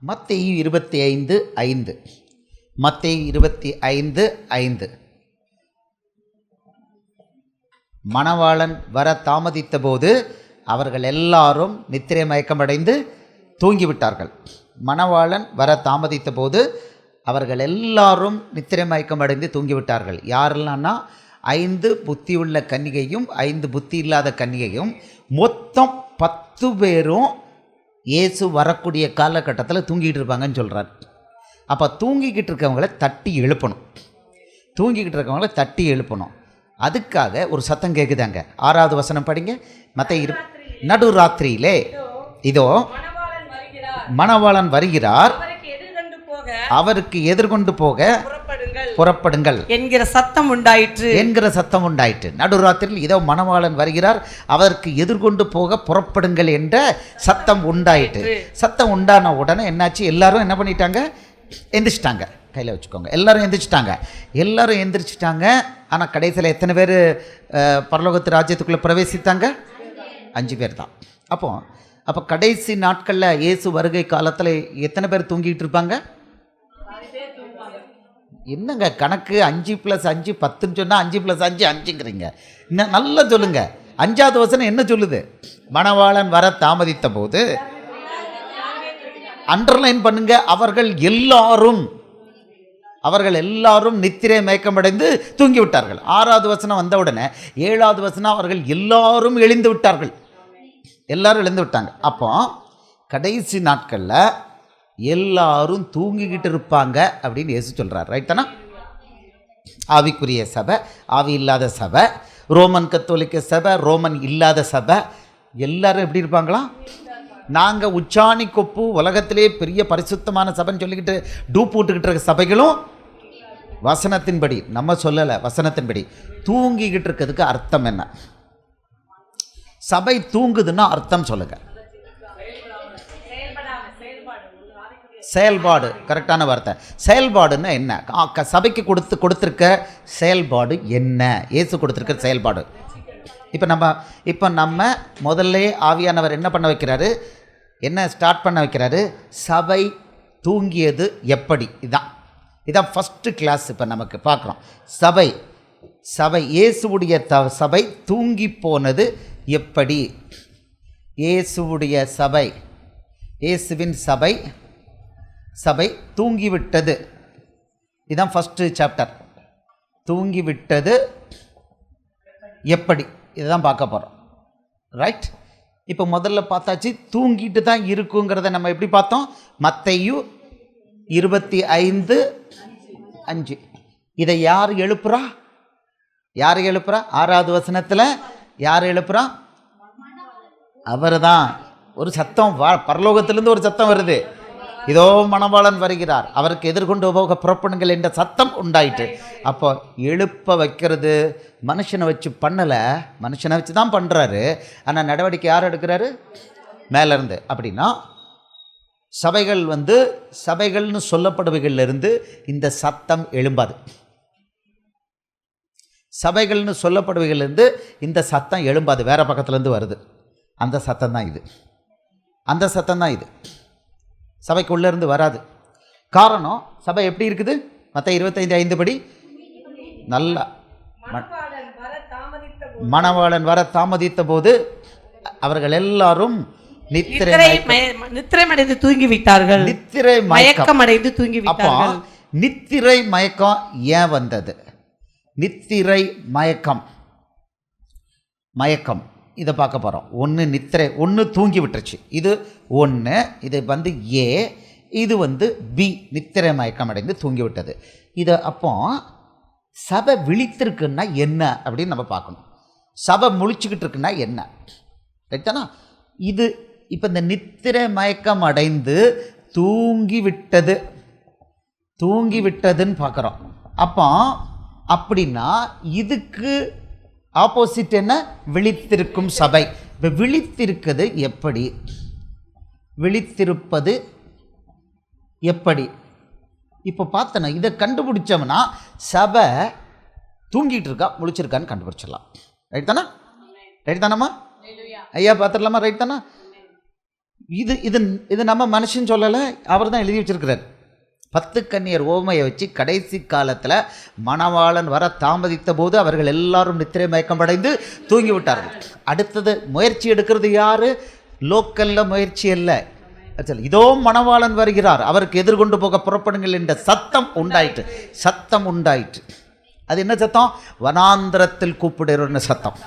மத்தேயு 25:5. மத்தேயு 25:5. மணவாளன் வர தாமதித்த போது அவர்கள் எல்லாரும் நித்திரை மயக்கமடைந்து தூங்கிவிட்டார்கள். மணவாளன் வர தாமதித்த போது அவர்கள் எல்லாரும் நித்திரை மயக்கமடைந்து தூங்கிவிட்டார்கள். யாரெல்லாம்னா 5 புத்தியுள்ள கன்னிகையும் 5 புத்தி இல்லாத கன்னிகையும், மொத்தம் 10 பேரும் இயேசு வரக்கூடிய காலகட்டத்தில் தூங்கிட்டு இருப்பாங்கன்னு சொல்கிறார். அப்போ தூங்கிக்கிட்டு இருக்கவங்கள தட்டி எழுப்பணும். தூங்கிக்கிட்டு இருக்கவங்கள தட்டி எழுப்பணும். அதுக்காக ஒரு சத்தம் கேட்குதாங்க. 6வது வசனம் படிங்க. மத்தேயு நடுராத்திரியிலே இதோ மணவாளன் வருகிறார், அவருக்கு எதிர்கொண்டு போக புறப்படுங்கள் என்கிற சத்தம் உண்டாயிற்று. நடுராத்திரியில் இதோ மணவாளன் வருகிறார், அவருக்கு எதிர்கொண்டு போக புறப்படுங்கள் என்ற சத்தம் உண்டாயிற்று. சத்தம் உண்டான உடனே என்னாச்சு? எல்லாரும் என்ன பண்ணிட்டாங்க? எந்திரிச்சிட்டாங்க. கையில் வச்சுக்கோங்க. எல்லாரும் எந்திரிச்சிட்டாங்க. ஆனால் கடைசியில் எத்தனை பேர் பரலோகத்து ராஜ்யத்துக்குள்ளே பிரவேசித்தாங்க? 5 பேர் தான். அப்போ கடைசி நாட்களில் இயேசு வருகை காலத்தில் எத்தனை பேர் தூங்கிட்டு இருப்பாங்க? என்னங்க கணக்கு? 5 + 5 10ன்னு சொன்னால் 5 + 5 5ங்கிறீங்க. இன்னும் நல்லா சொல்லுங்க. 5வது வசனம் என்ன சொல்லுது? மணவாளன் வர தாமதித்த போது, அண்டர்லைன் பண்ணுங்க, அவர்கள் எல்லாரும் நித்திரை மயக்கமடைந்து தூங்கிவிட்டார்கள். 6வது வசனம் வந்த உடனே 7வது வசனம் அவர்கள் எல்லாரும் எழுந்து விட்டார்கள். எல்லாரும் எழுந்து விட்டாங்க. அப்போ கடைசி நாட்களில் எல்லாரும் தூங்கிக்கிட்டு இருப்பாங்க அப்படின்னு இயேசு சொல்கிறார். ரைட் தானே? ஆவிக்குரிய சபை, ஆவி இல்லாத சபை, ரோமன் கத்தோலிக்க சபை, ரோமன் இல்லாத சபை, எல்லாரும் எப்படி இருப்பாங்களாம்? நாங்கள் உச்சாணி கொப்பு உலகத்திலே பெரிய பரிசுத்தமான சபைன்னு சொல்லிக்கிட்டு டூப் போட்டுக்கிட்டு இருக்க சபைகளும் வசனத்தின்படி, நம்ம சொல்லலை, வசனத்தின்படி தூங்கிக்கிட்டு இருக்கிறதுக்கு அர்த்தம் என்ன? சபை தூங்குதுன்னா அர்த்தம் சொல்லுங்க. செயல்பாடு கரெக்டான வார்த்தை. செயல்பாடுன்னா என்ன? சபைக்கு கொடுத்துருக்க செயல்பாடு என்ன? இயேசு கொடுத்துருக்க செயல்பாடு. இப்போ நம்ம முதல்ல ஆவியானவர் என்ன பண்ண வைக்கிறாரு? என்ன ஸ்டார்ட் பண்ண வைக்கிறாரு? சபை தூங்கியது எப்படி? இதான் ஃபஸ்ட்டு கிளாஸ். இப்போ நமக்கு பார்க்குறோம். சபை இயேசுவுடைய சபை தூங்கி போனது எப்படி? இயேசுவின் சபை தூங்கிவிட்டது. இதுதான் ஃபஸ்ட்டு சாப்டர். தூங்கிவிட்டது எப்படி? இதுதான் பார்க்க போகிறோம். ரைட்? இப்போ முதல்ல பார்த்தாச்சு, தூங்கிட்டு தான் இருக்குங்கிறத நம்ம எப்படி பார்த்தோம்? மத்தேயு 25:5. இதை யார் எழுப்புறா? 6வது வசனத்தில் யார் எழுப்புறா? அவர் தான். ஒரு சத்தம் பரலோகத்திலிருந்து ஒரு சத்தம் வருது. இதோ மணவாளன் வருகிறார், அவருக்கு எதிர்கொண்டு போக புறப்படுங்கள் என்ற சத்தம் உண்டாயிட்டு. அப்போ எழுப்ப வைக்கிறது மனுஷனை வச்சு பண்ணலை, மனுஷனை வச்சு தான் பண்ணுறாரு. ஆனால் நடவடிக்கை யார் எடுக்கிறாரு? மேலேருந்து. அப்படின்னா சபைகள்னு சொல்லப்படுவைகளிலிருந்து இந்த சத்தம் எழும்பாது. சபைகள்னு சொல்லப்படுவைகளிலிருந்து இந்த சத்தம் எழும்பாது. வேற பக்கத்துலேருந்து வருது. அந்த சத்தம் தான் இது. சபைக்குள்ளேருந்து வராது. காரணம், சபை எப்படி இருக்குது? மத்தேயு 25:5 படி நல்லா மணவாளன் வர தாமதித்த போது அவர்கள் எல்லாரும் நித்திரைமடைந்து தூங்கிவிட்டார்கள். நித்திரை மயக்கம் ஏன் வந்தது? நித்திரை மயக்கம் இதை பார்க்க போகிறோம். ஒன்று தூங்கி விட்டுருச்சு. இது ஒன்று. இது இது பி, நித்திரை மயக்கம் அடைந்து தூங்கி விட்டது. இதை அப்போ சபை விழித்திருக்குன்னா என்ன அப்படின்னு நம்ம பார்க்கணும். சபை முழிச்சுக்கிட்டு இருக்குன்னா என்ன? ரைட்டானா? இது இப்போ இந்த நித்திரை மயக்கம் அடைந்து தூங்கி விட்டதுன்னு பார்க்குறோம். அப்போ அப்படின்னா இதுக்கு ஆப்போசிட் என்ன? விழித்திருக்கும் சபை. இப்போ விழித்திருப்பது எப்படி? இப்போ பார்த்தோன்னா இதை கண்டுபிடிச்சோம்னா சபை தூங்கிட்டு இருக்கா முழிச்சிருக்கான்னு கண்டுபிடிச்சிடலாம். ரைட் தானே? ரைட் தானம்மா? ஐயா பார்த்துடலாமா? ரைட் தானே? இது இது இது நம்ம மனுஷன் சொல்லலை, அவர் தான் எழுதி வச்சிருக்கிறார். 10 கன்னியர் ஓமையை வச்சு கடைசி காலத்தில் மணவாளன் வர தாமதித்த போது அவர்கள் எல்லாரும் நித்திரை மயக்கமடைந்து தூங்கி விட்டார்கள். அடுத்தது முயற்சி எடுக்கிறது யாரு? லோக்கலில் முயற்சி இல்லை. இதோ மணவாளன் வருகிறார், அவருக்கு எதிர்கொண்டு போக புறப்படுங்கள் என்ற சத்தம் உண்டாயிற்று. சத்தம் உண்டாயிற்று. அது என்ன சத்தம்? வனாந்தரத்தில் கூப்பிடுற சத்தம்.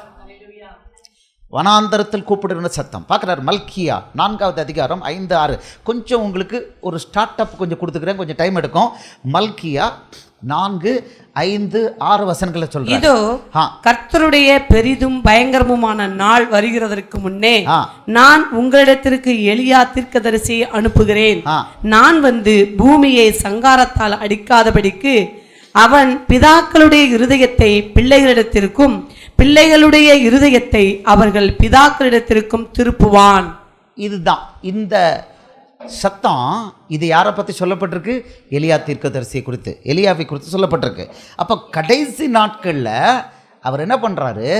வனாந்தரத்தில் கூப்பிடுற சத்தம். பார்க்குறாரு மல்கியா 4வது அதிகாரம் 5, 6. கொஞ்சம் உங்களுக்கு ஒரு ஸ்டார்ட் அப் கொஞ்சம் கொடுத்துக்கிறேன், கொஞ்சம் டைம் எடுக்கும். மல்கியா 4, 5, 6 வசனங்களை சொல்றேன். இதோ கர்த்தருடைய பெரிதும் பயங்கரமுமான நாள் வருகிறதற்கு முன்னே நான் உங்களிடத்திற்கு எலியா தீர்க்கதரிசியை அனுப்புகிறேன். நான் வந்து பூமியை சங்காரத்தால் அடிக்காதபடிக்கு அவன் பிதாக்களுடைய இருதயத்தை பிள்ளைகளிடத்திற்கும் பிள்ளைகளுடைய இருதயத்தை அவர்கள் பிதாக்களிடத்திற்கும் திருப்புவான். இதுதான் இந்த சத்தம். இது யாரை பற்றி சொல்லப்பட்டிருக்கு? எலியா தீர்க்கதரிசியை குறித்து, எலியாவை குறித்து சொல்லப்பட்டிருக்கு. அப்போ கடைசி நாட்களில் அவர் என்ன பண்ணுறாரு?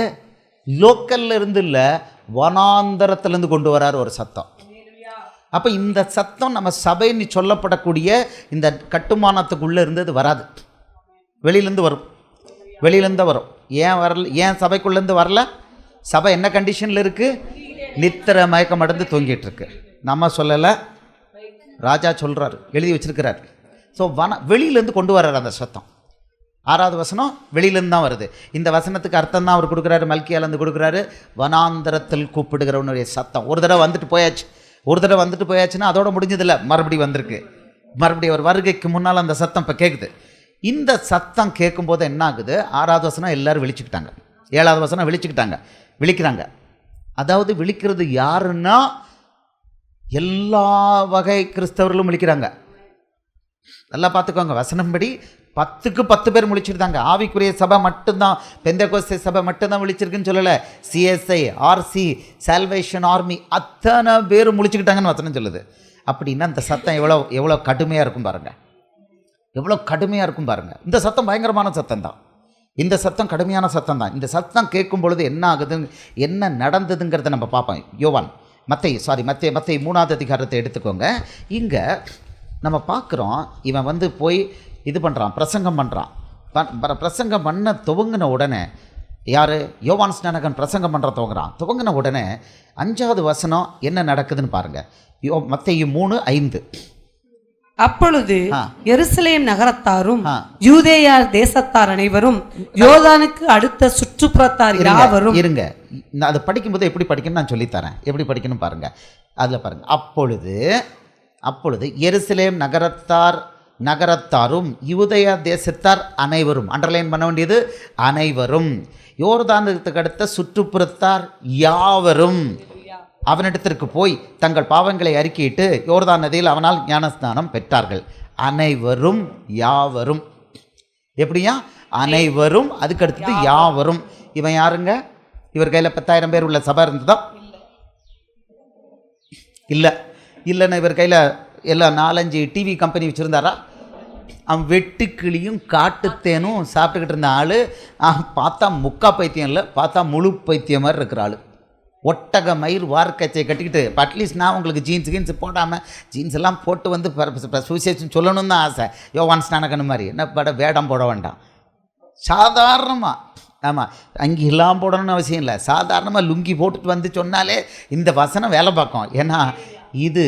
லோக்கல்ல இருந்து இல்லை, வனாந்தரத்திலேருந்து கொண்டு வராரு ஒரு சத்தம். அப்போ இந்த சத்தம் நம்ம சபைன்னு சொல்லப்படக்கூடிய இந்த கட்டுமானத்துக்குள்ளே இருந்தது வராது, வெளியிலேருந்து வரும். வெளியிலேருந்து வரும். ஏன் வரல? ஏன் சபைக்குள்ளேருந்து வரல? சபை என்ன கண்டிஷனில் இருக்குது? நித்திரை மயக்கம் அடைந்து தூங்கிட்டு இருக்கு. நம்ம சொல்லலை, ராஜா சொல்கிறார், எழுதி வச்சிருக்கிறார். ஸோ வெளியிலேருந்து கொண்டு வர்றார் அந்த சத்தம். 6வது வசனம் வெளியிலேருந்து தான் வருது. இந்த வசனத்துக்கு அர்த்தம் தான் அவர் கொடுக்குறாரு, மல்கியாலேருந்து கொடுக்குறாரு. வனாந்தரத்தில் கூப்பிடுகிறவனுடைய சத்தம். ஒரு தடவை வந்துட்டு போயாச்சு. ஒரு தடவை வந்துட்டு போயாச்சுன்னா அதோட முடிஞ்சதில்லை, மறுபடியும் வந்திருக்கு. மறுபடியும் ஒரு வருகைக்கு முன்னால் அந்த சத்தம் இப்போ கேட்குது. இந்த சத்தம் கேட்கும்போது என்ன ஆகுது? 6வது வசனம் எல்லாரும் விழிச்சுக்கிட்டாங்க, 7வது வசனம் விழிக்கிறாங்க. அதாவது விழிக்கிறது யாருன்னா எல்லா வகை கிறிஸ்தவர்களும் விழிக்கிறாங்க. நல்லா பார்த்துக்கோங்க. வசனம்படி 10க்கு 10 பேர் முழிச்சிருந்தாங்க. ஆவிக்குரிய சபை மட்டும்தான், பெந்தெகோஸ்தே சபை மட்டும்தான் விழிச்சிருக்குன்னு சொல்லலை. CSI, RC, சால்வேஷன் ஆர்மி அத்தனை பேர் முழிச்சுக்கிட்டாங்கன்னு வசனம் சொல்லுது. அப்படின்னா அந்த சத்தம் எவ்வளோ கடுமையாக இருக்கும் பாருங்கள், எவ்வளோ கடுமையாக இருக்கும் பாருங்கள். இந்த சத்தம் பயங்கரமான சத்தம் தான். இந்த சத்தம் கடுமையான சத்தம் தான். இந்த சத்தம் கேட்கும் பொழுது என்ன ஆகுது, என்ன நடந்ததுங்கிறத நம்ம பார்ப்போம். யோவான் மத்தேயு 3வது அதிகாரத்தை எடுத்துக்கோங்க. இங்கே நம்ம பார்க்குறோம், இவன் வந்து போய் இது பண்ணுறான், பிரசங்கம் பண்ணுறான். பிரசங்கம் பண்ண துவங்கின உடனே யார்? யோவான் ஸ்நானகன் பிரசங்கம் பண்ணுற துவங்கின உடனே 5வது வசனம் என்ன நடக்குதுன்னு பாருங்கள். மத்தேயு 3:5. அப்பொழுது எருசலேம் நகரத்தாரும் யூதேயா தேசத்தார் அனைவரும் யோர்தானுக்கு அடுத்த சுற்றுப்புறத்தார் யாவரும். இருங்க, நான் அதை படிக்கும்போது எப்படி படிக்கணும் நான் சொல்லித்தரேன். எப்படி படிக்கணும் பாருங்க. அதில் பாருங்க. அப்பொழுது எருசலேம் நகரத்தாரும் யூதேயா தேசத்தார் அனைவரும், அண்டர்லைன் பண்ண வேண்டியது அனைவரும், யோர்தானுக்கு அடுத்த சுற்றுப்புறத்தார் யாவரும் அவனிடத்திற்கு போய் தங்கள் பாவங்களை அறிக்கையிட்டு யோர்தான் நதியில் அவனால் ஞானஸ்நானம் பெற்றார்கள். அனைவரும் யாவரும். எப்படியா? அனைவரும், அதுக்கு அடுத்தது யாவரும். இவன் யாருங்க? இவர் கையில் 10,000 பேர் உள்ள சபை இருந்ததா? இல்லைன்னா இவர் கையில் எல்லாம் 4-5 டிவி கம்பெனி வச்சுருந்தாரா? அவன் வெட்டுக்கிளியும் காட்டுத்தேனும் சாப்பிட்டுக்கிட்டு இருந்த ஆள் பார்த்தா முக்கா பைத்தியம் இல்லை, பார்த்தா முழு பைத்தியம் மாதிரி இருக்கிற ஆள். ஒட்டக மயிர் வார்க்கச்சை கட்டிக்கிட்டு, அட்லீஸ்ட் நான் உங்களுக்கு ஜீன்ஸ் போடாமல், ஜீன்ஸ் எல்லாம் போட்டு வந்து சுவிசேஷம் சொல்லணும்னு தான் ஆசை. யோவான் ஸ்நானகன் மாதிரி என்ன வேடம் போட வேண்டாம். சாதாரணமாக, ஆமாம், அங்கே எல்லாம் போடணும்னு அவசியம் இல்லை. சாதாரணமாக லுங்கி போட்டுட்டு வந்து சொன்னாலே இந்த வசனம் வேலை பார்க்கும். ஏன்னா இது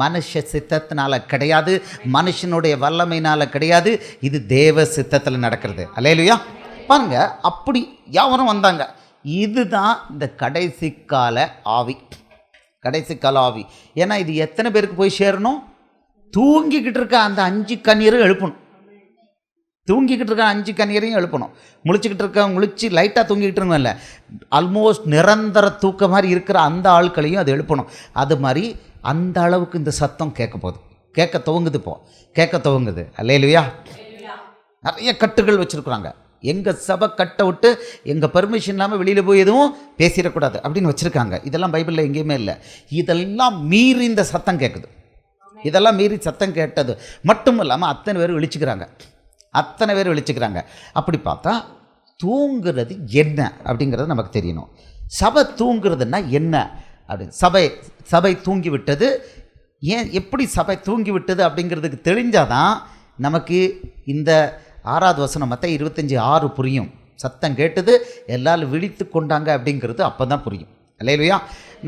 மனுஷ சித்தத்தினால கிடையாது, மனுஷனுடைய வல்லமையினால் கிடையாது, இது தேவ சித்தத்தில் நடக்கிறது. அல்லேலூயா. பாருங்க, அப்படி யாவரும் வந்தாங்க. இதுதான் இந்த கடைசி கால ஆவி. ஏன்னா இது எத்தனை பேருக்கு போய் சேரணும்? தூங்கிக்கிட்டு இருக்க அந்த 5 கன்னியரும் எழுப்பணும். தூங்கிக்கிட்டு இருக்க 5 கன்னியரையும் எழுப்பணும். முழிச்சு லைட்டாக தூங்கிக்கிட்டு இருக்கோம் இல்லை, ஆல்மோஸ்ட் நிரந்தர தூக்க மாதிரி இருக்கிற அந்த ஆட்களையும் அது எழுப்பணும். அது மாதிரி அந்த அளவுக்கு இந்த சத்தம் கேட்க துவங்குது. அல்லேலூயா. நிறைய கட்டுகள் வச்சுருக்குறாங்க. எங்கள் சபை கட்டை விட்டு எங்கள் பெர்மிஷன் இல்லாமல் வெளியில் போய் எதுவும் பேசிடக்கூடாது அப்படின்னு வச்சுருக்காங்க. இதெல்லாம் பைபிளில் எங்கேயுமே இல்லை. இதெல்லாம் மீறி இந்த சத்தம் கேட்குது. இதெல்லாம் மீறி சத்தம் கேட்டது மட்டும் இல்லாமல் அத்தனை பேர் விழிச்சுக்கிறாங்க. அப்படி பார்த்தா தூங்குறது என்ன அப்படிங்கிறது நமக்கு தெரியணும். சபை தூங்குறதுன்னா என்ன அப்படின்னு. சபை தூங்கி விட்டது. ஏன் எப்படி சபை தூங்கி விட்டது அப்படிங்கிறதுக்கு தெரிஞ்சாதான் நமக்கு இந்த 6வது வசனம் மத்தேயு 25:6 புரியும். சத்தம் கேட்டது, எல்லாரும் விழித்து கொண்டாங்க அப்படிங்கிறது அப்போ தான் புரியும். அல்லேலூயா.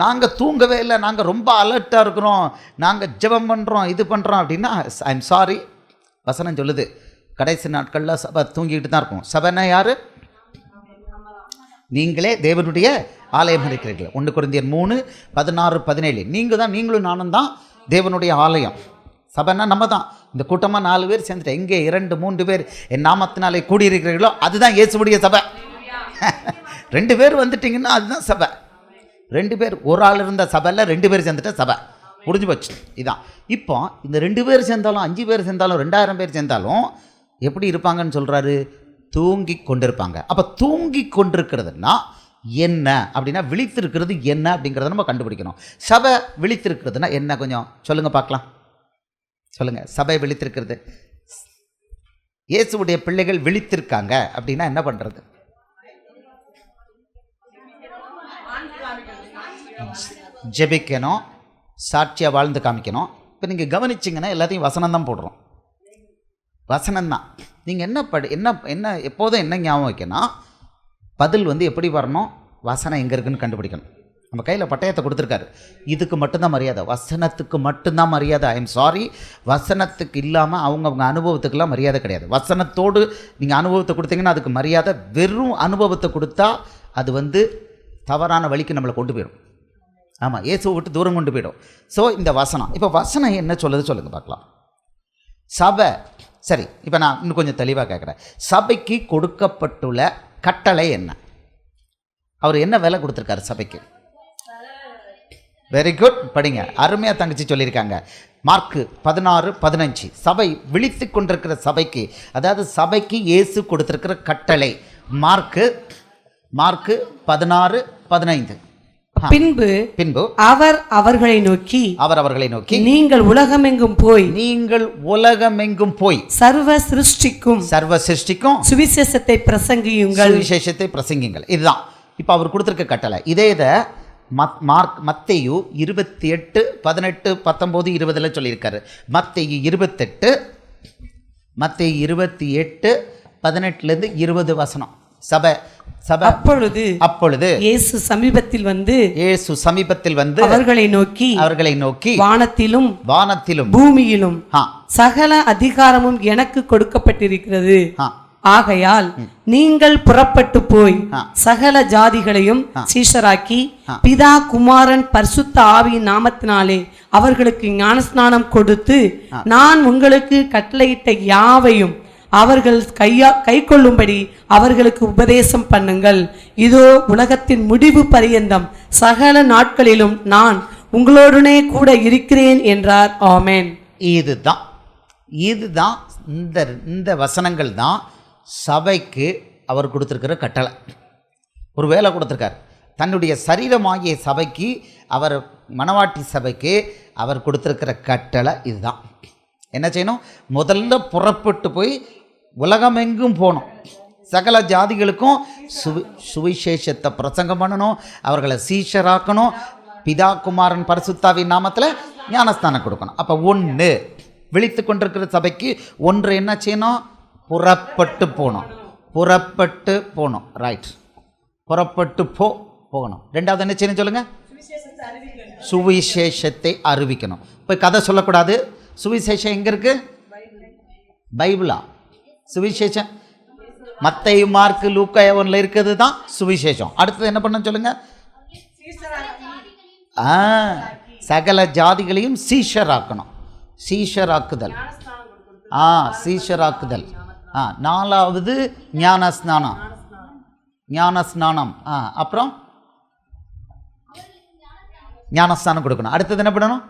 நாங்கள் தூங்கவே இல்லை, நாங்கள் ரொம்ப அலர்ட்டாக இருக்கிறோம், நாங்கள் ஜெபம் பண்ணுறோம், இது பண்ணுறோம் அப்படின்னா ஐ எம் சாரி. வசனம் சொல்லுது கடைசி நாட்களில் சபை தூங்கிக்கிட்டு தான் இருக்கும். சபைனா யார்? நீங்களே தேவனுடைய ஆலயம் இருக்கிறீர்கள். 1 கொரிந்தியர் 3:16-17. நீங்களும் நானும் தான் தேவனுடைய ஆலயம். சபைனா நம்ம தான். இந்த கூட்டமாக 4 பேர் சேர்ந்துட்டேன், எங்கே 2-3 பேர் என் நாமத்தினாலே கூடியிருக்கிறீர்களோ அதுதான் இயேசுவுடைய சபை. 2 பேர் வந்துட்டிங்கன்னா அதுதான் சபை. 2 பேர், ஒரு ஆள் இருந்த சபையில் 2 பேர் சேர்ந்துட்ட சபை முடிஞ்சு போச்சு. இதான். இப்போ இந்த 2 பேர் சேர்ந்தாலும் 5 பேர் சேர்ந்தாலும் 2000 பேர் சேர்ந்தாலும் எப்படி இருப்பாங்கன்னு சொல்கிறாரு? தூங்கி கொண்டிருப்பாங்க. அப்போ தூங்கி கொண்டிருக்கிறதுனா என்ன அப்படின்னா, விழித்திருக்கிறது என்ன அப்படிங்கிறத நம்ம கண்டுபிடிக்கணும். சபை விழித்திருக்கிறதுனா என்ன, கொஞ்சம் சொல்லுங்கள் பார்க்கலாம். சொல்லுங்கள். சபை விழித்திருக்கிறது, இயேசுவுடைய பிள்ளைகள் விழித்திருக்காங்க அப்படின்னா என்ன பண்ணுறது? ஜெபிக்கணும், சாட்சியாக வாழ்ந்து காமிக்கணும். இப்போ நீங்கள் கவனிச்சிங்கன்னா எல்லாத்தையும் வசனம் தான் போடுறோம். வசனம் தான். நீங்கள் என்ன எப்போதும் என்ன ஞாபகம் வைக்கணும், பதில் எப்படி வரணும், வசனம் எங்கே இருக்குன்னு கண்டுபிடிக்கணும். நம்ம கையில் பட்டயத்தை கொடுத்துருக்காரு, இதுக்கு மட்டும்தான் மரியாதை, வசனத்துக்கு மட்டும்தான் மரியாதை. ஐ எம் சாரி, வசனத்துக்கு இல்லாமல் அவங்க அனுபவத்துக்கெல்லாம் மரியாதை கிடையாது. வசனத்தோடு நீங்கள் அனுபவத்தை கொடுத்தீங்கன்னா அதுக்கு மரியாதை. வெறும் அனுபவத்தை கொடுத்தா அது தவறான வழிக்கு நம்மளை கொண்டு போயிடும். ஆமாம், இயேசுவை விட்டு தூரம் கொண்டு போயிடும். ஸோ இந்த வசனம், இப்போ வசனம் என்ன சொல்லுது சொல்லுங்கள் பார்க்கலாம். சபை, சரி, இப்போ நான் இன்னும் கொஞ்சம் தெளிவாக கேட்குறேன். சபைக்கு கொடுக்கப்பட்டுள்ள கட்டளை என்ன? அவர் என்ன வேலை கொடுத்துருக்காரு சபைக்கு? வெரி குட், படிங்க. அருமையாக தங்கச்சி சொல்லியிருக்காங்க. மார்க்கு 16:15. சபை விழித்து கொண்டிருக்கிற சபைக்கு, அதாவது சபைக்கு இயேசு கொடுத்திருக்கிற கட்டளை. மார்க்கு 16:15. பின்பு அவர் அவர்களை நோக்கி நீங்கள் உலகமெங்கும் போய் சர்வ சிருஷ்டிக்கும் சுவிசேஷத்தை பிரசங்கியுங்கள். இதுதான் இப்போ அவர் கொடுத்திருக்க கட்டளை. இதே மத்தேயு 28:18-19-20 சொல்லியிருக்காரு. மத்தேயு 28:18-20 வசனம். சபை அப்பொழுது இயேசு சமீபத்தில் வந்து அவர்களை நோக்கி வானத்திலும் பூமியிலும் சகல அதிகாரமும் எனக்கு கொடுக்கப்பட்டிருக்கிறது. ஆகையால் நீங்கள் புறப்பட்டு போய் சகல ஜாதிகளையும் சீஷராக்கி பிதா குமாரன் பரிசுத்த ஆவியின் நாமத்தினாலே அவர்களுக்கு ஞானஸ்நானம் கொடுத்து நான் உங்களுக்கு கட்டளையிட்ட யாவையும் அவர்கள் கைக்கொள்ளும்படி அவர்களுக்கு உபதேசம் பண்ணுங்கள். இதோ உலகத்தின் முடிவு பரியந்தம் சகல நாட்களிலும் நான் உங்களோடனே கூட இருக்கிறேன் என்றார். ஆமென். இதுதான் இந்த வசனங்கள் தான் சபைக்கு அவர் கொடுத்திருக்கிற கட்டளை. ஒரு வேலை கொடுத்திருக்கார். தன்னுடைய சரீரமாகிய சபைக்கு, அவர் மணவாட்டி சபைக்கு அவர் கொடுத்திருக்கிற கட்டளை இதுதான். என்ன செய்யணும்? முதல்ல புறப்பட்டு போய் உலகமெங்கும் போகணும், சகல ஜாதிகளுக்கும் சுவிசேஷத்தை பிரசங்கம் பண்ணணும், அவர்களை சீஷராக்கணும், பிதா குமாரன் பரிசுத்தாவின் நாமத்தில் ஞானஸ்தானம் கொடுக்கணும். அப்போ ஒன்று, விழித்து கொண்டிருக்கிற சபைக்கு ஒன்று என்ன செய்யணும்? புறப்பட்டு போகணும். ரைட், புறப்பட்டு போகணும். ரெண்டாவது என்ன செய்யணும் சொல்லுங்க? சுவிசேஷத்தை அறிவிக்கணும். போய் கதை சொல்லக்கூடாது. சுவிசேஷம் எங்கே இருக்கு? பைபிளா? சுவிசேஷம் மத்தேயு, மார்க்கு, லூக்கா, யோவான்ல இருக்கிறது தான் சுவிசேஷம். அடுத்தது என்ன பண்ண சொல்லுங்க? சகல ஜாதிகளையும் சீஷராக்கணும். சீஷராக்குதல். நாலாவது ஞானஸ்நானம். அப்புறம் ஞானஸ்நானம் கொடுக்கணும். அடுத்தது என்ன பண்ணணும்?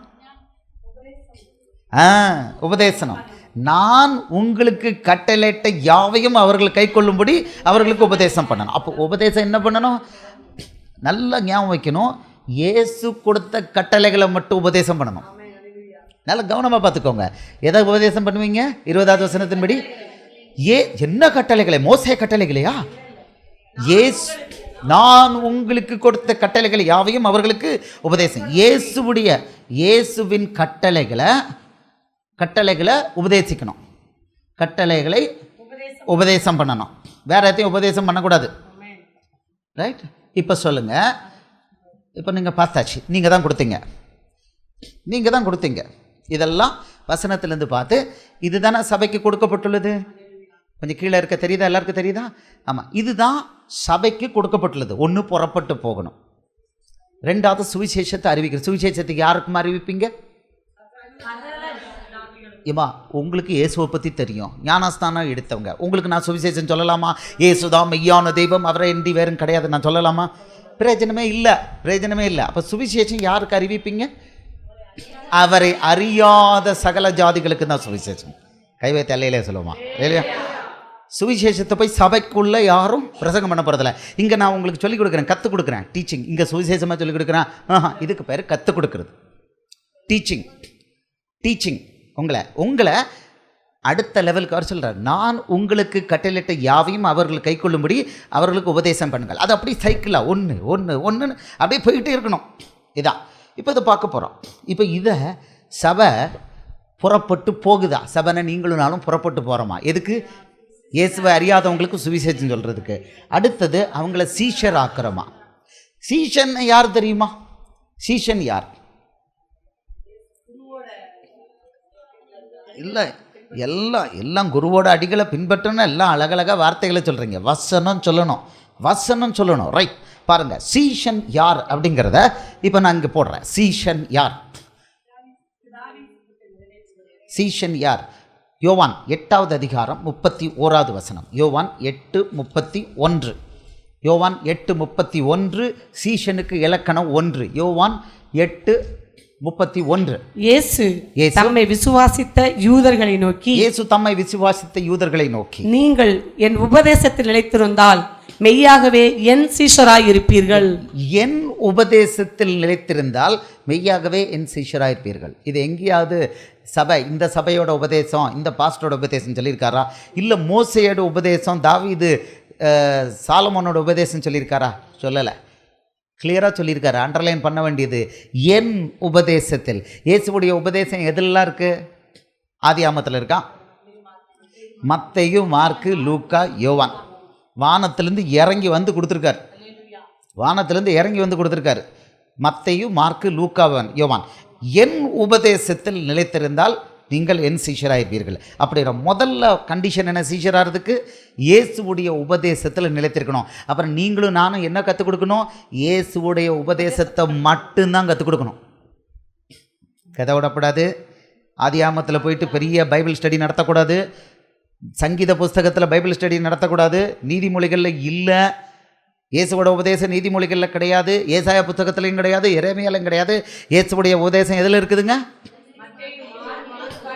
உபதேசனம். நான் உங்களுக்கு கட்டளையிட்ட யாவையும் அவர்கள் கை கொள்ளும்படி அவர்களுக்கு உபதேசம் பண்ணணும். அப்போ உபதேசம் என்ன பண்ணணும்? நல்லா ஞாபகம் வைக்கணும். இயேசு கொடுத்த கட்டளைகளை மட்டும் உபதேசம் பண்ணணும். நல்லா கவனமாக பார்த்துக்கோங்க. எதை உபதேசம் பண்ணுவீங்க? 20வது வசனத்தின்படி என்ன கட்டளைகளை? மோசே கட்டளைகளையா? நான் உங்களுக்கு கொடுத்த கட்டளைகள் யாவையும் அவர்களுக்கு உபதேசம். இயேசுவின் கட்டளைகளை உபதேசிக்கணும், கட்டளைகளை உபதேசம் பண்ணணும், வேற எதையும் உபதேசம் பண்ணக்கூடாது. ரைட்? இப்போ சொல்லுங்க, இப்போ நீங்கள் பார்த்தாச்சு, நீங்கள் தான் கொடுத்தீங்க இதெல்லாம் வசனத்திலேருந்து பார்த்து. இதுதானே சபைக்கு கொடுக்கப்பட்டுள்ளது. கொஞ்சம் கீழே இருக்க தெரியுதா? எல்லாருக்கும் தெரியுதா? ஆமாம், இதுதான் சபைக்கு கொடுக்கப்பட்டுள்ளது. ஒன்று, புறப்பட்டு போகணும். ரெண்டாவது, சுவிசேஷத்தை அறிவிக்கிற. சுவிசேஷத்துக்கு யாருக்கும் அறிவிப்பீங்க? ஏமா, உங்களுக்கு இயேசுவை பற்றி தெரியும், ஞானஸ்தானம் எடுத்தவங்க. உங்களுக்கு நான் சுவிசேஷம் சொல்லலாமா? இயேசுதான் மெய்யான தெய்வம், அவரை எந்தி வேறும் கிடையாது நான் சொல்லலாமா? பிரயோஜனமே இல்லை. அப்போ சுவிசேஷம் யாருக்கு அறிவிப்பீங்க? அவரை அறியாத சகல ஜாதிகளுக்கு தான் சுவிசேஷம். கைவைத்த எல்லையிலே சொல்லுவோமா? இல்லையா? சுவிசேஷத்தை போய் சபைக்குள்ள யாரும் பிரசங்கம் பண்ண போகிறதில்ல. இங்கே நான் உங்களுக்கு சொல்லிக் கொடுக்குறேன், கற்றுக் கொடுக்குறேன், டீச்சிங். இங்கே சுவிசேஷமாக சொல்லிக் கொடுக்குறேன். இதுக்கு பேர் கற்றுக் கொடுக்குறது, டீச்சிங். உங்களை அடுத்த லெவலுக்கு அவர் சொல்கிறார். நான் உங்களுக்கு கட்டளையிட்ட யாவையும் அவர்கள் கை கொள்ளும்படி அவர்களுக்கு உபதேசம் பண்ணுங்கள். அது அப்படி சைக்கிளாக ஒன்று அப்படியே போய்கிட்டே இருக்கணும். இதான் இப்போ இதை பார்க்க போகிறோம். இப்போ இதை சபை புறப்பட்டு போகுதா? சபைனை நீங்களும் நானும் புறப்பட்டு போகிறோமா? எதுக்கு? இயேசுவை அறியாதவங்களுக்கு சுவிசேஷம் சொல்கிறதுக்கு. அடுத்தது, அவங்கள சீஷர் ஆக்குறோமா? சீஷன் யார் தெரியுமா? சீஷன் யார்? இல்லை, எல்லாம் குருவோட அடிகளை பின்பற்றணும். எல்லாம் அழகழகாக வார்த்தைகளை சொல்கிறீங்க. வசனம் சொல்லணும். ரைட், பாருங்கள், சீஷன் யார் அப்படிங்கிறத இப்போ நான் இங்கே போடுறேன். சீஷன் யார்? யோவான் 8வது அதிகாரம் 31வது வசனம். யோவான் 8:31. யோவான் 8:31 சீஷனுக்கு இலக்கணம் 1. யோவான் 8:31. இயேசு தம்மை விசுவாசித்த யூதர்களை நோக்கி, நீங்கள் என் உபதேசத்தில் நிலைத்திருந்தால் மெய்யாகவே என் சீஷராய் இருப்பீர்கள். என் உபதேசத்தில் நிலைத்திருந்தால் மெய்யாகவே என் சீஷராய் இருப்பீர்கள். இது எங்கேயாவது இந்த சபையோட உபதேசம், இந்த பாஸ்டரோட உபதேசம் சொல்லியிருக்காரா? இல்லை மோசையோட உபதேசம், தாவீது சாலமோனோட உபதேசம் சொல்லியிருக்காரா? சொல்லலை. கிளியராக சொல்லியிருக்காரு. அண்டர்லைன் பண்ண வேண்டியது என் உபதேசத்தில். இயேசுவுடைய உபதேசம் எதெல்லாம் இருக்குது? ஆதியாமத்தில் இருக்கா? மத்தேயு, மார்க்கு, லூக்கா, யோவான். வானத்திலேருந்து இறங்கி வந்து கொடுத்துருக்காரு. மத்தேயு, மார்க்கு, லூக்கா, யோவான். என் உபதேசத்தில் நிலைத்திருந்தால் நீங்கள் என் சீஷராயிருப்பீர்கள். அப்படிங்கிற முதல்ல கண்டிஷன் என்ன? சீஷராகிறதுக்கு இயேசுவுடைய உபதேசத்தில் நிலைத்திருக்கணும். அப்புறம் நீங்களும் நானும் என்ன கற்றுக் கொடுக்கணும்? இயேசுவுடைய உபதேசத்தை மட்டும்தான் கற்றுக் கொடுக்கணும். கதை விடக்கூடாது. ஆதியாமத்தில் போயிட்டு பெரிய பைபிள் ஸ்டடி நடத்தக்கூடாது. சங்கீத புஸ்தகத்தில் பைபிள் ஸ்டடி நடத்தக்கூடாது. நீதிமொழிகளில் இல்லை. இயேசுவோட உபதேசம் நீதிமொழிகளில் கிடையாது. ஏசாயா புத்தகத்திலையும் கிடையாது. எரேமியாலையும் கிடையாது. இயேசுவுடைய உபதேசம் எதில் இருக்குதுங்க?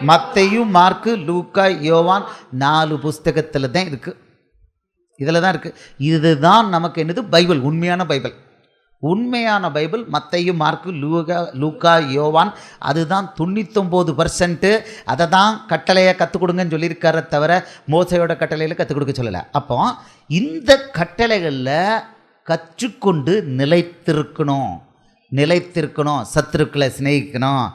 மத்தேயு, மார்க்கு, லூக்கா, யோவான் 4 புஸ்தகத்தில் தான் இருக்குது. இதில் தான் இருக்குது. இதுதான் நமக்கு என்னது? பைபிள். உண்மையான பைபிள் மத்தேயு, மார்க்கு, லூக்கா, யோவான். அதுதான் 99%. அதை தான் கட்டளையை கற்றுக் கொடுங்கன்னு சொல்லியிருக்கார தவிர மோசையோட கட்டளையில் கற்றுக் கொடுக்க சொல்லலை. அப்போ இந்த கட்டளைகளில் கற்றுக்கொண்டு நிலைத்திருக்கணும். சத்துருக்களை சிநேகிக்கணும்.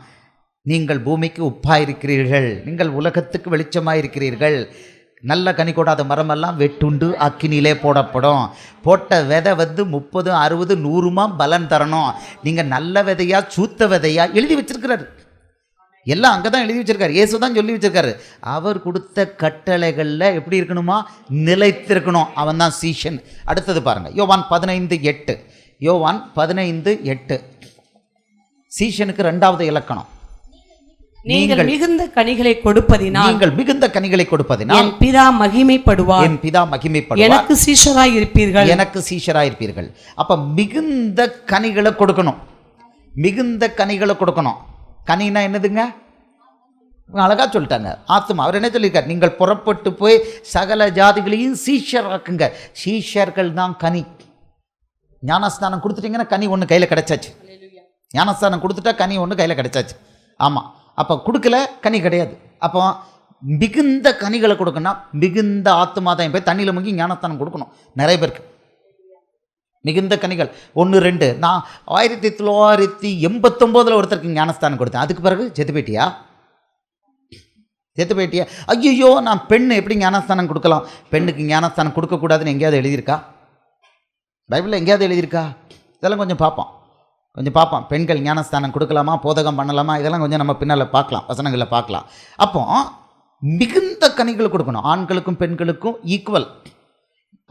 நீங்கள் பூமிக்கு உப்பாயிருக்கிறீர்கள், நீங்கள் உலகத்துக்கு வெளிச்சமாயிருக்கிறீர்கள். நல்ல கனி கொடாத மரமெல்லாம் வெட்டுண்டு அக்கினியிலே போடப்படும். போட்ட விதை 30, 60, 100 பலன் தரணும். நீங்கள் நல்ல விதையா சூத்த விதையா எழுதி வச்சிருக்கிறாரு. எல்லாம் அங்கே தான் எழுதி வச்சிருக்காரு. இயேசு தான் சொல்லி வச்சிருக்காரு. அவர் கொடுத்த கட்டளைகளில் எப்படி இருக்கணுமா? நிலைத்திருக்கணும். அவன் தான் சீஷன். அடுத்தது பாருங்கள், யோவான் 15:8. சீஷனுக்கு 2வது இலக்கணம். நீங்கள் மிகுந்த கனிகளை கொடுப்பதினால் என் பிதா மகிமைப்படுவார். எனக்கு சீஷராய் இருப்பீர்கள். அப்ப மிகுந்த கனிகளை கொடுக்கணும். கனினா என்னதுங்க? அழகா சொல்லிட்டாங்க. ஆத்துமா. அவர் என்ன சொல்லியிருக்கார்? நீங்கள் புறப்பட்டு போய் சகல ஜாதிகளையும் சீஷராக்குங்க. சீஷர்கள் தான் கனி. ஞானஸ்தானம் கொடுத்துட்டீங்கன்னா கனி ஒன்று கையில் கிடைச்சாச்சு. ஞானஸ்தானம் கொடுத்துட்டா கனி ஒன்று கையில் கிடைச்சாச்சு. ஆமாம். அப்போ கொடுக்கல, கனி கிடையாது. அப்போ மிகுந்த கனிகளை கொடுக்கணும். மிகுந்த ஆத்துமா தான் போய் தண்ணியில் முங்கி ஞானஸ்தானம் கொடுக்கணும். நிறைய பேருக்கு மிகுந்த கனிகள் 1 2. நான் 1989 ஒருத்தருக்கு ஞானஸ்தானம் கொடுத்தேன். அதுக்கு பிறகு செத்து போயிட்டியா? ஐயோ, நான் பெண் எப்படி ஞானஸ்தானம் கொடுக்கலாம்? பெண்ணுக்கு ஞானஸ்தானம் கொடுக்கக்கூடாதுன்னு எங்கேயாவது எழுதியிருக்கா? பைபிளில் எங்கேயாவது எழுதியிருக்கா? இதெல்லாம் கொஞ்சம் பார்ப்போம். பெண்கள் ஞானஸ்தானம் கொடுக்கலாமா, போதகம் பண்ணலாமா, இதெல்லாம் கொஞ்சம் நம்ம பின்னால் பார்க்கலாம், வசனங்களில் பார்க்கலாம். அப்போ மிகுந்த கனிகள் கொடுக்கணும். ஆண்களுக்கும் பெண்களுக்கும் ஈக்குவல்.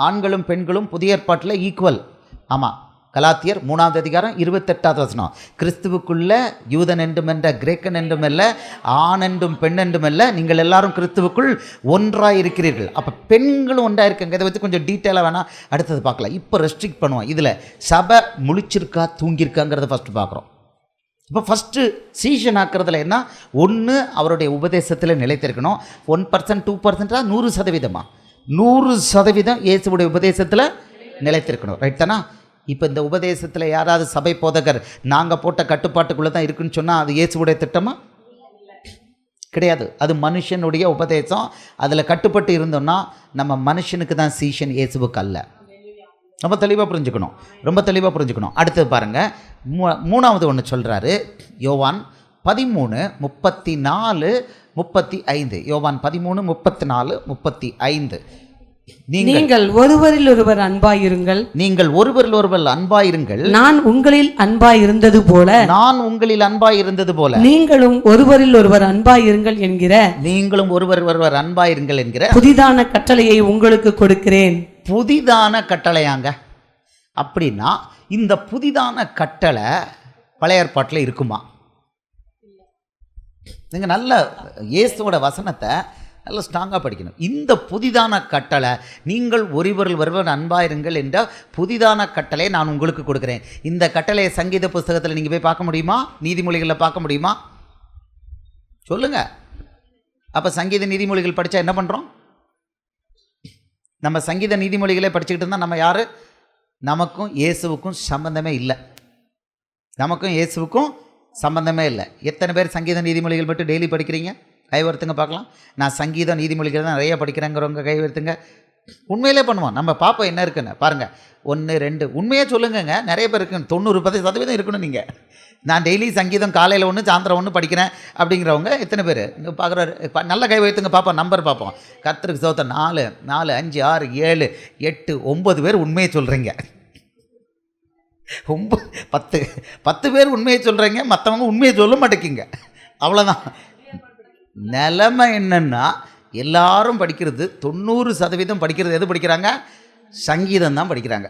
ஆண்களும் பெண்களும் புதிய ஏற்பாட்டில் ஈக்குவல். ஆமாம், கலாத்தியர் 3 அதிகாரம் 28வது வசனம். கிறிஸ்துவுக்குள்ள யூதன் என்றும் என்ற கிரேக்கன் என்றும் அல்ல, ஆண் என்றும் பெண் என்றும் அல்ல, நீங்கள் எல்லாரும் கிறிஸ்துவுக்குள் ஒன்றாக இருக்கிறீர்கள். அப்போ பெண்களும் ஒன்றாக இருக்குங்க. இதை வச்சு கொஞ்சம் டீட்டெயிலாக வேணால் அடுத்தது பார்க்கலாம். இப்போ ரெஸ்ட்ரிக்ட் பண்ணுவோம். இதில் சபை முழிச்சிருக்கா தூங்கியிருக்காங்கிறத ஃபஸ்ட்டு பார்க்குறோம். இப்போ ஃபஸ்ட்டு சீஷன் ஆக்கிறதுல என்ன? ஒன்று, அவருடைய உபதேசத்தில் நிலைத்திருக்கணும். 1% 2%, 100%. 100% இயேசுடைய உபதேசத்தில் நிலைத்திருக்கணும். ரைட் தானா? இப்போ இந்த உபதேசத்தில் யாராவது சபை போதகர் நாங்கள் போட்ட கட்டுப்பாட்டுக்குள்ளே தான் இருக்குன்னு சொன்னால் அது இயேசுடைய திட்டமா? கிடையாது. அது மனுஷனுடைய உபதேசம். அதில் கட்டுப்பட்டு இருந்தோம்னா நம்ம மனுஷனுக்கு தான் சீஷன், இயேசுவுக்கு அல்ல. ரொம்ப தெளிவாக புரிஞ்சுக்கணும். அடுத்தது பாருங்கள், 3வது ஒன்று சொல்கிறாரு. யோவான் 13:34, 35. யோவான் 13:34, 35. நீங்கள் ஒருவரில் ஒருவர் அன்பாயிருங்கள். நான் உங்களில் அன்பாயிருந்தது போல நீங்களும் ஒருவரில் ஒருவர் அன்பாயிருங்கள் என்கிற புதிதான கட்டளையை உங்களுக்கு கொடுக்கிறேன். புதிதான கட்டளையாங்க. அப்படின்னா இந்த புதிதான கட்டளை பழைய ஏற்பாட்டில் இருக்குமா? நீங்கள் நல்ல இயேசுவோட வசனத்தை நல்லா ஸ்ட்ராங்காக படிக்கணும். இந்த புதிதான கட்டளை, நீங்கள் ஒருவர் அன்பாயிருங்கள் என்ற புதிதான கட்டளை நான் உங்களுக்கு கொடுக்குறேன். இந்த கட்டளையை சங்கீத புஸ்தகத்தில் நீங்கள் போய் பார்க்க முடியுமா? நீதிமொழிகளில் பார்க்க முடியுமா? சொல்லுங்கள். அப்போ சங்கீத நீதிமொழிகள் படித்தா என்ன பண்ணுறோம்? நம்ம சங்கீத நீதிமொழிகளே படிச்சுக்கிட்டு இருந்தால் நம்ம யார்? நமக்கும் இயேசுவுக்கும் சம்பந்தமே இல்லை. எத்தனை பேர் சங்கீத நீதிமொழிகள் மட்டும் டெய்லி படிக்கிறீங்க? கை வருத்துங்க பார்க்கலாம். நான் சங்கீதம் நீதிமொழிகள் தான் நிறைய படிக்கிறேங்கிறவங்க கை வருத்துங்க. உண்மையிலே பண்ணுவோம். நம்ம பார்ப்போம் என்ன இருக்குன்னு. பாருங்கள், 1 2 உண்மையாக சொல்லுங்கங்க. நிறைய பேர் இருக்குன்னு 90% இருக்கணும். நீங்கள் நான் டெய்லி சங்கீதம் காலையில் 1 சாயந்தரம் 1 படிக்கிறேன் அப்படிங்கிறவங்க எத்தனை பேர் பார்க்குறாரு? நல்ல கை வைத்துங்க பார்ப்போம். நம்பர் பார்ப்போம். கர்த்தருக்கு ஸ்தோத்திரம். 4 4 5 6 7 8 9 பேர் உண்மையை சொல்கிறீங்க. 10 பேர் உண்மையை சொல்கிறீங்க, மற்றவங்க உண்மையை சொல்ல மாட்டேங்கிங்க. அவ்வளோதான். நிலைமை என்னன்னா, எல்லாரும் படிக்கிறது 90% படிக்கிறது எது படிக்கிறாங்க? சங்கீதம் தான் படிக்கிறாங்க.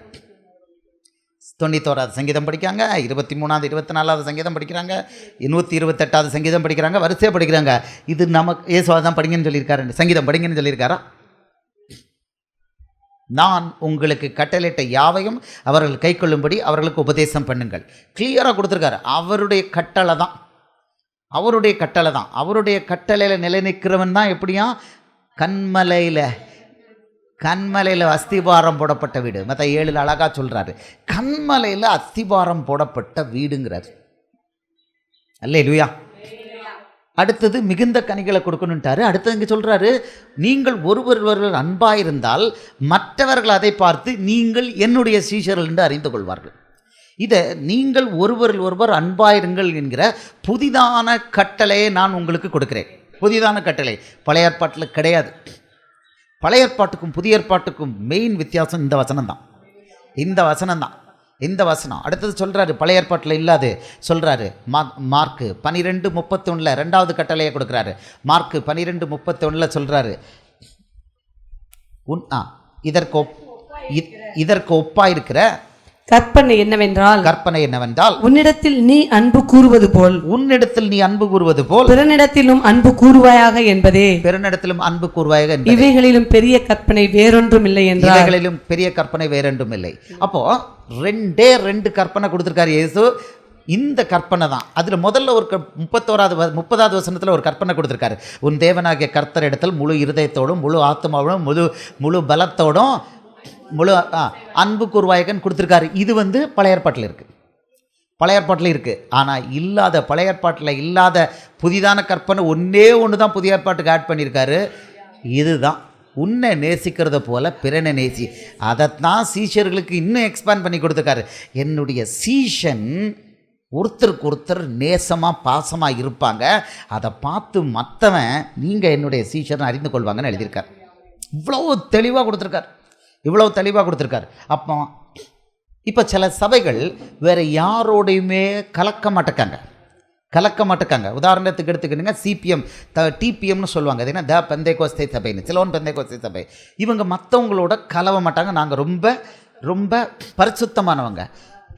91வது சங்கீதம் படிக்கிறாங்க, 23வது 24வது சங்கீதம் படிக்கிறாங்க, 128வது சங்கீதம் படிக்கிறாங்க, வரிசையாக படிக்கிறாங்க. இது நமக்கு இயேசுவா தான் படிங்கன்னு சொல்லியிருக்காரு, சங்கீதம் படிங்கன்னு சொல்லியிருக்காரா? நான் உங்களுக்கு கட்டளையிட்ட யாவையும் அவர்கள் கை கொள்ளும்படி அவர்களுக்கு உபதேசம் பண்ணுங்கள். கிளியராக கொடுத்துருக்காரு. அவருடைய கட்டளையில் நிலை நிற்கிறவன் தான் எப்படியா? கண்மலையில் அஸ்திபாரம் போடப்பட்ட வீடு. மற்ற 7 அழகாக சொல்கிறாரு. கண்மலையில் அஸ்திபாரம் போடப்பட்ட வீடுங்கிறார். அல்லேலூயா. அடுத்தது மிகுந்த கனிகளை கொடுக்கணுன்ட்டாரு. அடுத்தது இங்கே சொல்கிறாரு, நீங்கள் ஒருவர் அன்பாயிருந்தால் மற்றவர்கள் அதை பார்த்து நீங்கள் என்னுடைய சீஷர்கள் என்று அறிந்து கொள்வார்கள். இதை நீங்கள் ஒருவர் அன்பாயிருங்கள் என்கிற புதிதான கட்டளையை நான் உங்களுக்கு கொடுக்கிறேன். புதிதான கட்டளை பழைய ஏற்பாட்டில் கிடையாது. பழைய ஏற்பாட்டுக்கும் புதிய ஏற்பாட்டுக்கும் மெயின் வித்தியாசம் இந்த வசனம். அடுத்தது சொல்கிறாரு, பழைய ஏற்பாட்டில் இல்லாது சொல்கிறாரு. மார்க்கு 12:31 2வது கட்டளையை கொடுக்குறாரு. மார்க்கு 12:31 சொல்கிறாரு, இதற்கு ஒப்பாயிருக்கிற கற்பனை என்னவென்றால் உன்னிடத்தில் நீ அன்பு கூறுவது போல் பிறனிடத்திலும் அன்பு கூறுவாயாக என்பதே. இவைகளிலும் பெரிய கற்பனை வேறொன்றும் இல்லை. அப்போ 2 கற்பனை கொடுத்திருக்காரு இயேசு. இந்த கற்பனை தான். அதில் முதல்ல ஒரு 30வது வசனத்தில் ஒரு கற்பனை கொடுத்திருக்காரு. உன் தேவனாகிய கர்த்தர் இடத்தில் முழு இருதயத்தோடும் முழு ஆத்மாவோடும் முழு பலத்தோடும் முழு அன்பு கூர்வாயகன் கொடுத்துருக்காரு. இது பழைய ஏற்பாட்டில் இருக்குது. ஆனால் பழைய ஏற்பாட்டில் இல்லாத புதிதான கற்பனை ஒன்று தான் புதிய ஏற்பாட்டுக்கு ஆட் பண்ணியிருக்காரு. இதுதான் உன்னை நேசிக்கிறத போல பிறனை நேசி. அதைத்தான் சீஷர்களுக்கு இன்னும் எக்ஸ்பேண்ட் பண்ணி கொடுத்துருக்காரு. என்னுடைய சீஷன் ஒருத்தருக்கு ஒருத்தர் நேசமாக பாசமாக இருப்பாங்க, அதை பார்த்து மற்றவன் நீங்கள் என்னுடைய சீஷர்னு அறிந்து கொள்வாங்கன்னு எழுதியிருக்கார். இவ்வளோ தெளிவாக கொடுத்துருக்கார். அப்போ இப்போ சில சபைகள் வேறு யாரோடையுமே கலக்க மாட்டேக்காங்க. உதாரணத்துக்கு எடுத்துக்கிட்டுங்க, சிபிஎம் டிபிஎம்னு சொல்லுவாங்க. அது என்ன, த பெந்தைகோஸ்தே சபைன்னு, சிலோன் பெந்தைகோஸ்தே சபை. இவங்க மற்றவங்களோட கலவ மாட்டாங்க. நாங்கள் ரொம்ப ரொம்ப பரிசுத்தமானவங்க.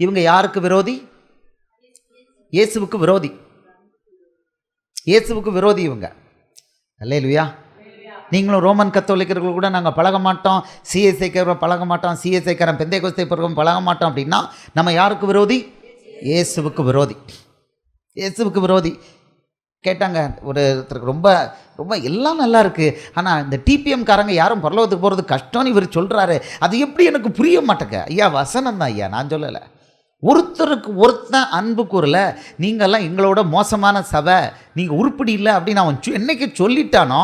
இவங்க யாருக்கு விரோதி? இயேசுவுக்கு விரோதி இவங்க. அல்லேலூயா. நீங்களும் ரோமன் கத்தோலிக்கர்கள் கூட நாங்கள் பழக மாட்டோம், சிஎஸ்ஐக்காரன் பழக மாட்டோம், சிஎஸ்ஐக்காரன் பெந்தைகோஸ்தே பழக மாட்டோம் அப்படின்னா நம்ம யாருக்கு விரோதி? இயேசுவுக்கு விரோதி. கேட்டாங்க ஒருத்தருக்கு, ரொம்ப ரொம்ப எல்லாம் நல்லா இருக்குது, ஆனால் இந்த டிபிஎம்காரங்க யாரும் பரலோகத்துக்கு போகிறது கஷ்டம்னு இவர் சொல்கிறாரு, அது எப்படி எனக்கு புரிய மாட்டேங்க. ஐயா, வசனம் தான் ஐயா, நான் சொல்லலை. ஒருத்தருக்கு ஒருத்தன் அன்பு கூறல, நீங்கள்லாம் எங்களோட மோசமான சபை, நீங்கள் உருப்படி இல்லை அப்படின்னு அவன் என்னைக்கு சொல்லிட்டானோ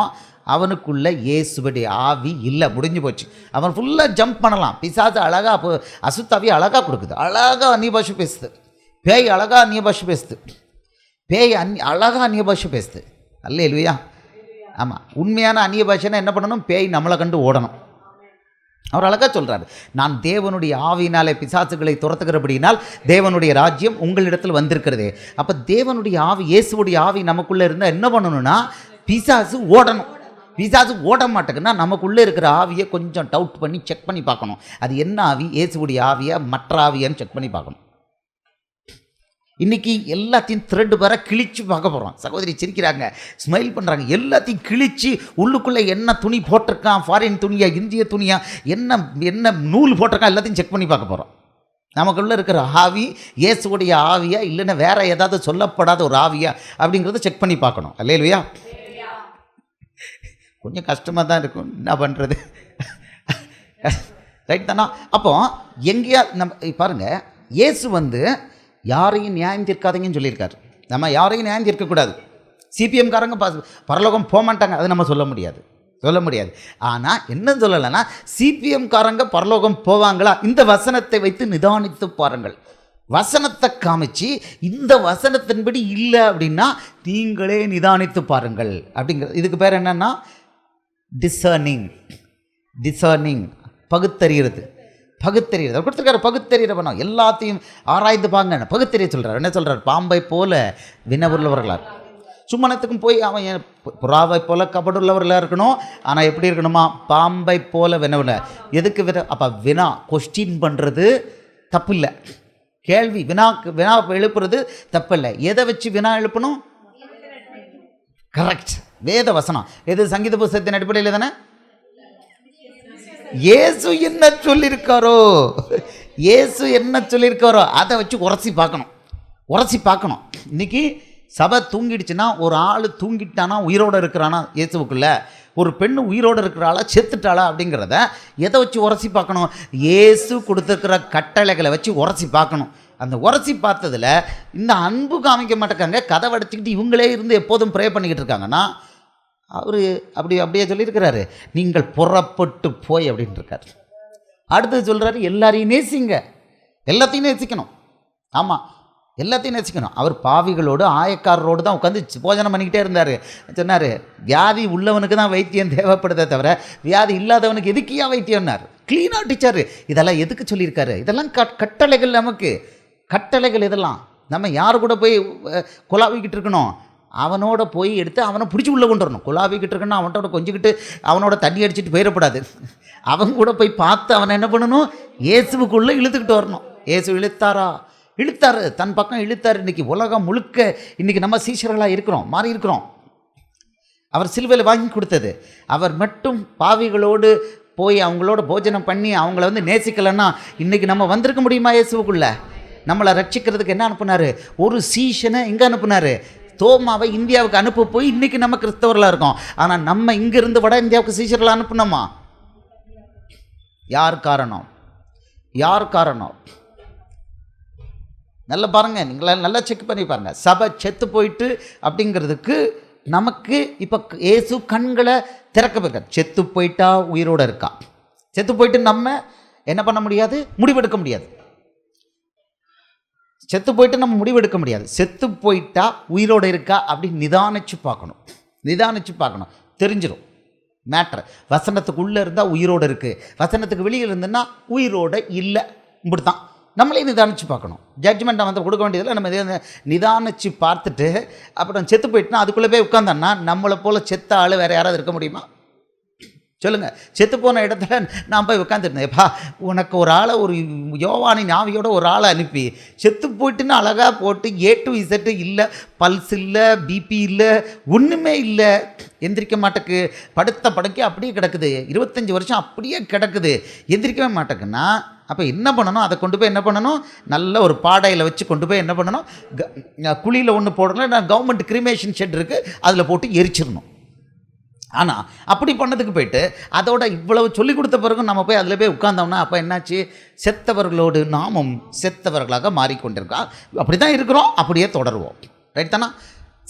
அவனுக்குள்ள இயேசுவுடைய ஆவி இல்லை, முடிஞ்சு போச்சு. அவன் ஃபுல்லாக ஜம்ப் பண்ணலாம். பிசாசு அழகாக அசுத்தாவி அழகாக கொடுக்குது, அழகாக அந்நிய பாஷை பேசுது. பேய் அழகாக அந்நிய பாஷை பேசுது. அழகாக அந்நிய பாஷை பேசுது. அல்லேலூயா. ஆமாம், உண்மையான அந்நிய பாஷைன்னா என்ன பண்ணணும்? பேய் நம்மளை கண்டு ஓடணும். அவர் அழகாக சொல்கிறார், நான் தேவனுடைய ஆவியினாலே பிசாசுகளை துரத்துகிறபடினால் தேவனுடைய ராஜ்யம் உங்களிடத்தில் வந்திருக்கிறதே. அப்போ தேவனுடைய ஆவி, இயேசுடைய ஆவி நமக்குள்ளே இருந்தால் என்ன பண்ணணும்னா, பிசாசு ஓடணும். பிசாசு ஓட மாட்டேங்குன்னா நமக்குள்ளே இருக்கிற ஆவியை கொஞ்சம் டவுட் பண்ணி செக் பண்ணி பார்க்கணும். அது என்ன ஆவி, இயேசுடைய ஆவியா மற்ற ஆவியான்னு செக் பண்ணி பார்க்கணும். இன்றைக்கி எல்லாத்தையும் த்ரெட்டு வர கிழிச்சு பார்க்க போகிறோம். சகோதரி சிரிக்கிறாங்க, ஸ்மைல் பண்ணுறாங்க. எல்லாத்தையும் கிழிச்சு உள்ளுக்குள்ளே என்ன துணி போட்டிருக்கான், ஃபாரின் துணியா இந்திய துணியா, என்ன நூல் போட்டிருக்கான், எல்லாத்தையும் செக் பண்ணி பார்க்க போகிறோம். நமக்குள்ளே இருக்கிற ஆவி இயேசுடைய ஆவியா இல்லைன்னா வேறு ஏதாவது சொல்லப்படாத ஒரு ஆவியா அப்படிங்கிறத செக் பண்ணி பார்க்கணும். அல்லேலூயா. கொஞ்சம் கஷ்டமாக தான் இருக்கும், என்ன பண்ணுறது, ரைட் தானா? அப்போ எங்கேயா நம்ம பாருங்கள், இயேசு யாரையும் நியாயம் தீர்க்காதீங்கன்னு சொல்லியிருக்காரு. நம்ம யாரையும் நியாயம் தீர்க்கக்கூடாது. சிபிஎம்காரங்க பரலோகம் போக மாட்டாங்க, அது நம்ம சொல்ல முடியாது. ஆனால் என்ன சொல்லலைன்னா, சிபிஎம்காரங்க பரலோகம் போவாங்களா, இந்த வசனத்தை வைத்து நிதானித்து பாருங்கள். வசனத்தை காமிச்சு இந்த வசனத்தின்படி இல்லை அப்படின்னா நீங்களே நிதானித்து பாருங்கள் அப்படிங்கிறது. இதுக்கு பேர் என்னன்னா டிசர்னிங், பகுத்தறிகிறது. கொடுத்துருக்காரு, பகுத்தறிகிற பண்ணோம். எல்லாத்தையும் ஆராய்ந்து பாங்க, பகுத்தறிய சொல்கிறார். என்ன சொல்கிறார்? பாம்பை போல வினவுள்ளவர்களார். சும்மனத்துக்கும் போய் அவன் புறாவை போல கபடுள்ளவர்களாக இருக்கணும், ஆனால் எப்படி இருக்கணுமா? பாம்பை போல வினவுல. எதுக்கு அப்போ வினா கொஸ்டின் பண்ணுறது தப்பு இல்லை, கேள்வி வினா எழுப்புறது தப்பில்லை. எதை வச்சு வினா எழுப்பணும்? கரெக்ட், வேத வசனம். எது? சங்கீத புஸ்தகத்தின் அடிப்படையில் தானே. இயேசு என்ன சொல்லியிருக்காரோ அதை வச்சு உரசி பார்க்கணும். இன்னைக்கு சபை தூங்கிடுச்சுன்னா, ஒரு ஆள் தூங்கிட்டானா உயிரோடு இருக்கிறானா இயேசுவுக்குள்ள, ஒரு பெண்ணு உயிரோடு இருக்கிறாளா செத்துட்டாளா அப்படிங்கிறத எதை வச்சு உரசி பார்க்கணும்? இயேசு கொடுத்துருக்கிற கட்டளைகளை வச்சு உரசி பார்க்கணும். அந்த உரசி பார்த்ததில் இந்த அன்பு காமிக்க மாட்டேக்காங்க, கதை வடிச்சுக்கிட்டு இவங்களே இருந்து எப்போதும் ப்ரே பண்ணிக்கிட்டு இருக்காங்கன்னா, அவர் அப்படியே சொல்லியிருக்கிறாரு, நீங்கள் புறப்பட்டு போய் அப்படின்னு இருக்கார். அடுத்தது சொல்கிறாரு, எல்லாரையும் நேசிங்க, எல்லாத்தையும் நேசிக்கணும். ஆமாம், எல்லாத்தையும் நேசிக்கணும். அவர் பாவிகளோடு ஆயக்காரரோடு தான் உட்காந்து போஜனம் பண்ணிக்கிட்டே இருந்தார். சொன்னார், வியாதி உள்ளவனுக்கு தான் வைத்தியம் தேவைப்படுதே தவிர வியாதி இல்லாதவனுக்கு எதுக்கியா வைத்தியம்னார். க்ளீனாக டீச்சர் இதெல்லாம் எதுக்கு சொல்லியிருக்காரு? இதெல்லாம் கட்டளைகள், நமக்கு கட்டளைகள். இதெல்லாம் நம்ம யார் கூட போய் குழாவிக்கிட்டு இருக்கணும்? அவனோட போய் எடுத்து அவனை பிடிச்சி உள்ளே கொண்டு வரணும். குழாவிக்கிட்டு இருக்கணும், அவன்கிட்ட கொஞ்சிக்கிட்டு அவனோட தண்ணி அடிச்சுட்டு போயிடக்கூடாது. அவன் கூட போய் பார்த்து அவனை என்ன பண்ணணும்? இயேசுவுக்குள்ளே இழுத்துக்கிட்டு வரணும். இயேசு இழுத்தாரு, தன் பக்கம் இழுத்தார். இன்றைக்கி உலகம் முழுக்க இன்றைக்கி நம்ம சீஷர்களாக இருக்கிறோம், மாறி இருக்கிறோம். அவர் சிலுவையில் வாங்கி கொடுத்தது. அவர் மட்டும் பாவிகளோடு போய் அவங்களோட போஜனம் பண்ணி அவங்கள நேசிக்கலைன்னா இன்றைக்கி நம்ம வந்திருக்க முடியுமா? இயேசுவுக்குள்ளே நம்மளை ரட்சிக்கிறதுக்கு என்ன அனுப்புனார்? ஒரு சீஷனை எங்கே அனுப்புனார்? தோமாவை இந்தியாவுக்கு அனுப்ப போய் இன்றைக்கி நம்ம கிறிஸ்தவர்களாக இருக்கோம். ஆனால் நம்ம இங்கேருந்து வட இந்தியாவுக்கு சீஷர்களை அனுப்புனோமா? யார் காரணம்? நல்லா பாருங்கள், நீங்களா நல்லா செக் பண்ணி பாருங்கள். சபை செத்து போயிட்டு அப்படிங்கிறதுக்கு நமக்கு இப்போ இயேசு கண்களை திறக்க வைக்க, செத்து போயிட்டா உயிரோடு இருக்கா, செத்து போயிட்டு நம்ம என்ன பண்ண முடியாது, முடிவெடுக்க முடியாது. செத்து போயிட்டு நம்ம முடிவெடுக்க முடியாது. செத்து போயிட்டா உயிரோடு இருக்கா அப்படி நிதானிச்சு பார்க்கணும், தெரிஞ்சிடும் மேட்ரு. வசனத்துக்கு உள்ளே இருந்தால் உயிரோடு இருக்குது, வசனத்துக்கு வெளியில் இருந்துன்னா உயிரோடு இல்லை. இப்படி தான் நம்மளே நிதானிச்சு பார்க்கணும். ஜட்ஜ்மெண்ட்டை வந்து கொடுக்க வேண்டியதில்லை. நம்ம நிதானிச்சு பார்த்துட்டு அப்புறம் செத்து போயிட்டுனா அதுக்குள்ளே போய் உட்காந்தோன்னா நம்மளை போல் செத்த ஆள் வேறு யாராவது இருக்க முடியுமா? சொல்லுங்கள். செத்து போன இடத்துல நான் போய் உட்காந்துருந்தேன்ப்பா, உனக்கு ஒரு ஆளை, ஒரு யோவானின் ஆவியோட ஒரு ஆளை அனுப்பி செத்து போயிட்டுன்னு அழகாக போட்டு A to Z இல்லை, பல்ஸ் இல்லை, பிபி இல்லை, ஒன்றுமே இல்லை, எந்திரிக்க மாட்டேக்கு, படுத்த படுக்கை அப்படியே கிடக்குது, 25 வருஷம் அப்படியே கிடக்குது, எந்திரிக்கவே மாட்டேக்குன்னா அப்போ என்ன பண்ணணும்? அதை கொண்டு போய் என்ன பண்ணணும்? நல்ல ஒரு பாடையில் வச்சு கொண்டு போய் என்ன பண்ணணும்? குழியில் ஒன்று போடணும். கவர்மெண்ட் கிரிமேஷன் ஷெட் இருக்குது, அதில் போட்டு எரிச்சிடணும். ஆனால் அப்படி பண்ணதுக்கு போயிட்டு அதோட இவ்வளவு சொல்லிக் கொடுத்த பிறகு நம்ம போய் அதில் போய் உட்கார்ந்தோம்னா அப்போ என்னாச்சு? செத்தவர்களோடு நாமும் செத்தவர்களாக மாறிக்கொண்டிருக்கோம். அப்படி தான் இருக்கிறோம், அப்படியே தொடருவோம். ரைட் தானா?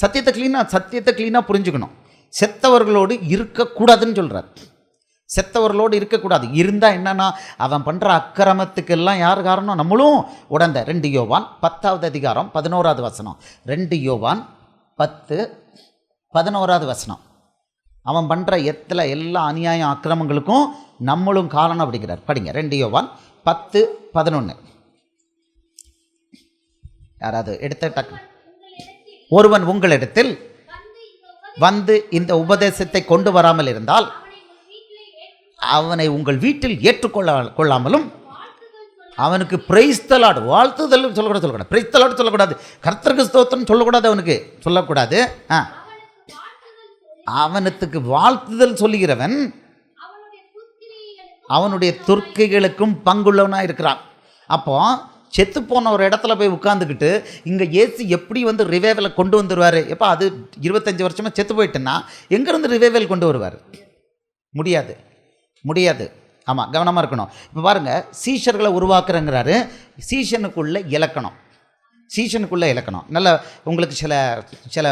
சத்தியத்தை க்ளீனாக புரிஞ்சுக்கணும். செத்தவர்களோடு இருக்கக்கூடாதுன்னு சொல்கிறார். செத்தவர்களோடு இருக்கக்கூடாது. இருந்தால் என்னன்னா அவன் பண்ணுற அக்கிரமத்துக்கெல்லாம் யார் காரணம்? நம்மளும் உடந்த. 2 யோவான் 10வது அதிகாரம் 11வது வசனம். 2 யோவான் 10:11 வசனம். அவன் பண்ணுற எல்லா அநியாய அக்கிரமங்களுக்கும் நம்மளும் காரணம் அப்படிங்கிறார். படிங்க 2 யோவான் 10:11. யாராவது எடுத்த டக்கு. ஒருவன் உங்களிடத்தில் வந்து இந்த உபதேசத்தை கொண்டு வராமல் இருந்தால் அவனை உங்கள் வீட்டில் ஏற்றுக்கொள்ளாமலும் அவனுக்கு பிரைஸ் தி லார்ட், வாழ்த்துதல் சொல்லக்கூடாது, பிரைஸ் தி லார்ட் சொல்லக்கூடாது, கர்த்தருக்கு ஸ்தோத்திரம் சொல்லக்கூடாது, அவனுக்கு சொல்லக்கூடாது. அவனுக்கு வாழ்த்துதல் சொல்லுகிறவன் அவனுடைய துர்க்கைகளுக்கும் பங்குள்ளவனாக இருக்கிறான். அப்போ செத்து போன ஒரு இடத்துல போய் உட்காந்துக்கிட்டு இங்கே இயேசு எப்படி வந்து ரிவைவலை கொண்டு வந்துடுவார்? எப்போ அது 25 வருஷமாக செத்து போயிட்டுன்னா எங்கேருந்து ரிவைவல் கொண்டு வருவார்? முடியாது. ஆமாம், கவனமாக இருக்கணும். இப்போ பாருங்கள், சீஷர்களை உருவாக்குறங்கிறாரு. சீஷனுக்குள்ள இலக்கணம் நல்ல உங்களுக்கு சில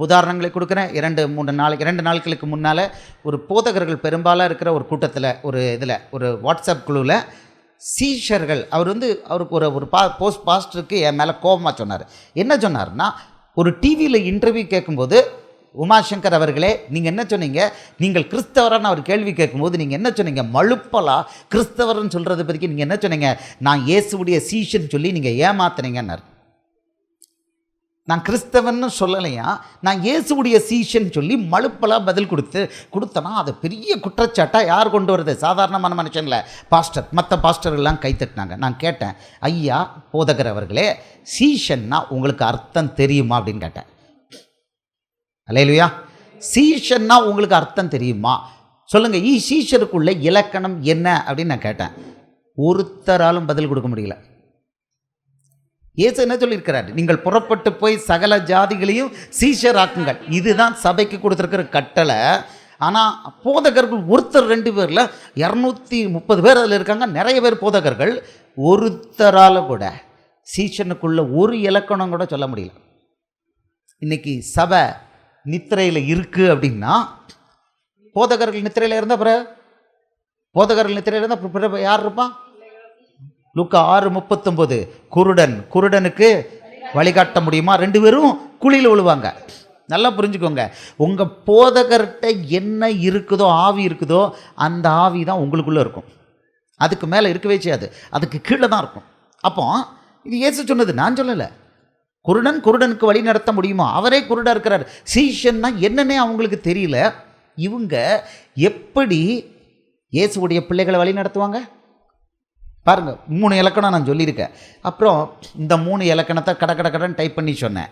உதாரணங்களை கொடுக்குறேன். 2 நாட்களுக்கு முன்னால் ஒரு போதகர்கள் பெரும்பாலாக இருக்கிற ஒரு கூட்டத்தில், ஒரு வாட்ஸ்அப் குழுவில் சீஷர்கள், அவருக்கு ஒரு பாஸ்டருக்கு என் மேலே கோபமாக சொன்னார். என்ன சொன்னார்னா, ஒரு டிவியில் இன்டர்வியூ கேட்கும்போது, உமாசங்கர் அவர்களே நீங்கள் என்ன சொன்னீங்க, நீங்கள் கிறிஸ்தவரான்னு அவர் கேள்வி கேட்கும்போது நீங்கள் என்ன சொன்னீங்க? மழுப்பலா கிறிஸ்தவர்னு சொல்கிறத பற்றி நீங்கள் என்ன சொன்னீங்க? நான் இயேசுவுடைய சீஷன் சொல்லி நீங்கள் ஏமாத்துனீங்கன்னார். நான் கிறிஸ்தவன்னு சொல்லலையா, நான் இயேசுவுடைய சீஷன் சொல்லி மழுப்பலாக பதில் கொடுத்தனா அது பெரிய குற்றச்சாட்டாக யார் கொண்டு வருது? சாதாரணமான மனுஷன்ல பாஸ்டர், மற்ற பாஸ்டர்கள்லாம் கைத்தட்டினாங்க. நான் கேட்டேன், ஐயா போதகர் அவர்களே, சீஷன்னா உங்களுக்கு அர்த்தம் தெரியுமா அப்படின்னு கேட்டேன். அல்லேலூயா. சீஷன்னா உங்களுக்கு அர்த்தம் தெரியுமா சொல்லுங்கள். சீஷருக்குள்ள இலக்கணம் என்ன அப்படின்னு நான் கேட்டேன். ஒருத்தராலும் பதில் கொடுக்க முடியல. இயேசு என்ன சொல்லியிருக்கிறார்? நீங்கள் புறப்பட்டு போய் சகல ஜாதிகளையும் சீஷராக்குங்கள். இதுதான் சபைக்கு கொடுத்துருக்கிற கட்டளை. ஆனால் போதகர்கள் ஒருத்தர் 2 பேரில் 230 பேர் அதில் இருக்காங்க, நிறைய பேர் போதகர்கள். ஒருத்தரால் கூட சீஷனுக்குள்ள ஒரு இலக்கணம் கூட சொல்ல முடியல. இன்னைக்கு சபை நித்திரையில் இருக்குது அப்படின்னா, போதகர்கள் நித்திரையில் இருந்தால் பிறகு யார் இருப்பான்? லூக்கா 6:39. குருடனுக்கு வழிகாட்ட முடியுமா? 2 பேரும் குழியில் விழுவாங்க. நல்லா புரிஞ்சுக்கோங்க. உங்கள் போதகர்கிட்ட என்ன இருக்குதோ, ஆவி இருக்குதோ, அந்த ஆவி தான் உங்களுக்குள்ளே இருக்கும். அதுக்கு மேலே இருக்கவே செய்யாது, அதுக்கு கீழே தான் இருக்கும். அப்போ இது இயேசு சொன்னது, நான் சொல்லலை. குருடனுக்கு வழி நடத்த முடியுமா? அவரே குருடாக இருக்கிறார். சீஷன்னா என்னன்னே அவங்களுக்கு தெரியல. இவங்க எப்படி இயேசுவுடைய பிள்ளைகளை வழி நடத்துவாங்க பாருங்கள். 3 இலக்கணம் நான் சொல்லியிருக்கேன். அப்புறம் இந்த 3 இலக்கணத்தை கடன் டைப் பண்ணி சொன்னேன்.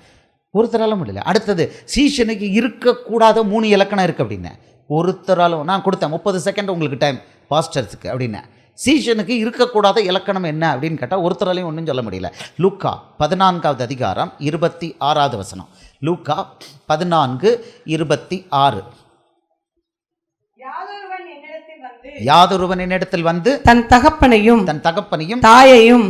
ஒருத்தராலும் முடியல. அடுத்தது, சீஷனுக்கு இருக்கக்கூடாத 3 இலக்கணம் இருக்குது அப்படின்னு ஒருத்தராலும் நான் கொடுத்தேன். 30 செகண்ட் உங்களுக்கு டைம் பாஸ்டர்ஸுக்கு அப்படின்னு. சீஷனுக்கு இருக்கக்கூடாத இலக்கணம் என்ன அப்படின்னு கேட்டால் ஒருத்தராலையும் ஒன்றும் சொல்ல முடியல. லூக்கா 14வது அதிகாரம் 26வது வசனம். லூக்கா 14:26. யாதொருவன் என்னிடத்தில் வந்து தன் தகப்பனையும் தாயையும்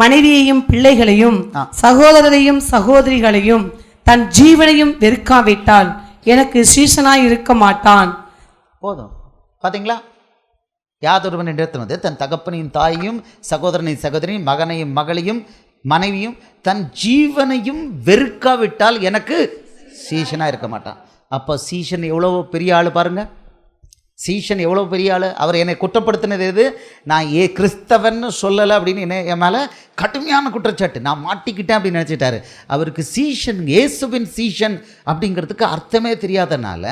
மனைவியையும் பிள்ளைகளையும் சகோதரரையும் சகோதரிகளையும் தன் ஜீவனையும் வெறுக்காவிட்டால் எனக்கு சீசனாய் இருக்க மாட்டான். போதும். பார்த்தீங்களா? யாதொருவன் இடத்தினது தன் தகப்பனையும் தாயையும் சகோதரனையும் சகோதரியும் மகனையும் மகளையும் மனைவியும் தன் ஜீவனையும் வெறுக்காவிட்டால் எனக்கு சீஷனாக இருக்க மாட்டான். அப்போ சீஷன் எவ்வளோ பெரிய ஆள் பாருங்கள். சீஷன் எவ்வளோ பெரிய ஆள். அவர் என்னை குற்றப்படுத்தினது எது? நான் கிறிஸ்தவன்னு சொல்லலை அப்படின்னு என் மேலே கடுமையான குற்றச்சாட்டு. நான் மாட்டிக்கிட்டேன் அப்படின்னு நினச்சிட்டாரு. அவருக்கு சீஷன், இயேசுவின் சீஷன் அப்படிங்கிறதுக்கு அர்த்தமே தெரியாதனால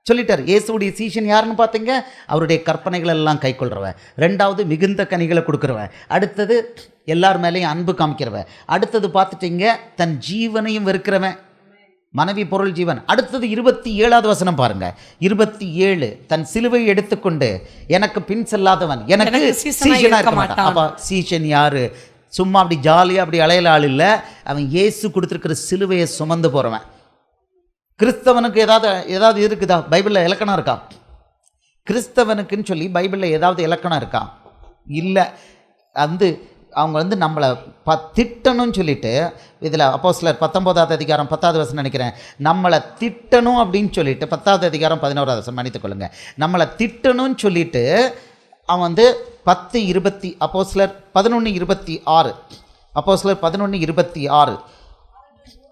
சொல்லிட்டார். இயேசுடைய சீஷன் யாருன்னு பார்த்தீங்க? அவருடைய கற்பனைகள் எல்லாம் கை கொள்றவன். ரெண்டாவது மிகுந்த கனிகளை கொடுக்குறவன். அடுத்தது எல்லார் மேலேயும் அன்பு காமிக்கிறவன். அடுத்தது பார்த்துட்டீங்க தன் ஜீவனையும் வெறுக்கிறவன், மனைவி பொருள் ஜீவன். அடுத்தது 27வது வசனம் பாருங்க. 27 தன் சிலுவை எடுத்துக்கொண்டு எனக்கு பின் செல்லாதவன் எனக்கு சீஷனா இருக்க மாட்டான். அப்ப சீஷன் யாரு? சும்மா அப்படி ஜாலியா அப்படி அலையில ஆள் இல்லை. அவன் இயேசு கொடுத்துருக்கிற சிலுவையை சுமந்து போறவன். கிறிஸ்தவனுக்கு ஏதாவது இருக்குதா? பைபிளில் இலக்கணம் இருக்கா? கிறிஸ்தவனுக்குன்னு சொல்லி பைபிளில் ஏதாவது இலக்கணம் இருக்கா? இல்லை. அவங்க நம்மளை திட்டணும்னு சொல்லிட்டு இதில் அப்போஸ்தலர் 19வது அதிகாரம் 10வது வசனம் நினைக்கிறேன். நம்மளை திட்டணும் அப்படின்னு சொல்லிட்டு 10வது அதிகாரம் 11வது வசனம் மன்னித்துக்கொள்ளுங்க. நம்மளை திட்டணும்னு சொல்லிட்டு அவன் 10:20 அப்போஸ்தலர் 11:26 அப்போஸ்தலர் 11:26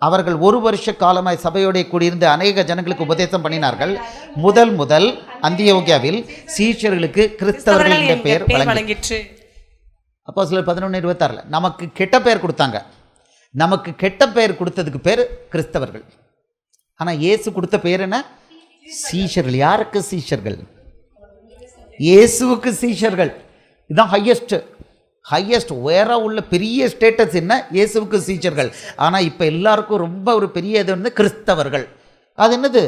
அவர்கள் 1 வருஷ காலமாய் சபையோட கூடியிருந்து அநேக ஜனங்களுக்கு உபதேசம் பண்ணினார்கள். முதல் அந்தியோகியாவில் சீஷர்களுக்கு கிறிஸ்தவர்கள் என்ற பெயர் வழங்கிற்று. அப்போஸ்தலர் 11:26 நமக்கு கெட்ட பெயர் கொடுத்தாங்க. நமக்கு கெட்ட பெயர் கொடுத்ததுக்கு பேர் கிறிஸ்தவர்கள். ஆனால் இயேசு கொடுத்த பேர் என்ன? சீஷர்கள். யாருக்கு சீஷர்கள்? இயேசுவுக்கு சீஷர்கள். இதுதான் ஹையஸ்ட் உயர உள்ள பெரிய ஸ்டேட்டஸ் என்ன? இயேசுவுக்கு சீஷர்கள். ஆனால் இப்போ எல்லாருக்கும் ரொம்ப ஒரு பெரிய இது கிறிஸ்தவர்கள். அது என்னது?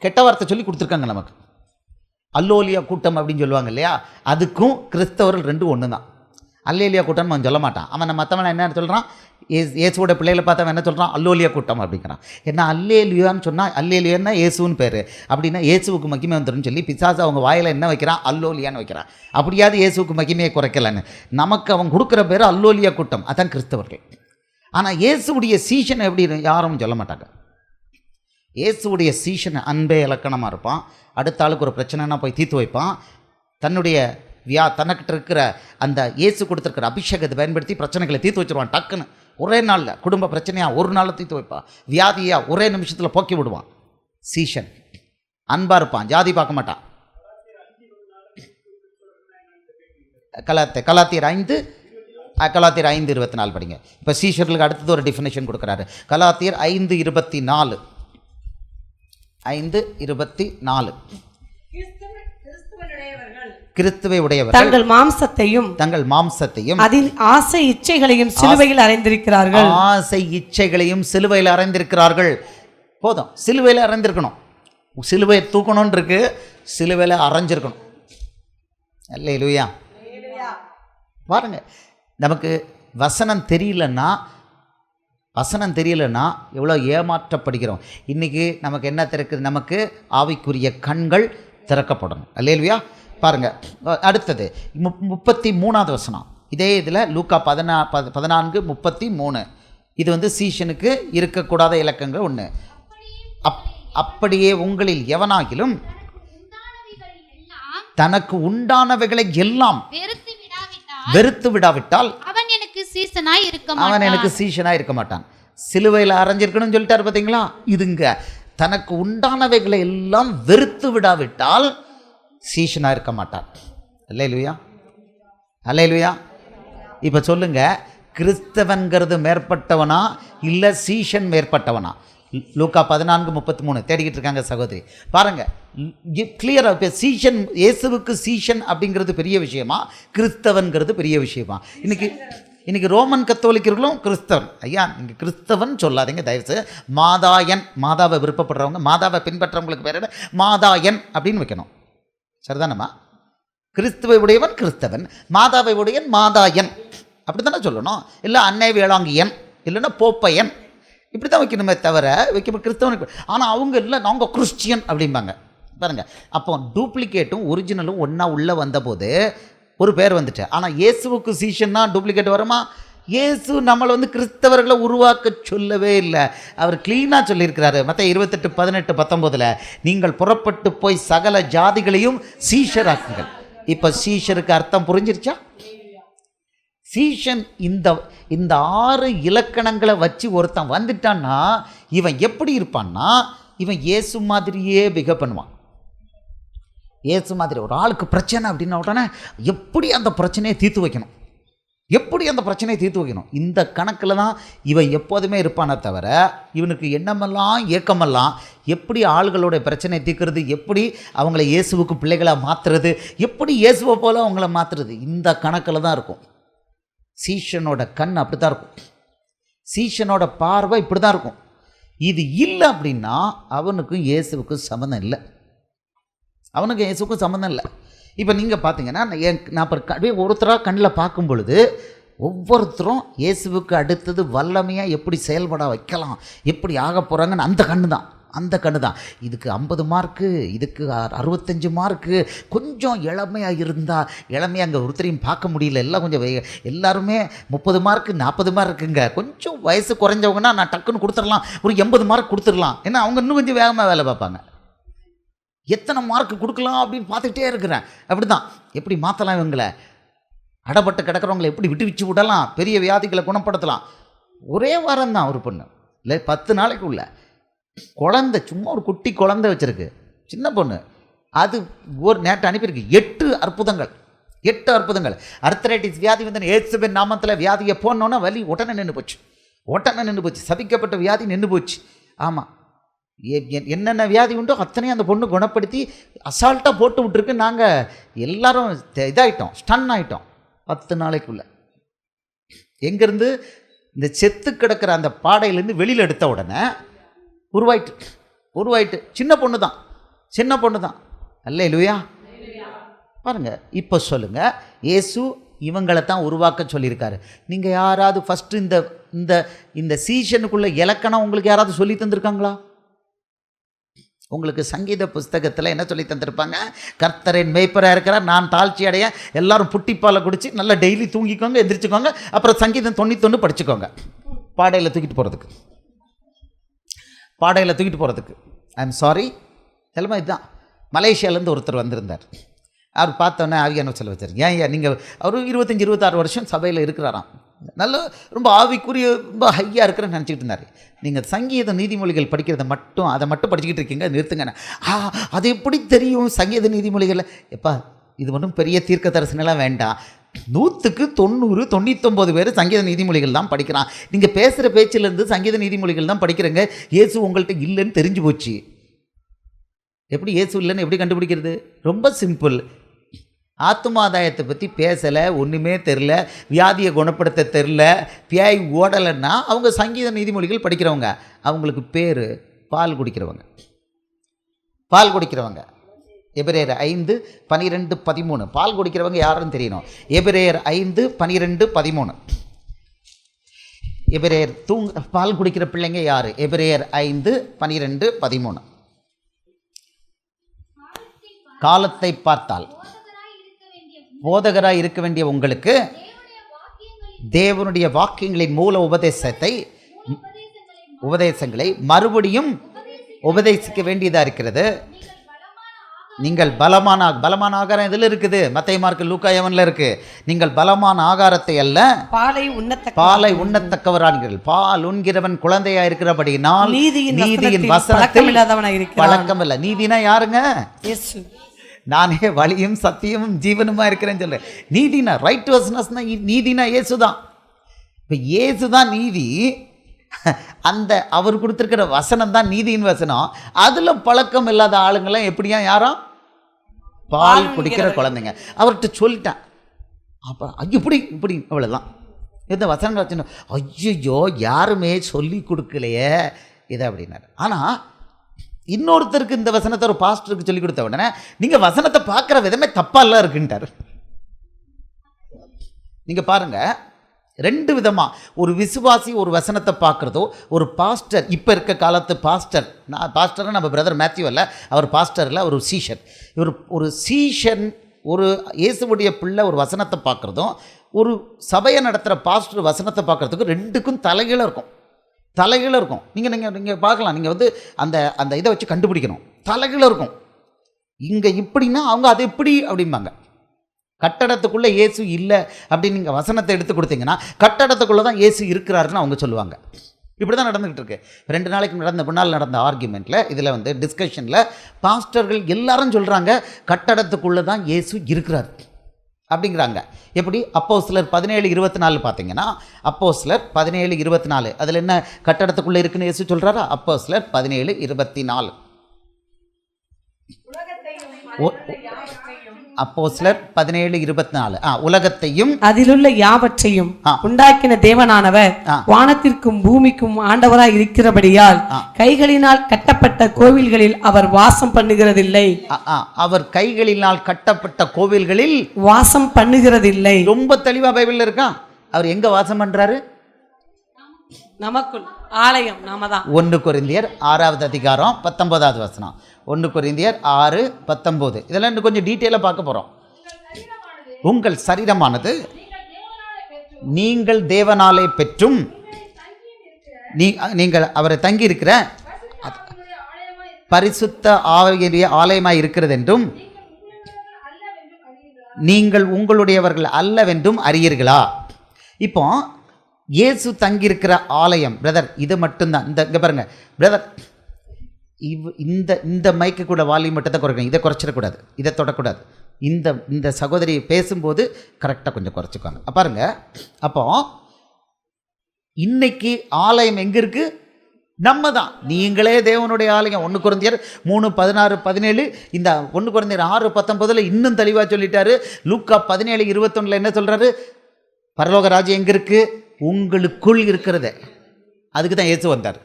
கெட்ட வார்த்தை சொல்லி கொடுத்துருக்காங்க நமக்கு. அல்லோலியா கூட்டம் அப்படின்னு சொல்லுவாங்க இல்லையா? அதுக்கும் கிறிஸ்தவர்கள் ரெண்டும் ஒன்று தான். அல்லேலியா கூட்டம்னு அவன் சொல்ல மாட்டான். அவன் மற்றவன் என்ன சொல்கிறான்? இயேசுவோட பிள்ளைகளை பார்த்து அவன் என்ன சொல்கிறான்? அல்லோலியா கூட்டம் அப்படிங்கிறான். என்ன அல்லேலியான்னு சொன்னால், அல்லேலியான்னா இயேசுன்னு பேர். அப்படின்னா இயேசுவுக்கு மகிமை வந்துடும் சொல்லி பிசாசு அவங்க வாயில் என்ன வைக்கிறான்? அல்லோலியான்னு வைக்கிறான். அப்படியாவது இயேசுவுக்கு மகிமையை குறைக்கலன்னு நமக்கு அவன் கொடுக்குற பேர் அல்லோலியா கூட்டம். அதான் கிறிஸ்தவர்கள். ஆனால் இயேசுடைய சீஷன் எப்படி யாரும் சொல்ல மாட்டாங்க. இயேசுடைய சீஷன் அன்பே இலக்கணமாக இருப்பான். அடுத்த ஆளுக்கு ஒரு பிரச்சனைனா போய் தீர்த்து வைப்பான். தன்னுடைய தனக்கிட்ட இருக்கிற அந்த இயேசு கொடுத்துருக்கிற அபிஷேகத்தை பயன்படுத்தி பிரச்சனைகளை தீர்த்து வச்சுருவான். டக்குன்னு ஒரே நாளில். குடும்ப பிரச்சனையாக ஒரு நாளில் தீர்த்து வைப்பான். வியாதியாக ஒரே நிமிஷத்தில் போக்கி விடுவான். சீஷன் அன்பாக இருப்பான், ஜாதி பார்க்க மாட்டான். கலாத்தியர் 5:24 படிங்க. இப்போ சீஷர்களுக்கு அடுத்தது ஒரு டெஃபினேஷன் கொடுக்குறாரு. கலாத்தியர் 5:24 கிறிஸ்துவை உடையவர்கள் தங்கள் மாம்சத்தையும் அதன் ஆசை இச்சைகளையும் சிலுவையில் அறைந்திருக்கிறார்கள். ஆசை இச்சைகளையும் சிலுவையில் அறைந்திருக்கிறார்கள். போதும், சிலுவையில் அறைந்திருக்கணும். சிலுவையை தூக்கணும்னு இருக்கு, சிலுவையில் அரைஞ்சிருக்கணும். அல்லேலூயா. பாருங்க, நமக்கு வசனம் தெரியலன்னா எவ்வளோ ஏமாற்றப்படுகிறோம். இன்றைக்கி நமக்கு என்ன திறக்குது? நமக்கு ஆவிக்குரிய கண்கள் திறக்கப்படணும். அல்லேலூயா. பாருங்க, அடுத்தது 33வது வசனம். இதே இதில் லூக்கா 14:33 இது சீஷனுக்கு இருக்கக்கூடாத இலக்கங்கள் ஒன்று. அப்படியே உங்களில் எவனாகிலும் தனக்கு உண்டானவைகளை எல்லாம் வெறுத்து விடாவிட்டால் அவன் எனக்கு சீஷனாய் இருக்க மாட்டான். சிலுவையில் அரைஞ்சிருக்கணும்னு சொல்லிட்டாரு பார்த்தீங்களா? இதுங்க தனக்கு உண்டானவைகளை எல்லாம் வெறுத்து விடாவிட்டால் சீஷனாக இருக்க மாட்டார். அல்லேலூயா. இப்போ சொல்லுங்க, கிறிஸ்தவன்கிறது மேற்பட்டவனா இல்லை சீஷன் மேற்பட்டவனா? லூக்கா 14:33 தேடிக்கிட்டு இருக்காங்க சகோதரி. பாருங்க, கிளியரா. இப்போ சீஷன், இயேசுவுக்கு சீஷன் அப்படிங்கிறது பெரிய விஷயமா, கிறிஸ்தவன்கிறது பெரிய விஷயமா? இன்னைக்கு ரோமன் கத்தோலிக்கர்களும் கிறிஸ்தவன். ஐயா, நீங்கள் கிறிஸ்தவன் சொல்லாதீங்க தயவுசு. மாதாயன், மாதாவை விருப்பப்படுறவங்க, மாதாவை பின்பற்றவங்களுக்கு பேர் மாதாயன் அப்படின்னு வைக்கணும். சரிதானம்மா? கிறிஸ்துவை உடையவன் கிறிஸ்தவன், மாதாவை உடையன் மாதாயன், அப்படி தானே சொல்லணும். இல்லை அன்னை வேளாங்கியன், இல்லைன்னா போப்பையன், இப்படி தான் வைக்கணுமே தவிர வைக்க கிறிஸ்தவனுக்கு. ஆனால் அவங்க இல்லை, நாங்கள் கிறிஸ்டியன் அப்படிம்பாங்க. பாருங்க, அப்போ டூப்ளிகேட்டும் ஒரிஜினலும் ஒன்றா உள்ளே வந்தபோது ஒரு பேர் வந்துட்டு. ஆனால் இயேசுவுக்கு சீஷன்னா டூப்ளிகேட் வருமா? இயேசு நம்மளை வந்து கிறிஸ்தவர்களை உருவாக்க சொல்லவே இல்லை. அவர் கிளீனாக சொல்லியிருக்கிறாரு. மத்தேயு 28:18-19 நீங்கள் புறப்பட்டு போய் சகல ஜாதிகளையும் சீஷராக்குங்கள். இப்போ சீஷருக்கு அர்த்தம் புரிஞ்சிருச்சா? சீஷன் இந்த 6 இலக்கணங்களை வச்சு ஒருத்தன் வந்துட்டான்னா இவன் எப்படி இருப்பான்னா, இவன் இயேசு மாதிரியே பிஹேவ் பண்ணுவான். இயேசு மாதிரி ஒரு ஆளுக்கு பிரச்சனை அப்படின்னா உடனே எப்படி அந்த பிரச்சனையை தீர்த்து வைக்கணும், இந்த கணக்கில் தான் இவன் எப்போதுமே இருப்பானே தவிர, இவனுக்கு எண்ணமெல்லாம் ஏக்கமெல்லாம் எப்படி ஆளுகளோட பிரச்சனையை தீர்க்கிறது, எப்படி அவங்கள இயேசுவுக்கு பிள்ளைகளாக மாற்றுறது, எப்படி இயேசுவை போல அவங்கள மாற்றுறது, இந்த கணக்கில் தான் இருக்கும். சீஷனோட கண் அப்படி தான் இருக்கும், சீஷனோட பார்வை இப்படி தான் இருக்கும். இது இல்லை அப்படின்னா அவனுக்கும் இயேசுவுக்கும் சம்மந்தம் இல்லை, இப்போ நீங்கள் பார்த்தீங்கன்னா நான் அப்படியே ஒருத்தராக கண்ணில் பார்க்கும் பொழுது ஒவ்வொருத்தரும் இயேசுவுக்கு அடுத்தது வல்லமையாக எப்படி செயல்பட வைக்கலாம், எப்படி ஆக போகிறாங்கன்னு அந்த கண்ணு தான். இதுக்கு 50 மார்க்கு, இதுக்கு 65 மார்க்கு, கொஞ்சம் இளமையாக இருந்தால் அங்கே ஒருத்தரையும் பார்க்க முடியல, எல்லாம் கொஞ்சம் எல்லாருமே 30 மார்க்கு 40 மார்க் இருக்குங்க. கொஞ்சம் வயசு குறைஞ்சவங்கன்னா நான் டக்குன்னு கொடுத்துடலாம், ஒரு 80 மார்க் கொடுத்துடலாம், ஏன்னா அவங்க இன்னும் கொஞ்சம் வேகமாக வேலை பார்ப்பாங்க. எத்தனை மார்க் கொடுக்கலாம் அப்படின்னு பார்த்துக்கிட்டே இருக்கிறேன். அப்படி தான் எப்படி மாற்றலாம், இவங்களை அடப்பட்டு கிடக்கிறவங்களை எப்படி விட்டு விடலாம், பெரிய வியாதிகளை குணப்படுத்தலாம். ஒரே வாரம் தான் ஒரு பொண்ணு இல்லை 10 நாளைக்கு உள்ள குழந்தை, சும்மா ஒரு குட்டி குழந்தை வச்சுருக்கு, சின்ன பொண்ணு, அது ஒரு நேற்று அனுப்பியிருக்கு 8 அற்புதங்கள். அர்த்தரைட்டிஸ் வியாதி வந்து இயேசுவின் நாமத்தில் வியாதியை போனோன்னா வலி உடனே நின்று போச்சு, சபிக்கப்பட்ட வியாதி நின்று போச்சு. ஆமாம், என்னென்ன வியாதி உண்டோ அத்தனையும் அந்த பொண்ணு குணப்படுத்தி அசால்ட்டாக போட்டு விட்டுருக்கு. நாங்கள் எல்லாரும் இதாகிட்டோம், ஸ்டன் ஆகிட்டோம் 10 நாளைக்குள்ள. எங்கேருந்து இந்த செத்து கிடக்கிற அந்த பாடையிலேருந்து வெளியில் எடுத்த உடனே உருவாயிட்டு. சின்ன பொண்ணு தான். அல்லேலூயா. பாருங்கள், இப்போ சொல்லுங்கள், இயேசு இவங்களை தான் உருவாக்க சொல்லியிருக்காரு. நீங்கள் யாராவது ஃபஸ்ட்டு இந்த சீசனுக்குள்ள இலக்கணம் உங்களுக்கு யாராவது சொல்லி தந்திருக்காங்களா? உங்களுக்கு சங்கீத புஸ்தகத்தில் என்ன சொல்லி தந்திருப்பாங்க? கர்த்தரின் மேய்ப்பராக இருக்கிறார், நான் தாழ்ச்சி அடைய, எல்லாரும் புட்டிப்பாலை குடிச்சு நல்லா டெய்லி தூங்கிக்கோங்க, எந்திரிச்சுக்கோங்க, அப்புறம் சங்கீதம் 91 படிச்சுக்கோங்க. பாடையில் தூக்கிட்டு போகிறதுக்கு ஐ எம் சாரி, எல்லாமே இதுதான். மலேசியாவிலேருந்து ஒருத்தர் வந்திருந்தார். அவர் பார்த்தோன்னே ஆவியான சொல்ல வச்சார், ஏன் நீங்கள் அவர் 25-26 வருஷம் சபையில் இருக்கிறாராம், நல்ல ரொம்ப ஆவிக்குரிய ரொம்ப ஹையாக இருக்கிறேன்னு நினச்சிக்கிட்டு இருந்தார். நீங்கள் சங்கீத நீதிமொழிகள் படிக்கிறதை மட்டும் படிச்சுக்கிட்டு இருக்கீங்க, நிறுத்துங்க. அது எப்படி தெரியும் சங்கீத நீதிமொழிகள்? எப்பா இது ஒன்றும் பெரிய தீர்க்க தரிசனெல்லாம் வேண்டாம், 100க்கு 99 பேர் சங்கீத நீதிமொழிகள் தான் படிக்கிறான். நீங்கள் பேசுகிற பேச்சிலேருந்து சங்கீத நீதிமொழிகள் தான் படிக்கிறேங்க, இயேசு உங்கள்கிட்ட இல்லைன்னு தெரிஞ்சு போச்சு. எப்படி இயேசு இல்லைன்னு எப்படி கண்டுபிடிக்கிறது? ரொம்ப சிம்பிள். ஆத்துமாதாயத்தை பற்றி பேசலை, ஒன்றுமே தெரில, வியாதியை குணப்படுத்த தெரில, பியாய் ஓடலைன்னா அவங்க சங்கீத நீதிமொழிகள் படிக்கிறவங்க. அவங்களுக்கு பேர் பால் குடிக்கிறவங்க. எபிரேயர் 5:12-13. பால் குடிக்கிறவங்க யாருன்னு தெரியணும். எபிரேயர் 5:12-13. எபிரேயர் பால் குடிக்கிற பிள்ளைங்க யார்? எபிரேயர் 5:12-13. காலத்தை பார்த்தால் போதகராய் இருக்க வேண்டிய உங்களுக்கு தேவனுடைய வாக்கியங்களின் மூல உபதேசங்களை மறுபடியும் உபதேசிக்க வேண்டியதாக இருக்கிறது. நீங்கள் பலமான ஆகாரம் எதில் இருக்குது? மத்தேயு, மார்க்கு, லூக்கா, யோவான்ல இருக்கு. நீங்கள் பலமான ஆகாரத்தை அல்ல பாலை உண்ணத்தக்கவரானீர்கள். பால் உண்கிறவன் குழந்தையா இருக்கிறபடினால் நீதியின் வசனத்தில் பழக்கம் இல்லை. நீதினா யாருங்க? நானே வழியும் சத்தியமும் ஜீவனுமா இருக்கிறேன்னு சொல்ல. நீதினா ரைட்வஸ்னஸ்னா நீதினா இயேசு தான். இப்போ இயேசு தான் நீதி. அந்த அவர் கொடுத்துருக்கிற வசனம் தான் நீதியின் வசனம். அதில் பழக்கம் இல்லாத ஆளுங்களாம் எப்படியா யாரும் பால் குடிக்கிற குழந்தைங்க. அவர்கிட்ட சொல்லிட்டேன், அப்போ இப்படி அவ்வளோதான். எந்த வசனங்கள் வச்சுன்னு ஐயோ யாருமே சொல்லி கொடுக்கலையே இதை அப்படின்னாரு. ஆனால் இன்னொருத்தருக்கு இந்த வசனத்தை ஒரு பாஸ்டருக்கு சொல்லி கொடுத்த உடனே நீங்கள் வசனத்தை பார்க்குற விதமே தப்பாலாம் இருக்குன்ட்டார். நீங்கள் பாருங்கள், 2 விதமாக ஒரு விசுவாசி ஒரு வசனத்தை பார்க்குறதோ, ஒரு பாஸ்டர், இப்போ இருக்க காலத்து பாஸ்டர், நான் பாஸ்டர்னா நம்ம பிரதர் மேத்யூ அல்ல, அவர் பாஸ்டர் இல்லை, அவர் சீஷன். ஒரு சீஷன் ஒரு இயேசுவுடைய பிள்ளை ஒரு வசனத்தை பார்க்குறதும், ஒரு சபையை நடத்துகிற பாஸ்டர் வசனத்தை பார்க்குறதுக்கு ரெண்டுக்கும் தலைகீழாக இருக்கும். நீங்கள் பார்க்கலாம். நீங்கள் வந்து அந்த இதை வச்சு கண்டுபிடிக்கணும். தலைகீழாக இருக்கும். இங்கே இப்படின்னா அவங்க அது எப்படி அப்படிம்பாங்க. கட்டடத்துக்குள்ளே இயேசு இல்லை அப்படின்னு நீங்கள் வசனத்தை எடுத்து கொடுத்தீங்கன்னா கட்டடத்துக்குள்ளே தான் இயேசு இருக்கிறாருன்னு அவங்க சொல்லுவாங்க. இப்படி தான் நடந்துகிட்டு இருக்கு. 2 நாளைக்கு முன்னால் நடந்த ஆர்கியூமெண்ட்டில் இதில் வந்து டிஸ்கஷனில் பாஸ்டர்கள் எல்லாரும் சொல்கிறாங்க கட்டடத்துக்குள்ளே தான் இயேசு இருக்கிறார் அப்படிங்கிறாங்க. எப்படி? அப்போஸ்தலர் 17:24 பார்த்தீங்கன்னா, அப்போஸ்தலர் 17:24 அதில் என்ன கட்டடத்துக்குள்ளே இருக்குன்னு இயேசு சொல்கிறாரா? அப்போஸ்தலர் 17:24 அப்போஸ்தலர் 17:24 உலகத்தையும் அதிலுள்ள யாவற்றையும் உண்டாக்கின தேவனானவர் வானத்திற்கும் பூமிக்கும் ஆண்டவராய் இருக்கிறபடியால் கைகளினால் கட்டப்பட்ட கோவில்களில் அவர் வாசம் பண்ணுகிறதில்லை. அவர் கைகளினால் கட்டப்பட்ட கோவில்களில் வாசம் பண்ணுகிறதில்லை. ரொம்ப தெளிவா பைபிள்ல இருக்கா? அவர் எங்க வாசம் பண்றாரு? நமக்குள் ஆலயம் நாம தான். 1 கொரிந்தியர் 6வது அதிகாரம் 19வது வசனம். 1 கொரிந்தியர் 6:19. இதெல்லாம் இன்னும் கொஞ்சம் டீட்டெயிலாக பார்க்க போகிறோம். உங்கள் சரீரமானது நீங்கள் தேவனாலே பெற்றும் நீங்கள் அவரை தங்கி இருக்கிற பரிசுத்த ஆலயமாய் இருக்கிறது என்றும் நீங்கள் உங்களுடையவர்கள் அல்லவென்றும் அறியீர்களா? இப்போ இயேசு தங்கியிருக்கிற ஆலயம் பிரதர் இது மட்டும்தான். இங்கே பாருங்க பிரதர், இந்த மைக்கு கூட வால்யூம் மட்டும் தான் குறைக்கணும். இதை குறைச்சிடக்கூடாது, இதை தொடக்கூடாது. இந்த சகோதரி பேசும்போது கரெக்டாக கொஞ்சம் குறைச்சிக்குவாங்க. பாருங்க, அப்போ இன்னைக்கு ஆலயம் எங்கே இருக்குது? நம்ம தான். நீங்களே தேவனுடைய ஆலயம். 1 கொரிந்தியர் 3:16-17. இந்த 1 கொரிந்தியர் 6:19 இன்னும் தெளிவாக சொல்லிட்டாரு. லூக்கா 17:21 என்ன சொல்கிறாரு? பரலோக ராஜ்யம் எங்கே இருக்குது? உங்களுக்குள் இருக்கிறது. அதுக்கு தான் இயேசு வந்தார்.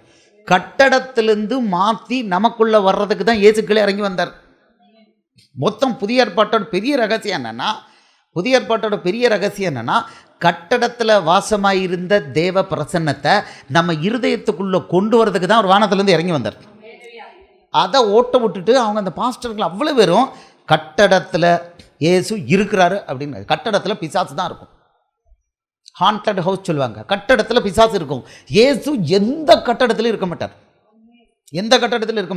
கட்டடத்திலிருந்து மாற்றி நமக்குள்ளே வர்றதுக்கு தான் இயேசுக்களே இறங்கி வந்தார். மொத்தம் புதிய ஏற்பாட்டோட பெரிய ரகசியம் என்னன்னா கட்டடத்தில் வாசமாயிருந்த தேவ பிரசன்னத்தை நம்ம இருதயத்துக்குள்ளே கொண்டு வரதுக்கு தான் ஒரு வானத்திலேருந்து இறங்கி வந்தார். அதை ஓட்ட விட்டுட்டு அவங்க அந்த பாஸ்டர்கள் அவ்வளோ பேரும் கட்டடத்தில் இயேசு இருக்கிறாரு அப்படின்னு. கட்டடத்தில் பிசாசு தான் இருக்கும். ஹாண்டட் ஹவுஸ் சொல்லுவாங்க. கட்டடத்தில் பிசாசு இருக்கும். இயேசு எந்த கட்டடத்திலும் இருக்க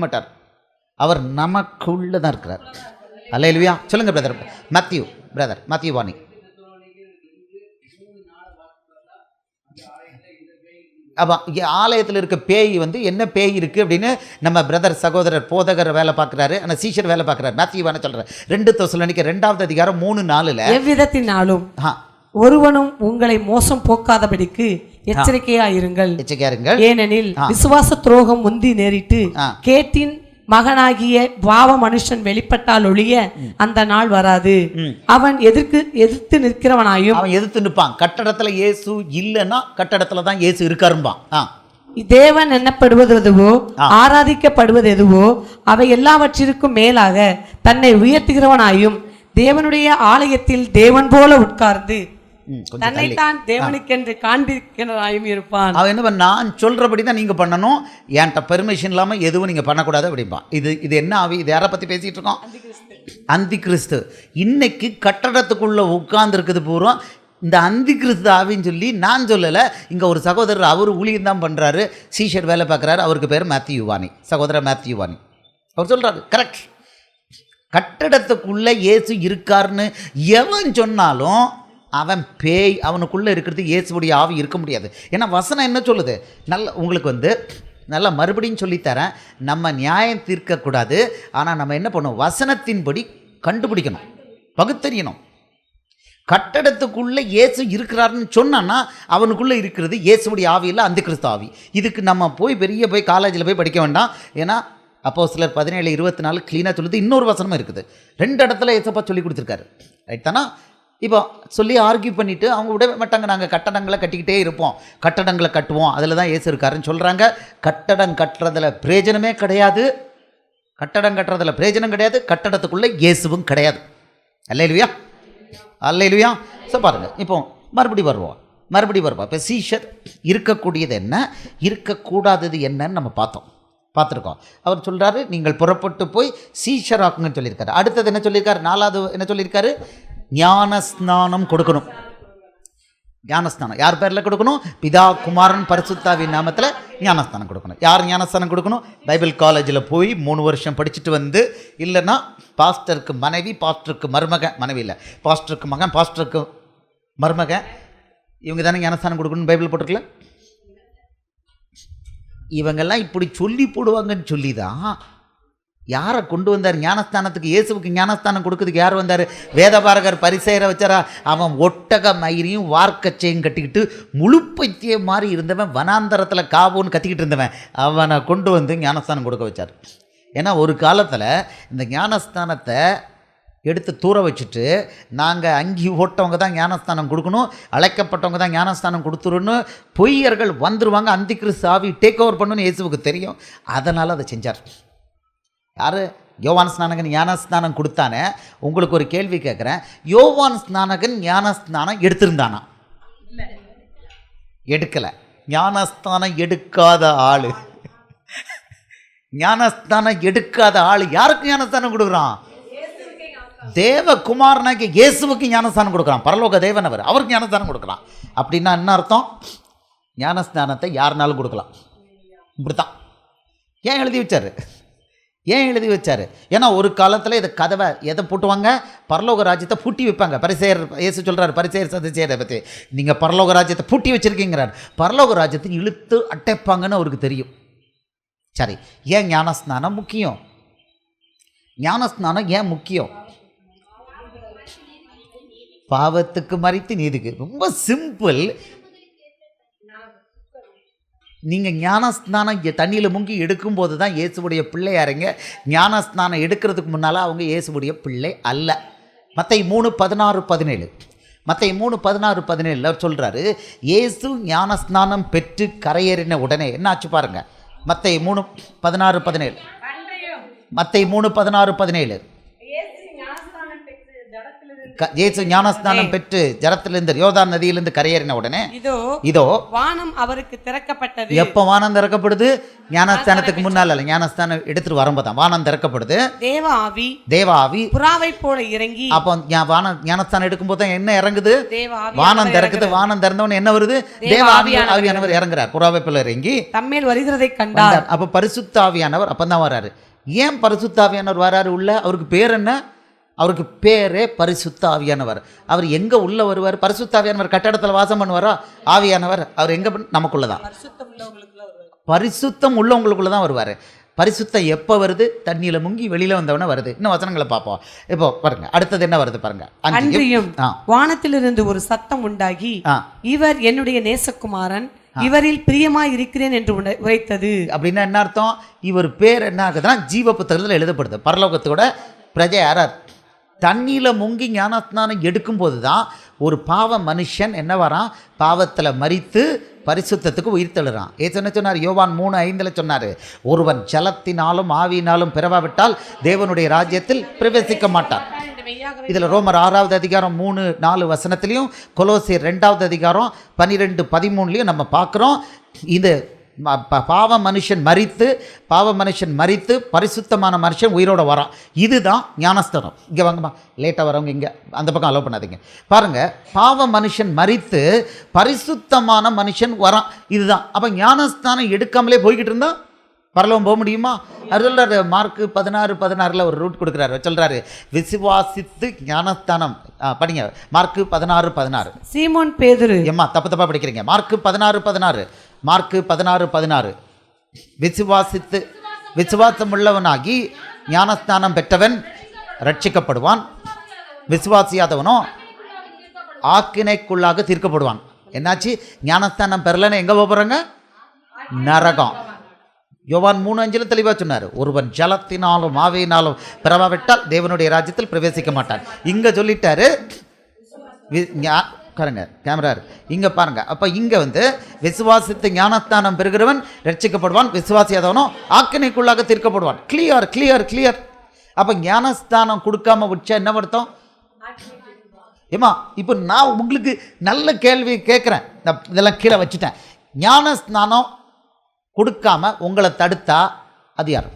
மாட்டார். அவர் நமக்குள்ள தான் இருக்கிறார். அல்லேலூயா. சொல்லுங்க பிரதர். மாத்யூ வாணி. அப்போ ஆலயத்தில் இருக்க பேய் வந்து என்ன பேய் இருக்குது அப்படின்னு நம்ம பிரதர் சகோதரர் போதகர் வேலை பார்க்குறாரு. ஆனால் சீஷர் வேலை பார்க்குறாரு. மாத்யூ வாணி சொல்கிறார். 2 தெசலோனிக்கர் 2வது அதிகாரம் 3:4 எவ்விதத்தினாலும் ஒருவனும் உங்களை மோசம் போக்காதபடிக்கு எச்சரிக்கையாயிருங்கள். ஏனெனில் விசுவாச துரோகம் முந்தி நேரிட்டு கேட்டின் மகனாகிய பாவ மனுஷன் வெளிப்பட்டால் ஒழிய அந்த நாள் வராது. அவன் எதிர்த்து நிற்கிறவனாயும் அவன் எதிர்த்து நிற்பான். கட்டடத்துல இயேசு இல்லைன்னா கட்டடத்துல தான் இயேசு இருக்காரும்பான். தேவன் என்னப்படுவது எதுவோ ஆராதிக்கப்படுவது எதுவோ அவை எல்லாவற்றிற்கும் மேலாக தன்னை உயர்த்துகிறவனாயும் தேவனுடைய ஆலயத்தில் தேவன் போல உட்கார்ந்து தன்னைத்தான் தேவனுக்கென்று காண்பிக்கிறவனாயும் இருப்பான். அவன் என்ன, நான் சொல்றபடி தான் நீங்க பண்ணணும், என்கிட்ட பெர்மிஷன் இல்லாம எதுவும் நீங்க பண்ணக்கூடாது அப்படிம்பான். இது என்ன ஆவி? இது யாரை பத்தி பேசிட்டு இருக்கோம்? அந்தி கிறிஸ்து. இன்னைக்கு கட்டடத்துக்குள்ள உட்கார்ந்து இருக்குது பூரா இந்த அந்தி கிறிஸ்து ஆவின்னு சொல்லி நான் சொல்லலை. இங்கே ஒரு சகோதரர் அவர் ஊழியம் தான் பண்ணுறாரு, சீஷர் வேலை பார்க்குறாரு. அவருக்கு பேர் மாத்யூ வாணி, சகோதரர் மாத்யூ வாணி. அவர் சொல்கிறாரு கரெக்ட். கட்டடத்துக்குள்ளே இயேசு இருக்காருன்னு எவன் சொன்னாலும் அவன் பேய். அவனுக்குள்ளே இருக்கிறது இயேசுடைய ஆவி இருக்க முடியாது. ஏன்னா வசனம் என்ன சொல்லுது? உங்களுக்கு நல்லா மறுபடியும் சொல்லித்தரேன். நம்ம நியாயம் தீர்க்கக்கூடாது, ஆனால் நம்ம என்ன பண்ணுவோம்? வசனத்தின்படி கண்டுபிடிக்கணும், பகுத்தறியணும். கட்டடத்துக்குள்ளே இயேசு இருக்கிறாருன்னு சொன்னான்னா அவனுக்குள்ளே இருக்கிறது இயேசுடைய ஆவி இல்லை, அந்த கிறிஸ்து ஆவி. இதுக்கு நம்ம போய் காலேஜில் போய் படிக்க வேண்டாம். ஏன்னா அப்போஸ்தலர் 17:24 க்ளீனாக சொல்லுது. இன்னொரு வசனமும் இருக்குது. 2 இடத்துல ஏசப்பா சொல்லி கொடுத்துருக்காரு. ரைட் தானா? இப்போ சொல்லி ஆர்கியூ பண்ணிவிட்டு அவங்க விட மாட்டாங்க. நாங்கள் கட்டடங்களை கட்டிக்கிட்டே இருப்போம், கட்டடங்களை கட்டுவோம், அதில் தான் இயேசு இருக்காருன்னு சொல்கிறாங்க. கட்டடம் கட்டுறதுல பிரயோஜனமே கிடையாது. கட்டடத்துக்குள்ளே இயேசுவும் கிடையாது. அல்லேலூயா, அல்லேலூயா. ஸோ பாருங்கள், இப்போ மறுபடி வருவோம். இப்போ சீஷர் இருக்கக்கூடியது என்ன, இருக்கக்கூடாதது என்னன்னு நம்ம பார்த்துருக்கோம். அவர் சொல்கிறாரு, நீங்கள் புறப்பட்டு போய் சீஷர் ஆக்குங்கன்னு சொல்லியிருக்காரு. அடுத்தது என்ன சொல்லியிருக்காரு? 4வது என்ன சொல்லியிருக்காரு? ஞான ஸ்நானம் கொடுக்கணும். ஞானஸ்தானம் யார் பேரில் கொடுக்கணும்? பிதா குமாரன் பரிசுத்தாவின் நாமத்தில் ஞானஸ்தானம் கொடுக்கணும். யார் ஞானஸ்தானம் கொடுக்கணும்? பைபிள் காலேஜில் போய் 3 வருஷம் படிச்சுட்டு வந்து, இல்லைன்னா பாஸ்டருக்கு மனைவி, பாஸ்டருக்கு மருமகன், மனைவி இல்லை, பாஸ்டருக்கு மகன், பாஸ்டருக்கு மருமகன், இவங்க தானே ஞானஸ்தானம் கொடுக்கணும்னு பைபிள் போட்டிருக்கல. இவங்கெல்லாம் இப்படி சொல்லி போடுவாங்கன்னு சொல்லி தான் யாரை கொண்டு வந்தார் ஞானஸ்தானத்துக்கு? இயேசுவுக்கு ஞானஸ்தானம் கொடுக்குறதுக்கு யார் வந்தார்? வேதபாரகர் பரிசேயரை வச்சாரா? அவன் ஒட்டக மயிரையும் வார்க்கச்சையும் கட்டிக்கிட்டு முழு பைத்தியம் மாதிரி இருந்தவன், வனாந்தரத்தில் காவோன்னு கத்திக்கிட்டு இருந்தவன், அவனை கொண்டு வந்து ஞானஸ்தானம் கொடுக்க வச்சார். ஏன்னா ஒரு காலத்தில் இந்த ஞானஸ்தானத்தை எடுத்து தூர வச்சுட்டு, நாங்கள் அங்கி ஓட்டவங்க தான் ஞானஸ்தானம் கொடுக்கணும், அழைக்கப்பட்டவங்க தான் ஞானஸ்தானம் கொடுத்துருன்னு பொய்யர்கள் வந்துடுவாங்க, அந்திக்கிறிஸ்து ஆவி டேக் ஓவர் பண்ணணும்னு இயேசுவுக்கு தெரியும். அதனால் அதை செஞ்சார். யார்? யோவான் ஸ்நானகன் ஞானஸ்நானம் கொடுத்தானே. உங்களுக்கு ஒரு கேள்வி கேட்குறேன், யோவான் ஸ்நானகன் ஞானஸ்நானம் எடுத்திருந்தானா? எடுக்கலை. ஞானஸ்தானம் எடுக்காத ஆள், ஞானஸ்தானம் எடுக்காத ஆள் யாருக்கு ஞானஸ்தானம் கொடுக்குறான்? தேவகுமாரனாகிய இயேசுவுக்கு ஞானஸ்தானம் கொடுக்குறான். பரலோக தேவன் அவர், அவருக்கு ஞானஸ்தானம் கொடுக்குறான். அப்படின்னா என்ன அர்த்தம்? ஞானஸ்தானத்தை யாருனாலும் கொடுக்கலாம். இப்படித்தான். ஏன் எழுதி வச்சார்? ஏன் எழுதி வச்சார்? ஏன்னா ஒரு காலத்தில் இதை கதவை எதை பூட்டுவாங்க? பரலோக ராஜ்யத்தை பூட்டி வைப்பாங்க. பரிசேயர், இயேசு சொல்கிறார் பரிசேயர் சதுசேயரை பற்றி, நீங்கள் பரலோக ராஜ்யத்தை பூட்டி வச்சுருக்கீங்கிறார். பரலோக ராஜ்யத்தை இழுத்து அட்டைப்பாங்கன்னு அவருக்கு தெரியும். சரி, ஏன் ஞானஸ்நானம் முக்கியம்? ஞானஸ்நானம் ஏன் முக்கியம்? பாவத்துக்கு மறித்து நீதிக்கு. ரொம்ப சிம்பிள். நீங்கள் ஞானஸ்நானம் தண்ணியில் முங்கி எடுக்கும்போது தான் இயேசுவுடைய பிள்ளையாருங்க. ஞானஸ்நானம் எடுக்கிறதுக்கு முன்னால் அவங்க இயேசுவுடைய பிள்ளை அல்ல. மத்தேயு 3:16-17, மத்தேயு 3:16-17 அவர் சொல்கிறாரு, இயேசு ஞானஸ்நானம் பெற்று கரையேறின உடனே என்ன ஆச்சு பாருங்க. மத்தேயு 3:16-17, மத்தேயு 3:16-17, இயேசு ஞானஸ்நானம் பெற்று ஜலத்திலிருந்து, யோர்தான் நதியிலிருந்து கரையேறின உடனே இதோ வானம் அவருக்கு திறக்கப்பட்டது. எப்போ வானம் திறக்கப்படுது? ஞானஸ்தானத்துக்கு முன்னால் அல்ல, ஞானஸ்தானம் எடுத்துட்டு வரும்போதான் வானம் திறக்கப்படுது. தேவ ஆவி புறாவை போல இறங்கி. அப்போ ஞானஸ்தானம் எடுக்கும்போது தான் என்ன இறங்குது? வானம் திறக்குது. வானம் திறந்தவன் என்ன வருது? தேவ ஆவியானவர் இறங்குறார், புறாவை போல இறங்கி தம்மேல் வருகிறதை கண்டார். அப்போ பரிசுத்த ஆவியானவர் அப்பதான் வராரு. ஏன் பரிசுத்த ஆவியானவர் வராரு உள்ள? அவருக்கு பேர் என்ன? அவருக்கு பேரே பரிசுத்த ஆவியானவர். அவர் எங்கே உள்ளே வருவார்? பரிசுத்த ஆவியானவர் கட்டடத்தில் வாசம் பண்ணுவாரா? ஆவியானவர் அவர் எங்கே? நமக்குள்ள தான். பரிசுத்தம் உள்ளவங்களுக்குள்ள தான் வருவார். பரிசுத்தம் எப்போ வருது? தண்ணியில் முங்கி வெளியில் வந்தவன வருது. இன்னும் வசனங்களை பார்ப்போம். இப்போ பாருங்க, அடுத்தது என்ன வருது பாருங்க. அன்றியும் வானத்திலிருந்து ஒரு சத்தம் உண்டாகி, இவர் என்னுடைய நேசகுமாரன், இவரில் பிரியமாய் இருக்கிறேன் என்று உரைத்தது. அப்படின்னா என்ன அர்த்தம்? இவர் பேர் என்ன ஆகுதுன்னா ஜீவ புத்தகத்தில் எழுதப்படுது. பரலோகத்தோட பிரஜை யாரார்? தண்ணியில் முங்கி ஞானஸ்நானம் எடுக்கும்போது தான் ஒரு பாவ மனுஷன் என்ன வரான்? பாவத்தில் மரித்து பரிசுத்தத்துக்கு உயிர் தழுறான். என்ன சொன்னார்? யோவான் 3:5 சொன்னார், ஒருவன் ஜலத்தினாலும் ஆவியினாலும் பிறவாவிட்டால் தேவனுடைய ராஜ்யத்தில் பிரவேசிக்க மாட்டான். இதில் ரோமர் 6வது அதிகாரம் 3-4 வசனத்திலையும், கொலோசியர் 2வது அதிகாரம் 12-13 நம்ம பார்க்குறோம். இது பாவ மனுஷன் மரித்து பரிசுத்தமான மனுஷன் உயிரோட வரான். இதுதான் ஞானஸ்தானம். இங்கே வாங்கம்மா, லேட்டாக வரவங்க இங்கே அந்த பக்கம் அலோவ் பண்ணாதீங்க. பாருங்கள், பாவ மனுஷன் மரித்து பரிசுத்தமான மனுஷன் வரான். இதுதான். அப்போ ஞானஸ்தானம் எடுக்காமலே போய்கிட்டு இருந்தால் பரலோகம் போக முடியுமா? அது சொல்கிறாரு மார்க் 16:16 ஒரு ரூட் கொடுக்குறாரு. சொல்கிறாரு, விசுவாசித்து ஞானஸ்தானம் படிங்க. மார்க் 16:16. சீமோன் பேதுரு. ஏம்மா தப்பாக படிக்கிறீங்க. மார்க் 16:16 விசுவாசம் உள்ளவனாகி ஞானஸ்தானம் பெற்றவன் ரட்சிக்கப்படுவான், விசுவாசியாதவனோ ஆக்கினைக்குள்ளாக தீர்க்கப்படுவான். என்னாச்சு? ஞானஸ்தானம் பெறலன்னு எங்கே போகிறாங்க? நரகம். யோவான் 3:5 தெளிவாக சொன்னார், ஒருவன் ஜலத்தினாலும் ஆவியினாலும் பிறவாவிட்டால் தேவனுடைய ராஜ்யத்தில் பிரவேசிக்க மாட்டான். இங்கே சொல்லிட்டாரு. பாருங்க, கேமரா இங்கே பாருங்க. அப்போ இங்கே விசுவாசித்து ஞானஸ்தானம் பெறுகிறவன் ரட்சிக்கப்படுவான், விசுவாசியாதவனோ ஆக்கினைக்குள்ளாக தீர்க்கப்படுவான். கிளியர். அப்போ ஞானஸ்தானம் கொடுக்காம விட்டா என்ன அர்த்தம்? ஏமா இப்போ நான் உங்களுக்கு நல்ல கேள்வி கேட்குறேன், இதெல்லாம் கீழே வச்சுட்டேன். ஞானஸ்நானம் கொடுக்காம உங்களை தடுத்தா அது யார்?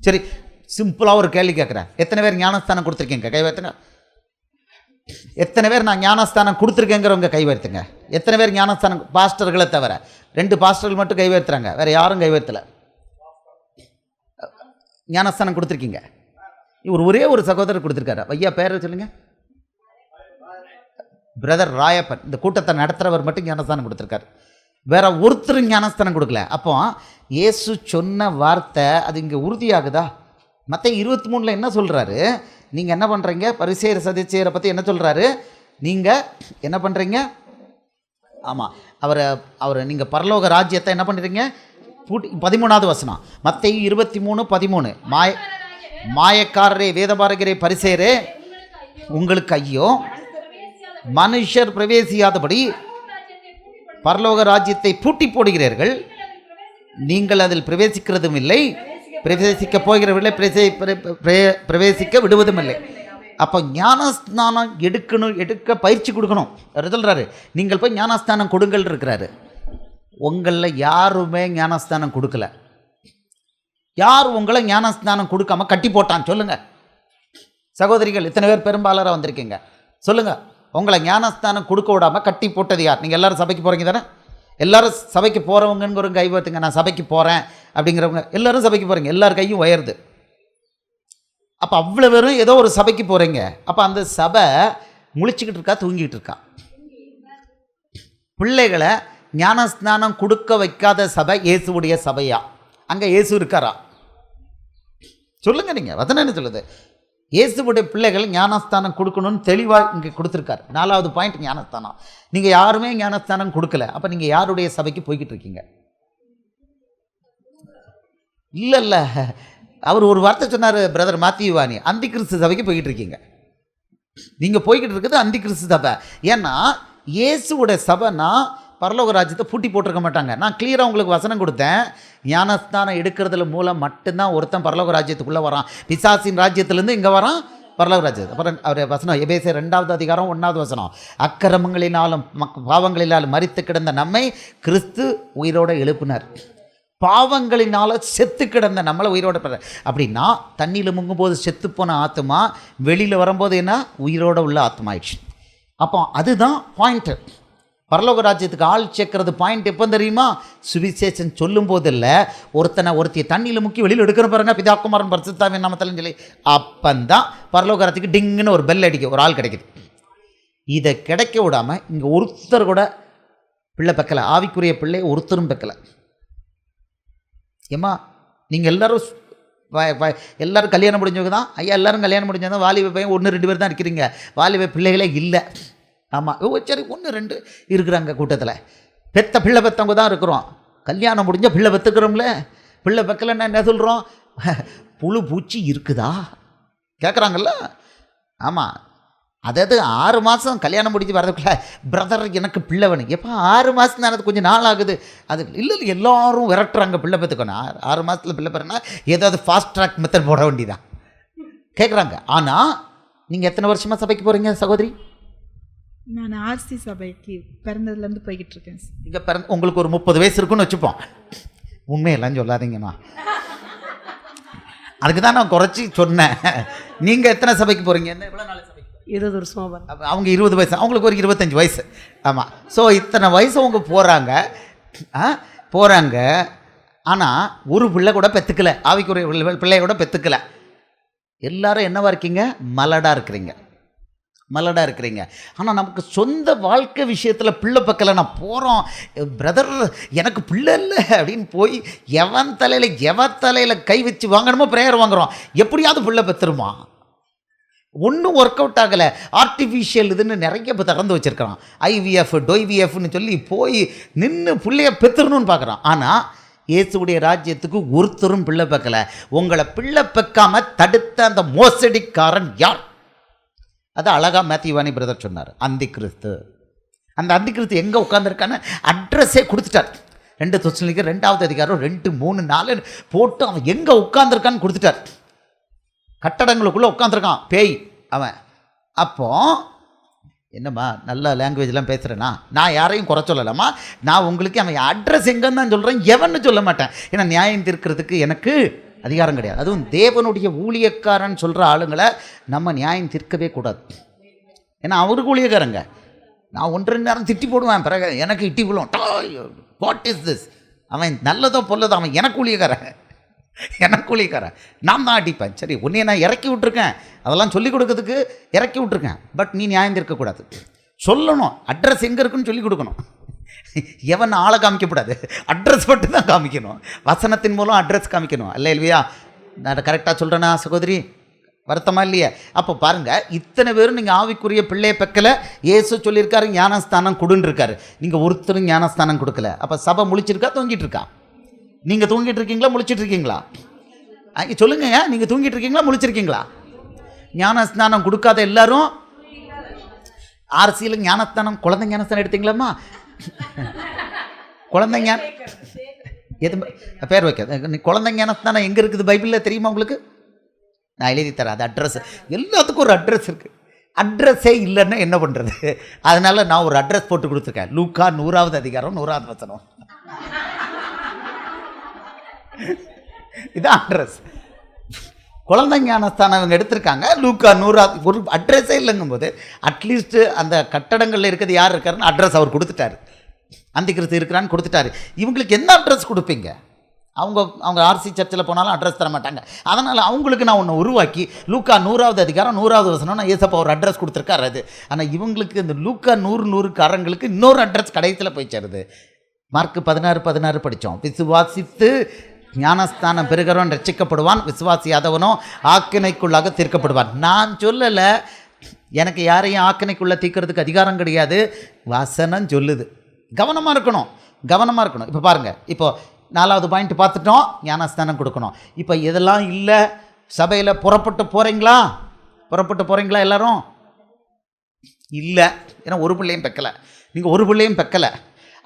சரி, சிம்பிளாக ஒரு கேள்வி கேட்குறேன். எத்தனை பேர் ஞானஸ்தானம் கொடுத்துருக்கீங்க? கை வைத்துங்க. எத்தனை பேர் நான் ஞானஸ்தானம் கொடுத்துருக்கேங்கிறவங்க கை உயர்த்துங்க. எத்தனை பேர் ஞானஸ்தானம், பாஸ்டர்களை தவிர 2 பாஸ்டர்கள் மட்டும் கை உயர்த்துறாங்க, வேறு யாரும் கை உயர்த்தலை. ஞானஸ்தானம் கொடுத்துருக்கீங்க. இவர் ஒரே ஒரு சகோதரர் கொடுத்துருக்காரு. ஐயா பேரை சொல்லுங்க. பிரதர் ராயப்பன். இந்த கூட்டத்தை நடத்துகிறவர் மட்டும் ஞானஸ்தானம் கொடுத்துருக்காரு, வேற ஒருத்தரும் ஞானஸ்தானம் கொடுக்கல. அப்போ இயேசு சொன்ன வார்த்தை அது இங்கே உறுதியாகுதா? மத்தேயு 23 என்ன சொல்கிறாரு? நீங்கள் என்ன பண்ணுறீங்க? பரிசேயர் சதுசேயரை பற்றி என்ன சொல்கிறாரு? நீங்கள் என்ன பண்ணுறீங்க? ஆமாம், அவரை நீங்கள் பரலோக ராஜ்யத்தை என்ன பண்ணுறீங்க? 13வது வசனம் மத்தேயு 23:13 மாயக்காரரே, வேதபாரகரே, பரிசேயரே, உங்களுக்கு ஐயோ, மனுஷர் பிரவேசியாதபடி பரலோக ராஜ்யத்தை பூட்டி போடுகிறீர்கள், நீங்கள் அதில் பிரவேசிக்கிறதும் இல்லை, பிரவேசிக்க போகிறவர்களை பிரவேசிக்க விடுவதும் இல்லை. அப்போ ஞானஸ்நானம் எடுக்க பயிற்சி கொடுக்கணும். அவர் சொல்கிறாரு, நீங்கள் போய் ஞானஸ்தானம் கொடுங்கள் இருக்கிறாரு. உங்களில் யாருமே ஞானஸ்தானம் கொடுக்கல. யார் உங்களை ஞானஸ்தானம் கொடுக்காம கட்டி போட்டான் சொல்லுங்க. சகோதரிகள் இத்தனை பேர் பெரும்பாலராக வந்திருக்கீங்க, சொல்லுங்க. உங்களை ஞானஸ்தானம் கொடுக்க விடாமல் கட்டி போட்டது யார்? நீங்கள் எல்லாரும் சபைக்கு போகிறீங்க தானே? எல்லாரும் சபைக்கு போகிறவங்கன்னு ஒரு கை பார்த்துங்க. நான் சபைக்கு போகிறேன் அப்படிங்கிறவங்க எல்லாரும் சபைக்கு போகிறீங்க, எல்லார் கையும் உயருது. அப்போ அவ்வளோ பேரும் ஏதோ ஒரு சபைக்கு போகிறீங்க. அப்போ அந்த சபை முழிச்சுக்கிட்டு இருக்கா, தூங்கிக்கிட்டு இருக்கா? பிள்ளைகளை ஞானஸ்நானம் கொடுக்க வைக்காத சபை இயேசுவுடைய சபையா? அங்கே இயேசு இருக்காரா? சொல்லுங்கள். நீங்கள் வசனம் என்ன சொல்லுது? இயேசுவுடைய பிள்ளைகள் ஞானஸ்தானம் கொடுக்கணும்னு தெளிவாக இங்கே கொடுத்துருக்காரு. 4வது பாயிண்ட் ஞானஸ்தானம். நீங்கள் யாருமே ஞானஸ்தானம் கொடுக்கல. அப்போ நீங்கள் யாருடைய சபைக்கு போய்கிட்டு இருக்கீங்க? இல்லை, அவர் ஒரு வார்த்தை சொன்னார் பிரதர் மாத்தியூ வாணி, அந்தி கிறிஸ்து சபைக்கு போய்கிட்டு இருக்கீங்க. நீங்கள் போய்கிட்டு இருக்குது அந்தி கிறிஸ்து சபை. ஏன்னா இயேசுவோட சபைனா பரலோக ராஜ்யத்தை பூட்டி போட்டிருக்க மாட்டாங்க. நான் கிளியராக உங்களுக்கு வசனம் கொடுத்தேன். ஞானஸ்தானம் எடுக்கிறதுல மூலம் மட்டும்தான் ஒருத்தன் பரலோக ராஜ்யத்துக்குள்ளே வரான். பிசாசின் ராஜ்யத்திலேருந்து இங்கே வரான் பரலோக ராஜ்யத்து. அப்புறம் அவர் வசனம் எபேசியர் 2வது அதிகாரம் 1வது வசனம், அக்கிரமங்களினாலும் பாவங்களினாலும் மரித்து கிடந்த நம்மை கிறிஸ்து உயிரோடு எழுப்பினார். பாவங்களினால செத்து கிடந்த நம்மளை உயிரோட அப்படின்னா தண்ணியில் முங்கும்போது செத்து போன ஆத்மா வெளியில் வரும்போது என்ன? உயிரோட உள்ள ஆத்மா ஆயிடுச்சு. அப்போ அதுதான் பாயிண்ட்டு. பரலோக ராஜ்யத்துக்கு ஆள் சேர்க்கறது பாயிண்ட் எப்போ தெரியுமா? சுவிசேஷன் சொல்லும் போது இல்லை, ஒருத்தியை தண்ணியில் முக்கி வெளியில் எடுக்கிற பாருங்க, பிதாக்குமாரன் பரிசுத்தாவின் நாமத்திலும் சொல்லி, அப்பந்தான் பரலோக ராஜ்யத்துக்கு டிங்குன்னு ஒரு பெல் அடிக்க ஒரு ஆள் கிடைக்குது. இதை கிடைக்க விடாமல் இங்கே ஒருத்தர் கூட பிள்ளை பெக்கலை, ஆவிக்குரிய பிள்ளை ஒருத்தரும் பெக்கலை. ஏம்மா நீங்கள் எல்லோரும் கல்யாணம் முடிஞ்சவங்க தான் ஐயா, எல்லோரும் கல்யாணம் முடிஞ்சவங்க தான். வாலிப பையன் 1-2 பேர் தான் இருக்கிறீங்க, வாலிப பிள்ளைகளே இல்லை. ஆமாம், சரி 1-2 இருக்கிறாங்க கூட்டத்தில். பெத்த பிள்ளை பெற்றவங்க தான் இருக்கிறோம். கல்யாணம் முடிஞ்ச பிள்ளை பெற்றுக்கிறோம்ல, பிள்ளை பெக்கலைன்னா என்ன சொல்கிறோம்? புழு பூச்சி இருக்குதா கேட்குறாங்கல்ல. ஆமாம், அதாவது 6 மாதம் கல்யாணம் முடிஞ்சு வரதுக்குள்ள பிரதர் எனக்கு பிள்ளை வேணும். எப்போ 6 மாதம் தான், அது கொஞ்சம் நாள் ஆகுது. அது இல்லை எல்லோரும் விரட்டுறாங்க பிள்ளை பெற்றுக்கணும். 6 மாதத்தில் பிள்ளை பெறனா ஏதாவது ஃபாஸ்ட் ட்ராக் மெத்தட் போட வேண்டியதான் கேட்குறாங்க. ஆனால் நீங்கள் எத்தனை வருஷமாக சபைக்கு போகிறீங்க சகோதரி? நான் ஆர்சி சபைக்கு பிறந்ததுலேருந்து போய்கிட்டு இருக்கேன். இங்கே உங்களுக்கு ஒரு 30 வயசு இருக்குன்னு வச்சுப்போம். உண்மையெல்லாம் சொல்லாதீங்கம்மா, அதுக்கு தான் நான் குறைச்சி சொன்னேன். நீங்கள் எத்தனை சபைக்கு போகிறீங்க? என்ன எவ்வளோ நாள் சபைக்கு? 20 வருஷமா. அவங்க 20 வயசு, அவங்களுக்கு ஒரு 25 வயசு. ஆமாம், ஸோ இத்தனை வயசு அவங்க போகிறாங்க. ஆனால் ஒரு பிள்ளை கூட பெற்றுக்கலை, ஆவிக்குரிய பிள்ளைய கூட பெற்றுக்கலை. எல்லாரும் என்னவா இருக்கீங்க? மலடாக இருக்கிறீங்க. ஆனால் நமக்கு சொந்த வாழ்க்கை விஷயத்தில் பிள்ளை பக்கலை நான் போகிறோம். பிரதர் எனக்கு பிள்ளை இல்லை அப்படின்னு போய் எவன் தலையில் கை வச்சு வாங்கணுமோ ப்ரேயர் வாங்குகிறோம். எப்படியாவது பிள்ளை பெற்றுருமா? ஒன்றும் ஒர்க் அவுட் ஆகலை. ஆர்டிஃபிஷியல் இதுன்னு நிறைய இப்போ திறந்து வச்சுருக்கிறான். IVF டொய்விஎஃப்னு சொல்லி போய் நின்று பிள்ளைய பெற்றுறணும்னு பார்க்குறான். ஆனால் இயேசுடைய ராஜ்யத்துக்கு ஒருத்தரும் பிள்ளை பெக்கலை. உங்களை பிள்ளை பெக்காமல் தடுத்த அந்த மோசடிக்காரன் யார்? அது அழகாக மாத்தியூ வாணி பிரதர் சொன்னார், அந்தி கிறிஸ்து. அந்த அந்தி கிறிஸ்து எங்கே உட்காந்துருக்கான்னு அட்ரஸே கொடுத்துட்டார். 2 தெசலோனிக்கர் 2வது அதிகாரம் 2, 3, 4 போட்டு அவன் எங்கே உட்காந்துருக்கான்னு கொடுத்துட்டார். கட்டடங்களுக்குள்ளே உட்காந்துருக்கான் பேய் அவன். அப்போ என்னம்மா நல்ல லாங்குவேஜ்லாம் பேசுகிறேன்னா, நான் யாரையும் குறை சொல்லலாமா? நான் உங்களுக்கு அவன் அட்ரஸ் எங்கன்னு தான் சொல்கிறேன், எவன்னு சொல்ல மாட்டேன். ஏன்னா நியாயம் தீர்க்கிறதுக்கு எனக்கு அதிகாரம் கிடையாது. அதுவும் தேவனுடைய ஊழியக்காரன் சொல்கிற ஆளுங்களை நம்ம நியாயம் தீர்க்கவே கூடாது. ஏன்னா அவருக்கு ஊழியக்காரங்க. நான் 1-2 நேரம் திட்டி போடுவேன், பிறகு எனக்கு இட்டி விழும். What is this? அவன் நல்லதோ பொல்லதோ, அவன் எனக்கு ஊழியக்காரன், நான் தான் அடிப்பேன். சரி, உன்னைய நான் இறக்கி விட்டுருக்கேன், அதெல்லாம் சொல்லிக் கொடுக்கறதுக்கு இறக்கி விட்டுருக்கேன். பட் நீ நியாயம் இருக்கக்கூடாது, சொல்லணும், அட்ரஸ் எங்கே இருக்குன்னு சொல்லி கொடுக்கணும். எவன் ஆளை காமிக்கக்கூடாது, அட்ரஸ் மட்டும் தான் காமிக்கணும். வசனத்தின் மூலம் அட்ரஸ் காமிக்கணும். அல்ல இல்லையா? நான் கரெக்டாக சொல்கிறேன்னா சகோதரி? வருத்தமா இல்லையா? அப்போ பாருங்கள், இத்தனை பேரும் நீங்கள் ஆவிக்குரிய பிள்ளையை பெக்கலை. இயேசு சொல்லியிருக்காரு ஞானஸ்தானம் கொடுன்னு இருக்காரு. நீங்கள் ஒருத்தரும் ஞானஸ்தானம் கொடுக்கல. அப்போ சபை முழிச்சிருக்கா, தூங்கிட்டு இருக்கா? நீங்கள் தூங்கிட்டு இருக்கீங்களா, முழிச்சிட்டு இருக்கீங்களா? சொல்லுங்க, நீங்கள் தூங்கிட்டு இருக்கீங்களா, முழிச்சிருக்கீங்களா? ஞானஸ்தானம் கொடுக்காத எல்லாரும் ஆர்சியில் ஞானஸ்தானம், குழந்தை ஞானஸ்தானம் எடுத்தீங்களாம்மா? குழந்தை ஞான எது பேர் வைக்காது. குழந்தை ஞானஸ்தானம் எங்கே இருக்குது பைபிளில் தெரியுமா உங்களுக்கு? நான் எழுதி தரேன், அது அட்ரஸ். எல்லாத்துக்கும் ஒரு அட்ரஸ் இருக்குது. அட்ரஸே இல்லைன்னா என்ன பண்ணுறது? அதனால் நான் ஒரு அட்ரஸ் போட்டு கொடுத்துருக்கேன். லூக்கா 100வது அதிகாரம் 100வது வசனம். இதான் அட்ரஸ். குழந்தை ஞானஸ்தானம் இவங்க எடுத்திருக்காங்க. லூக்கா 100வது. ஒரு அட்ரஸே இல்லைங்கும் போது அட்லீஸ்ட்டு அந்த கட்டடங்களில் இருக்கிறது யார் இருக்காருன்னு அட்ரஸ் அவர் கொடுத்துட்டாரு. அந்திகிறிஸ்து இருக்கிறான்னு கொடுத்துட்டாரு. இவங்களுக்கு என்ன அட்ரஸ் கொடுப்பீங்க? அவங்க ஆர்சி சர்ச்சில் போனாலும் அட்ரஸ் தர மாட்டாங்க. அதனால் அவங்களுக்கு நான் ஒன்று உருவாக்கி லூக்கா 100வது அதிகாரம் 100வது வசனம் நான் ஏசப்பா ஒரு அட்ரஸ் கொடுத்துருக்காரு. அது ஆனால் இவங்களுக்கு இந்த லூக்கா 100 காரங்களுக்கு இன்னொரு அட்ரஸ் கடைசியில் போய் சேருது. மார்க் 16 படித்தோம். விசுவாசித்து ஞானஸ்தானம் பெறுகிறவன் ரட்சிக்கப்படுவான், விசுவாசியாதவனோ ஆக்கினைக்குள்ளாக தீர்க்கப்படுவான். நான் சொல்லலை, எனக்கு யாரையும் ஆக்கினைக்குள்ளே தீர்க்கிறதுக்கு அதிகாரம் கிடையாது. வசனம் சொல்லுது. கவனமாக இருக்கணும். இப்போ பாருங்கள், இப்போ 4வது பாயிண்ட் பார்த்துட்டோம், ஞானஸ்தானம் கொடுக்கணும். இப்போ இதெல்லாம் இல்லை, சபையில் புறப்பட்டு போகிறீங்களா எல்லாரும்? இல்லை, ஏன்னா ஒரு பிள்ளையும் பெக்கலை. நீங்கள் ஒரு பிள்ளையும் பெக்கலை.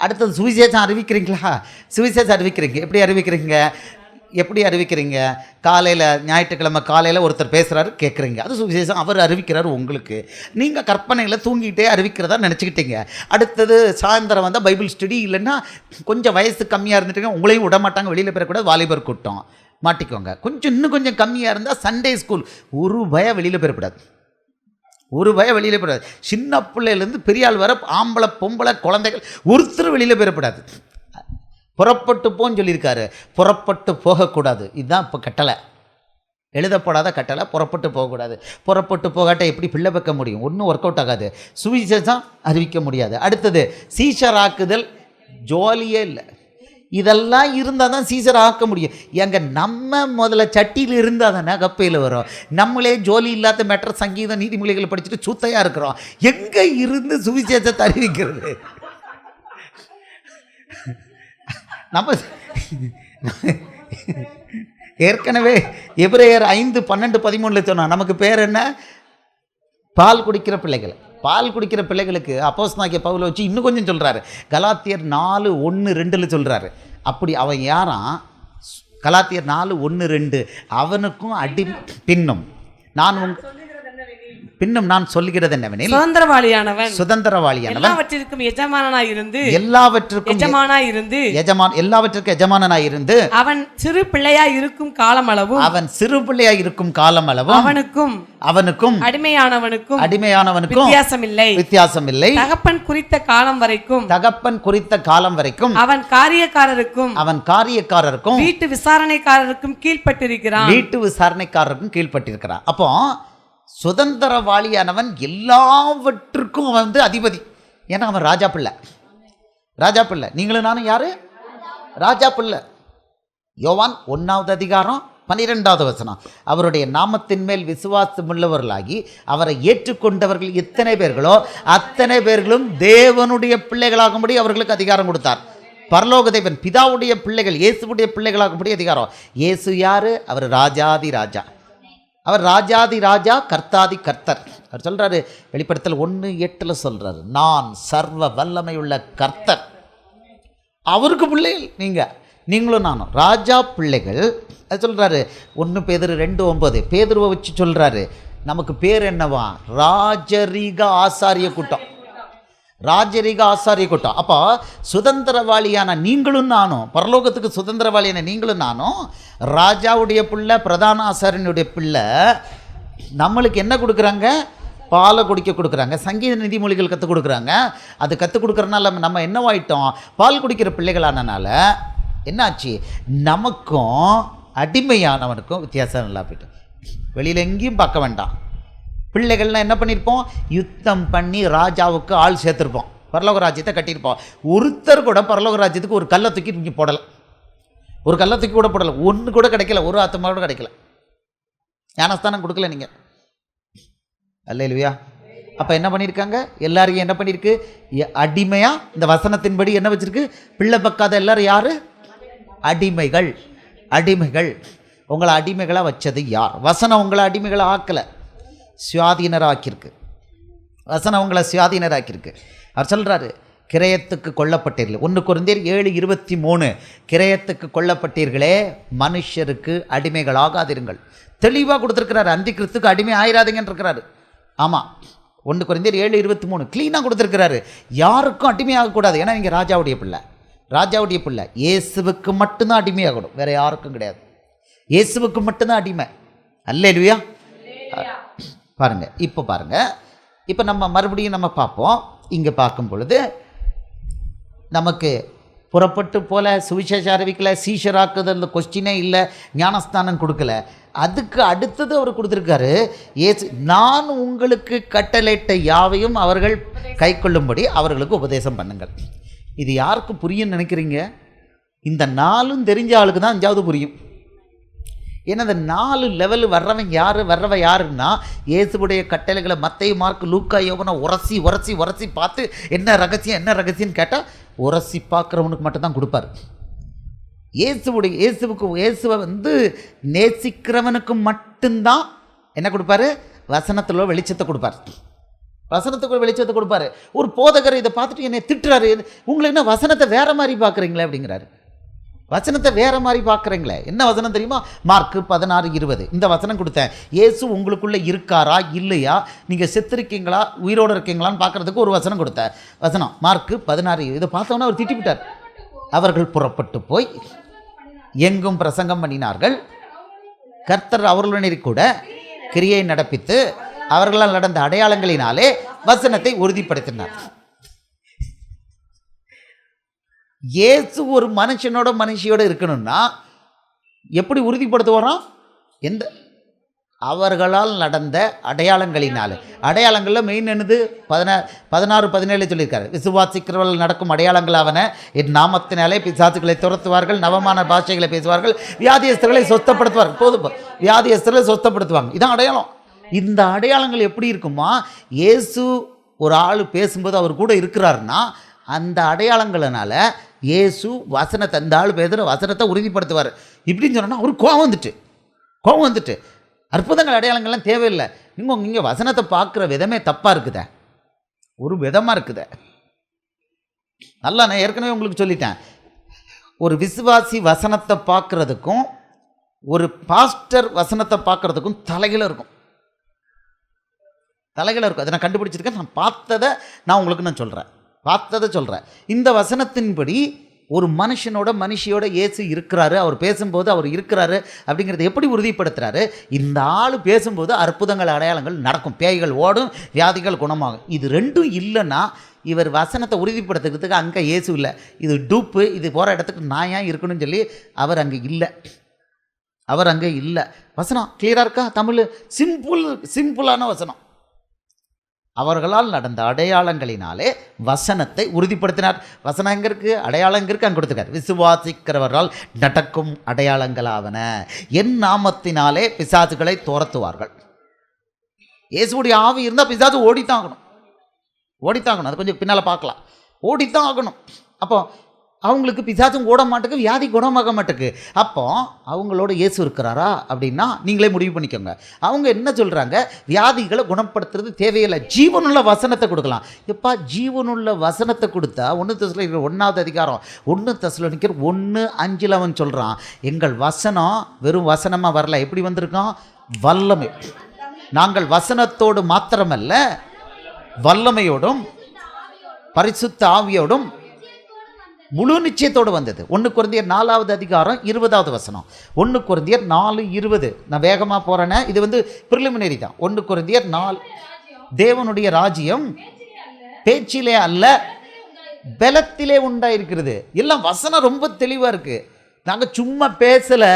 அடுத்தது சுவிசேஷம் அறிவிக்கிறீங்களா? சுவிசேஷம் அறிவிக்கிறீங்க. எப்படி அறிவிக்கிறீங்க? காலையில், ஞாயிற்றுக்கிழமை காலையில் ஒருத்தர் பேசுகிறாரு, கேட்குறீங்க, அது சுவிசேஷம். அவர் அறிவிக்கிறாரு உங்களுக்கு. நீங்கள் கற்பனையில் தூங்கிட்டே அறிவிக்கிறதா நினச்சிக்கிட்டீங்க. அடுத்தது சாயந்தரம் வந்தால் பைபிள் ஸ்டடி, இல்லைன்னா கொஞ்சம் வயசு கம்மியாக இருந்துட்டுங்க, உங்களையும் விட மாட்டாங்க, வெளியில் பெறக்கூடாது, வாலிபர் கூட்டம் மாட்டிக்கோங்க. இன்னும் கொஞ்சம் கம்மியாக இருந்தால் சண்டே ஸ்கூல். ஒரு பயம் வெளியில் பெறக்கூடாது. சின்ன பிள்ளையிலேருந்து பெரியாள் வர, ஆம்பளை பொம்பளை குழந்தைகள் ஒருத்தர் வெளியில் பெறக்கூடாது. புறப்பட்டு போன்னு சொல்லியிருக்காரு, புறப்பட்டு போகக்கூடாது. இதுதான் இப்போ கட்டளை, எழுதப்படாத கட்டளை. புறப்பட்டு போகக்கூடாது. புறப்பட்டு போகாட்ட எப்படி பிள்ளை வைக்க முடியும்? ஒன்றும் ஒர்க் அவுட் ஆகாது. சுவிசேஷம் அறிவிக்க முடியாது. அடுத்தது சீஷராக்குதல் ஜோலியே இல்லை. இதெல்லாம் இருந்தால் தான் சீசர் ஆக்க முடியும். நம்ம முதல்ல சட்டியில் இருந்தால் தானே கப்பையில் வரும். நம்மளே ஜோலி இல்லாத மேட்டர் சங்கீதம் நீதிமொழிகளை படிச்சுட்டு சுத்தையாக இருக்கிறோம். எங்கே இருந்து சுவிசேஷத்தை அறிவிக்கிறது? நம்ம ஏற்கனவே எபிரேயர் 5:12-13 சொன்னோம். நமக்கு பேர் என்ன? பால் குடிக்கிற பிள்ளைகளுக்கு அப்போஸ்தலனாகிய பவுல் வச்சு இன்னும் கொஞ்சம் சொல்கிறாரு. கலாத்தியர் 4:1-2 சொல்கிறாரு. அப்படி அவன் யாராம்? கலாத்தியர் 4:1-2 அவனுக்கும் பின்னும் நான் சொல்லுகிறது என்னவெனில், சுதந்திரவாளியானவன் எல்லாவற்றிற்கும் எஜமானாய் இருந்து அவன் சிறு பிள்ளையாய் இருக்கும் காலமளவும் அவனுக்கும் அடிமையானவனுக்கும் வித்தியாசம் இல்லை. தகப்பன் குறித்த காலம் வரைக்கும் அவன் காரியக்காரருக்கும் வீட்டு விசாரணைக்காரருக்கும் கீழ்ப்பட்டிருக்கிறான். அப்போ சுதந்திரவாளியானவன் எல்லாவற்றுக்கும் அவன் அதிபதி. ஏன்னா அவன் ராஜா பிள்ளை. நீங்களும் நானும் யாரு? ராஜா பிள்ளை. யோவான் 1வது அதிகாரம் 12வது வசனம். அவருடைய நாமத்தின் மேல் விசுவாசமுள்ளவர்களாகி அவரை ஏற்றுக்கொண்டவர்கள் எத்தனை பேர்களோ அத்தனை பேர்களும் தேவனுடைய பிள்ளைகளாகும்படி அவர்களுக்கு அதிகாரம் கொடுத்தார். பரலோக தேவன் பிதாவுடைய பிள்ளைகள், இயேசுடைய பிள்ளைகளாகும்படி அதிகாரம். இயேசு யாரு? அவர் ராஜாதி ராஜா, கர்த்தாதி கர்த்தர். அவர் சொல்கிறாரு, வெளிப்படுத்தல் 1:8 சொல்கிறாரு, நான் சர்வ வல்லமையுள்ள கர்த்தர். அவருக்கு பிள்ளைகள் நீங்களும் நானும் ராஜா பிள்ளைகள். அது சொல்கிறாரு 1 பேதுரு 2:9. பேதுருவை வச்சு சொல்கிறாரு, நமக்கு பேர் என்னவா? ராஜரீக ஆசாரிய கூட்டம். அப்போ சுதந்திரவாளியான நீங்களும் நானும், பரலோகத்துக்கு சுதந்திரவாளியான நீங்களும் நானும் ராஜாவுடைய பிள்ளை, பிரதான ஆசாரியனுடைய பிள்ளை. நம்மளுக்கு என்ன கொடுக்குறாங்க? பாலை குடிக்க கொடுக்குறாங்க, சங்கீத நிதிமொழிகள் கற்றுக் கொடுக்குறாங்க. அது கற்றுக் கொடுக்குறதுனால நம்ம என்னவாயிட்டோம்? பால் குடிக்கிற பிள்ளைகளானனால என்னாச்சு? நமக்கும் அடிமையானவனுக்கும் வித்தியாசம் நல்லா போயிட்டோம். வெளியில் எங்கேயும் பார்க்க வேண்டாம். பிள்ளைகள்லாம் என்ன பண்ணியிருப்போம்? யுத்தம் பண்ணி ராஜாவுக்கு ஆள் சேர்த்துருப்போம், பரலோக ராஜ்யத்தை கட்டியிருப்போம். ஒருத்தர் கூட பரலோக ராஜ்யத்துக்கு ஒரு கல்லை தூக்கி இங்கே போடலை, ஒரு கல்லை தூக்கி கூட போடலை. ஒன்று கூட கிடைக்கல, ஒரு ஆத்மா கூட கிடைக்கல. ஞானஸ்தானம் கொடுக்கல நீங்கள். அல்லேலூயா. அப்போ என்ன பண்ணியிருக்காங்க? எல்லாரையும் என்ன பண்ணியிருக்கு? அடிமையாக இந்த வசனத்தின்படி என்ன வச்சுருக்கு? பிள்ளை பக்காத எல்லாரும் யார்? அடிமைகள். அடிமைகள். உங்களை அடிமைகளாக வச்சது யார்? வசனம் உங்களை அடிமைகளை ஆக்கலை, சுயாதீனராக்கியிருக்கு. வசனம் உங்களை சுயாதீனராக்கியிருக்கு. அவர் சொல்கிறாரு, கிரயத்துக்கு கொல்லப்பட்டீர்கள். 1 கொரிந்தியர் 7:23, கிரயத்துக்கு கொல்லப்பட்டீர்களே, மனுஷருக்கு அடிமைகளாகாதிருங்கள். தெளிவாக கொடுத்துருக்கிறாரு. அந்தி கிறிஸ்துக்கு அடிமை ஆயிராதீங்கன்னு இருக்கிறாரு. ஆமாம், 1 கொரிந்தியர் 7:23 க்ளீனாக கொடுத்துருக்கிறாரு. யாருக்கும் அடிமையாகக்கூடாது. ஏன்னா இங்கே ராஜாவுடைய பிள்ளை, ராஜாவுடைய பிள்ளை. இயேசுவுக்கு மட்டும்தான் அடிமையாகணும், வேற யாருக்கும் கிடையாது. இயேசுவுக்கு மட்டும்தான் அடிமை. அல்லேலூயா. பாருங்க, இப்போ பாருங்க, இப்போ நம்ம மறுபடியும் நம்ம பார்ப்போம். இங்கே பார்க்கும் பொழுது நமக்கு புறப்பட்டு போல, சுவிசேஷ அறிவிக்கல, சீஷராக்குதல் கொஸ்டினே இல்லை, ஞானஸ்தானம் கொடுக்கல. அதுக்கு அடுத்தது அவர் கொடுத்துருக்காரு, ஏசு நான் உங்களுக்கு கட்டளையிட்ட யாவையும் அவர்கள் கை கொள்ளும்படி அவர்களுக்கு உபதேசம் பண்ணுங்கள். இது யாருக்கு புரியும் நினைக்கிறீங்க? இந்த 4 தெரிஞ்ச ஆளுக்கு தான் 5வது புரியும். ஏன்னா இந்த 4 லெவல் வர்றவன் யாருன்னா, இயேசுவுடைய கட்டளைகளை மத்தேயு, மார்க்கு, லூக்கா, யோவானை உரசி உரசி உரசி பார்த்து என்ன ரகசியம்னு கேட்டால் உரசி பார்க்குறவனுக்கு மட்டும்தான் கொடுப்பார். இயேசுவை நேசிக்கிறவனுக்கு மட்டும்தான் என்ன கொடுப்பாரு? வசனத்தில் வெளிச்சத்தை கொடுப்பார். வசனத்துக்குள்ள வெளிச்சத்தை கொடுப்பாரு. ஒரு போதகர் இதை பார்த்துட்டு என்னை திட்டுறாரு, உங்களை என்ன வசனத்தை வேற மாதிரி பார்க்குறீங்களே அப்படிங்கிறாரு. வசனத்தை வேற மாதிரி பார்க்குறீங்களே. என்ன வசனம் தெரியுமா? மார்க்கு 16:20 இந்த வசனம் கொடுத்தேன். இயேசு உங்களுக்குள்ளே இருக்காரா இல்லையா, நீங்கள் செத்துருக்கீங்களா உயிரோடு இருக்கீங்களான்னு பார்க்குறதுக்கு ஒரு வசனம் கொடுத்தேன். வசனம் மார்க்கு 16. இதை பார்த்தோன்னா அவர் திட்டிவிட்டார். அவர்கள் புறப்பட்டு போய் எங்கும் பிரசங்கம் பண்ணினார்கள். கர்த்தர் அவர்களுடன் கூட கிரியை நடப்பித்து அவர்களால் நடந்த அடையாளங்களினாலே வசனத்தை உறுதிப்படுத்தினார். இயேசு ஒரு மனுஷியோட இருக்கணும்னா எப்படி உறுதிப்படுத்துவாராம்? அவர்களால் நடந்த அடையாளங்களினாலே. அடையாளங்களில் மெயின் என்னது? 16-17 சொல்லியிருக்காரு. விசுவாசிக்கிறவர்கள் நடக்கும் அடையாளங்களாவன, என் நாமத்தினாலே பிசாசுகளை துரத்துவார்கள், நவமான பாஷைகளை பேசுவார்கள், வியாதியஸ்தர்களை சொஸ்தப்படுத்துவார்கள். போதும், வியாதியஸ்தர்களை சொஸ்தப்படுத்துவாங்க. இதான் அடையாளம். இந்த அடையாளங்கள் எப்படி இருக்குமா? இயேசு ஒரு ஆள் பேசும்போது அவர் கூட இருக்கிறாருன்னா அந்த அடையாளங்களினால இயேசு வசனத்தை, அந்த ஆள் பேசுகிற வசனத்தை உறுதிப்படுத்துவார். இப்படின்னு சொன்னால் அவருக்கு கோபம் வந்துட்டு அற்புதங்கள் அடையாளங்கள்லாம் தேவையில்லை. நீங்கள் வசனத்தை பார்க்குற விதமே தப்பாக இருக்குதே, ஒரு விதமாக இருக்குதே. நல்லா, நான் ஏற்கனவே உங்களுக்கு சொல்லிட்டேன், ஒரு விசுவாசி வசனத்தை பார்க்குறதுக்கும் ஒரு பாஸ்டர் வசனத்தை பார்க்குறதுக்கும் தலைகீழ இருக்கும். அதை நான் கண்டுபிடிச்சிருக்கேன். நான் பார்த்ததை நான் உங்களுக்கு சொல்கிறேன். இந்த வசனத்தின்படி ஒரு மனுஷியோட இயேசு இருக்கிறாரு, அவர் பேசும்போது அவர் இருக்கிறாரு அப்படிங்கிறத எப்படி உறுதிப்படுத்துகிறாரு? இந்த ஆள் பேசும்போது அற்புதங்கள் அடையாளங்கள் நடக்கும், பேய்கள் ஓடும், வியாதிகள் குணமாகும். இது ரெண்டும் இல்லைன்னா இவர் வசனத்தை உறுதிப்படுத்துறதுக்கு அங்கே இயேசு இல்லை, இது டூப்பு, இது போகிற இடத்துக்கு நான் ஏன் இருக்கணும்னு சொல்லி அவர் அங்கே இல்லை. வசனம் கிளியராக இருக்கா? தமிழ் சிம்பிளான வசனம். அவர்களால் நடந்த அடையாளங்களினாலே வசனத்தை உறுதிப்படுத்தினார். வசனம் எங்கே இருக்குது? அடையாளம் எங்கே இருக்குது? அங்கே கொடுத்துருக்கார். விசுவாசிக்கிறவர்களால் நடக்கும் அடையாளங்களாவன, என் நாமத்தினாலே பிசாசுகளை துரத்துவார்கள். இயேசுடைய ஆவி இருந்தால் பிசாசு ஓடித்தான் ஆகணும். அது கொஞ்சம் பின்னால் பார்க்கலாம். ஓடித்தான் ஆகணும். அப்போ அவங்களுக்கு பிசாசும் ஓட மாட்டேக்கு, வியாதி குணமாக மாட்டேக்கு. அப்போ அவங்களோட இயேசு இருக்கிறாரா அப்படின்னா நீங்களே முடிவு பண்ணிக்கோங்க. அவங்க என்ன சொல்கிறாங்க? வியாதிகளை குணப்படுத்துறது தேவையில்லை, ஜீவனுள்ள வசனத்தை கொடுக்கலாம். எப்பா ஜீவனுள்ள வசனத்தை கொடுத்தா 1 தெசலோனிக்கர் 1ஆவது அதிகாரம் 1 தெசலோனிக்கர் 1:5 அவன் சொல்கிறான், எங்கள் வசனம் வெறும் வசனமாக வரல, எப்படி வந்திருக்கோம்? வல்லமை. நாங்கள் வசனத்தோடு மாத்திரமல்ல, வல்லமையோடும் பரிசுத்த ஆவியோடும் முழு நிச்சயத்தோடு வந்தது. 1 கொரிந்தியர் 4ஆவது அதிகாரம் 20ஆவது வசனம். 1 கொரிந்தியர் 4:20. நான் வேகமாக போகிறேன்னே, இது ப்ரிலிமினரி தான். 1 கொரிந்தியர் 4 தேவனுடைய ராஜ்யம் பேச்சிலே அல்ல பலத்திலே உண்டாயிருக்கிறது. எல்லாம் வசனம் ரொம்ப தெளிவாக இருக்குது. நாங்கள் சும்மா பேசலை,